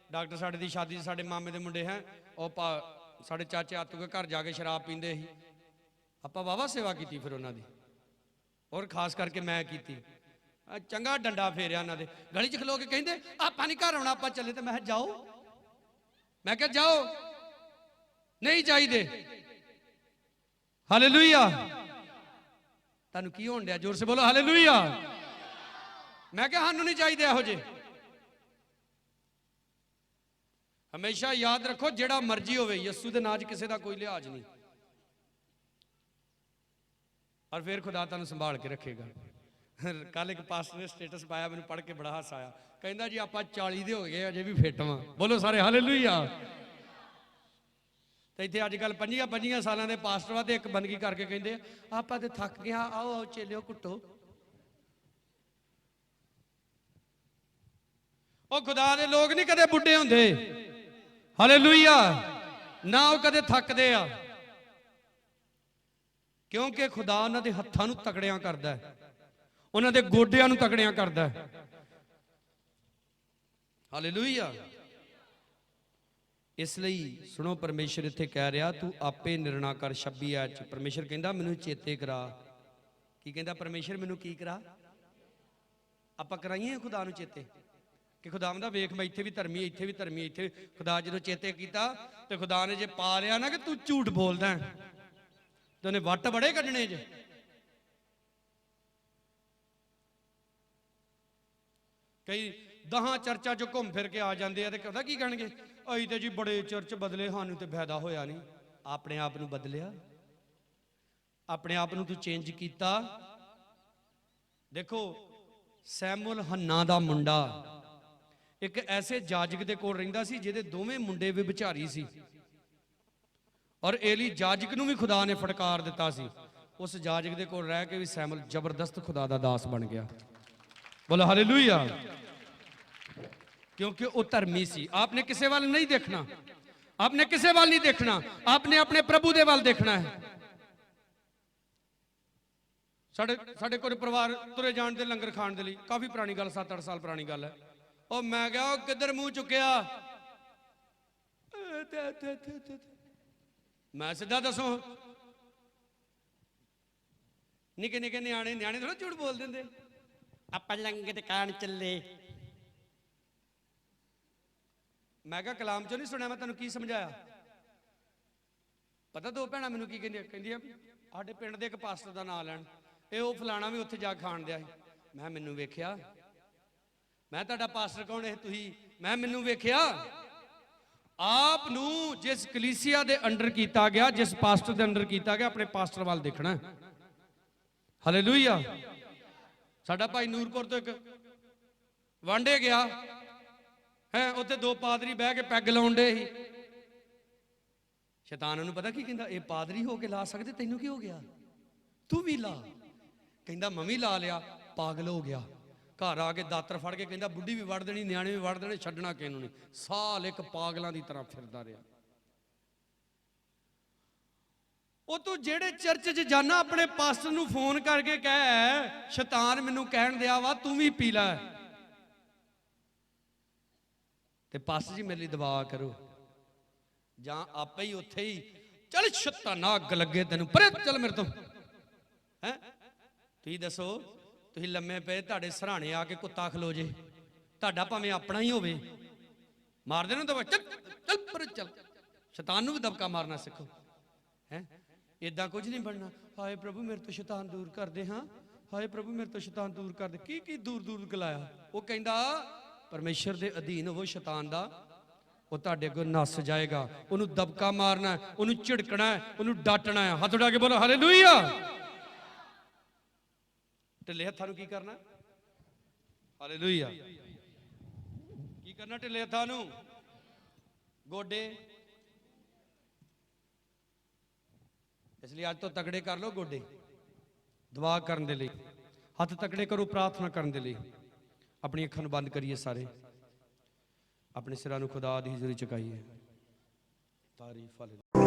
Speaker 1: डॉक्टर साडे दी शादी, साडे मामे दे मुंडे हैं, साडे चाचे आतू के घर जाके शराब पींदे ही, आप वाहवा सेवा की फिर उन्होंने, और खास करके मैं की। ਚੰਗਾ ਡੰਡਾ ਫੇਰਿਆ ਇਹਨਾਂ ਦੇ। ਗਲੀ 'ਚ ਖਲੋ ਕੇ ਕਹਿੰਦੇ ਆਪਾਂ ਨਹੀਂ ਘਰ ਆਉਣਾ, ਆਪਾਂ ਚੱਲੇ। ਤੇ ਮੈਂ ਕਿਹਾ ਜਾਓ, ਮੈਂ ਕਿਹਾ ਜਾਓ, ਨਹੀਂ ਚਾਹੀਦੇ। ਹਾਲੇਲੂਇਆ। ਤੁਹਾਨੂੰ ਕੀ ਹੋਣ ਡਿਆ? ਜ਼ੋਰ ਸੇ ਬੋਲੋ ਹਾਲੇਲੂਇਆ। ਮੈਂ ਕਿਹਾ ਸਾਨੂੰ ਨਹੀਂ ਚਾਹੀਦੇ ਇਹੋ ਜਿਹੇ। ਹਮੇਸ਼ਾ ਯਾਦ ਰੱਖੋ, ਜਿਹੜਾ ਮਰਜ਼ੀ ਹੋਵੇ, ਯਿਸੂ ਦੇ ਨਾਂ 'ਚ ਕਿਸੇ ਦਾ ਕੋਈ ਲਿਹਾਜ਼ ਨਹੀਂ। ਔਰ ਫਿਰ ਖੁਦਾ ਤੁਹਾਨੂੰ ਸੰਭਾਲ ਕੇ ਰੱਖੇਗਾ। ਕੱਲ ਇੱਕ ਪਾਸਟਰ ਨੇ ਸਟੇਟਸ ਪਾਇਆ, ਮੈਨੂੰ ਪੜ੍ਹ ਕੇ ਬੜਾ ਹਾਸਾ ਆਇਆ। ਕਹਿੰਦਾ ਜੀ ਆਪਾਂ 40 ਦੇ ਹੋ ਗਏ, ਅਜੇ ਵੀ ਫਿੱਟ ਵਾਂ। ਬੋਲੋ ਸਾਰੇ ਹਾਲੇਲੂਇਆ। ਤੇ ਇੱਥੇ ਅੱਜ ਕੱਲ 25 ਸਾਲਾਂ ਦੇ ਪਾਸਟਰ ਵਾ ਤੇ ਇੱਕ ਬੰਦਗੀ ਕਰਕੇ ਕਹਿੰਦੇ ਆਪਾਂ ਤੇ ਥੱਕ ਗਿਆ, ਆਓ ਆਓ ਚੇਲਿਓ ਕੁੱਟੋ। ਉਹ ਖੁਦਾ ਦੇ ਲੋਕ ਨਹੀਂ ਕਦੇ ਬੁੱਢੇ ਹੁੰਦੇ। ਹਾਲੇਲੂਇਆ। ਨਾ ਉਹ ਕਦੇ ਥੱਕਦੇ ਆ, ਕਿਉਂਕਿ ਖੁਦਾ ਉਹਨਾਂ ਦੇ ਹੱਥਾਂ ਨੂੰ ਤਕੜਿਆਂ ਕਰਦਾ ਹੈ, ਉਹਨਾਂ ਦੇ ਗੋਡਿਆਂ ਨੂੰ ਤਕੜਿਆਂ ਕਰਦਾ ਹੈ। ਹਾਲੇਲੂਇਆ। ਇਸ ਲਈ ਸੁਣੋ, ਪਰਮੇਸ਼ਰ ਇੱਥੇ ਕਹਿ ਰਿਹਾ ਤੂੰ ਆਪੇ ਨਿਰਣਾ ਕਰ। 26 ਆਇਤ 'ਚ ਪਰਮੇਸ਼ਰ ਕਹਿੰਦਾ ਮੈਨੂੰ ਚੇਤੇ ਕਰਾ। ਕੀ ਕਹਿੰਦਾ ਪਰਮੇਸ਼ਰ? ਮੈਨੂੰ ਕੀ ਕਰਾ? ਆਪਾਂ ਕਰਾਈਏ ਖੁਦਾ ਨੂੰ ਚੇਤੇ ਕਿ ਖੁਦਾਵੰਦਾ ਵੇਖ, ਮੈਂ ਇੱਥੇ ਵੀ ਧਰਮੀ, ਇੱਥੇ ਵੀ ਧਰਮੀ, ਇੱਥੇ। ਖੁਦਾ ਜਦੋਂ ਚੇਤੇ ਕੀਤਾ ਤੇ ਖੁਦਾ ਨੇ ਜੇ ਪਾ ਲਿਆ ਨਾ ਕਿ ਤੂੰ ਝੂਠ ਬੋਲਦਾ ਤੇ ਉਹਨੇ ਵੱਟ ਬੜੇ ਕੱਢਣੇ ਜੇ। ਕਈ 10 ਚਰਚਾਂ 'ਚੋਂ ਘੁੰਮ ਫਿਰ ਕੇ ਆ ਜਾਂਦੇ ਆ ਤੇ ਪਤਾ ਕੀ ਕਹਿਣਗੇ? ਅਸੀਂ ਤੇ ਜੀ ਬੜੇ ਚਰਚ ਬਦਲੇ, ਸਾਨੂੰ ਤੇ ਫਾਇਦਾ ਹੋਇਆ ਨਹੀਂ। ਆਪਣੇ ਆਪ ਨੂੰ ਬਦਲਿਆ, ਆਪਣੇ ਆਪ ਨੂੰ ਤੂੰ ਚੇਂਜ ਕੀਤਾ। ਦੇਖੋ, ਸੈਮੂਅਲ ਹੰਨਾ ਦਾ ਮੁੰਡਾ ਇੱਕ ਐਸੇ ਜਾਜਕ ਦੇ ਕੋਲ ਰਹਿੰਦਾ ਸੀ ਜਿਹਦੇ ਦੋਵੇਂ ਮੁੰਡੇ ਵੀ ਵਿਚਾਰੀ ਸੀ। ਔਰ ਏਲੀ ਜਾਜਕ ਨੂੰ ਵੀ ਖੁਦਾ ਨੇ ਫਟਕਾਰ ਦਿੱਤਾ ਸੀ। ਉਸ ਜਾਜਕ ਦੇ ਕੋਲ ਰਹਿ ਕੇ ਵੀ ਸੈਮੂਅਲ ਜ਼ਬਰਦਸਤ ਖੁਦਾ ਦਾ ਦਾਸ ਬਣ ਗਿਆ। ਬੋਲੋ ਹਾਲੇਲੂਇਆ। क्योंकि वो धर्मी सी। आपने किसी वाल नहीं देखना, आपने किसी वाल नहीं देखना, आपने अपने प्रभु दे वाल देखना है। साढ़े कोई परिवार तुरे जान दे लंगर खान दे लिए काफी पुरानी गल, 7-8 साल पुरानी गल है। और मैं क्या किधर मुंह चुकया, मैं सीधा दसो, निके निके न्याणे थोड़ा झूठ बोल देंगे। आप लंगर खान चले। मैं क्या कलाम चो नहीं सुनिया? मैं तेन की समझाया? पता दो भैन मैनू की कहंदियां साडे पिंड दे एक पास्टर का नाम लैन, ये फलाना भी उत्थे जा खाण दिया। मैं मैनू वेख्या, मैं तुहाडा पास्टर कौन है? तुही। मैं मैनू वेख्या। आप नू जिस कलीसिया दे अंडर कीता गया, जिस पास्टर दे अंडर कीता गया, अपने पास्टर वाल देखना। हालेलुया। साडा भाई नूरपुर तो एक वांडे गया है, उत्थे 2 पादरी बह के पैग लाउण डे ही। शैतान उन्होंने पता की कहंदा, ये पादरी हो के ला सकते, तैनू की हो गया? तू भी ला। कहंदा मम्मी ला लिया, पागल हो गया। घर आके दातर फड़ के कहंदा बुढ़ी भी वड़ देनी, न्याणे भी वड़ देने, छड्डना किहनू नहीं। साल एक पागलों की तरह फिरदा रहा। ਉਹ ਤੂੰ ਜਿਹੜੇ ਚਰਚ 'ਚ ਜਾਣਾ, ਆਪਣੇ ਪਾਸਟਰ ਨੂੰ ਫੋਨ ਕਰਕੇ ਕਹਿ ਸ਼ੈਤਾਨ ਮੈਨੂੰ ਕਹਿਣ ਦਿਆ ਵਾ ਤੂੰ ਵੀ ਪੀ ਲੈ, ਤੇ ਪਾਸਟਰ ਜੀ ਮੇਰੇ ਲਈ ਦੁਆ ਕਰੋ, ਜਾਂ ਆਪੇ ਹੀ ਉੱਥੇ ਹੀ ਚੱਲ ਸ਼ੈਤਾਨਾ ਅੱਗ ਲੱਗੇ ਤੈਨੂੰ, ਪਰੇ ਚੱਲ ਮੇਰੇ ਤੋਂ। ਹੈ ਤੁਸੀਂ ਦੱਸੋ, ਤੁਸੀਂ ਲੰਮੇ ਪਏ, ਤੁਹਾਡੇ ਸਰਾਣੇ ਆ ਕੇ ਕੁੱਤਾ ਖਲੋ ਜੇ, ਤੁਹਾਡਾ ਭਾਵੇਂ ਆਪਣਾ ਹੀ ਹੋਵੇ, ਮਾਰ ਦੇਣਾ ਦਬਕਾ, ਚੱਲ ਚੱਲ ਪਰੇ ਚੱਲ। ਸ਼ੈਤਾਨ ਨੂੰ ਵੀ ਦਬਕਾ ਮਾਰਨਾ ਸਿੱਖੋ। ਹੈ ਇਦਾਂ ਕੁਝ ਨਹੀਂ ਬਣਨਾ। ਹਾਏ ਪ੍ਰਭੂ ਮੇਰੇ ਤੋਂ ਸ਼ੈਤਾਨ ਦੂਰ ਕਰਦੇ, ਹਾਂ ਹਾਏ ਪ੍ਰਭੂ ਮੇਰੇ ਤੋਂ ਸ਼ੈਤਾਨ ਦੂਰ ਕਰਦੇ। ਕੀ ਕੀ ਦੂਰ ਦੂਰ ਗਲਾਇਆ। ਉਹ ਕਹਿੰਦਾ ਪਰਮੇਸ਼ਰ ਦੇ ਅਧੀਨ ਹੋਵੋ, ਸ਼ੈਤਾਨ ਦਾ ਉਹ ਤੁਹਾਡੇ ਕੋਲ ਨੱਸ ਜਾਏਗਾ। ਉਹਨੂੰ ਦਬਕਾ ਮਾਰਨਾ, ਉਹਨੂੰ ਝਿੜਕਣਾ, ਉਹਨੂੰ ਡਾਂਟਣਾ ਹੈ। ਹੱਥ ਉਠਾ ਕੇ ਬੋਲੋ ਹਾਲੇਲੂਇਆ। ਢਿੱਲੇ ਹੱਥਾਂ ਨੂੰ ਕੀ ਕਰਨਾ? ਹਾਲੇਲੂਇਆ। ਕੀ ਕਰਨਾ ਢਿੱਲੇ ਹੱਥਾਂ ਨੂੰ? ਗੋਡੇ। ਇਸ ਲਈ ਅੱਜ ਤੋਂ ਤਕੜੇ ਕਰ ਲਓ ਗੋਡੇ, ਦੁਆ ਕਰਨ ਦੇ ਲਈ ਹੱਥ ਤਕੜੇ ਕਰੋ, ਪ੍ਰਾਰਥਨਾ ਕਰਨ ਦੇ ਲਈ। ਆਪਣੀ ਅੱਖਾਂ ਨੂੰ ਬੰਦ ਕਰੀਏ, ਸਾਰੇ ਆਪਣੇ ਸਿਰਾਂ ਨੂੰ ਖੁਦਾ ਦੀ ਹਜ਼ੂਰੀ ਚੁਕਾਈਏ। ਤਾਰੀਫ।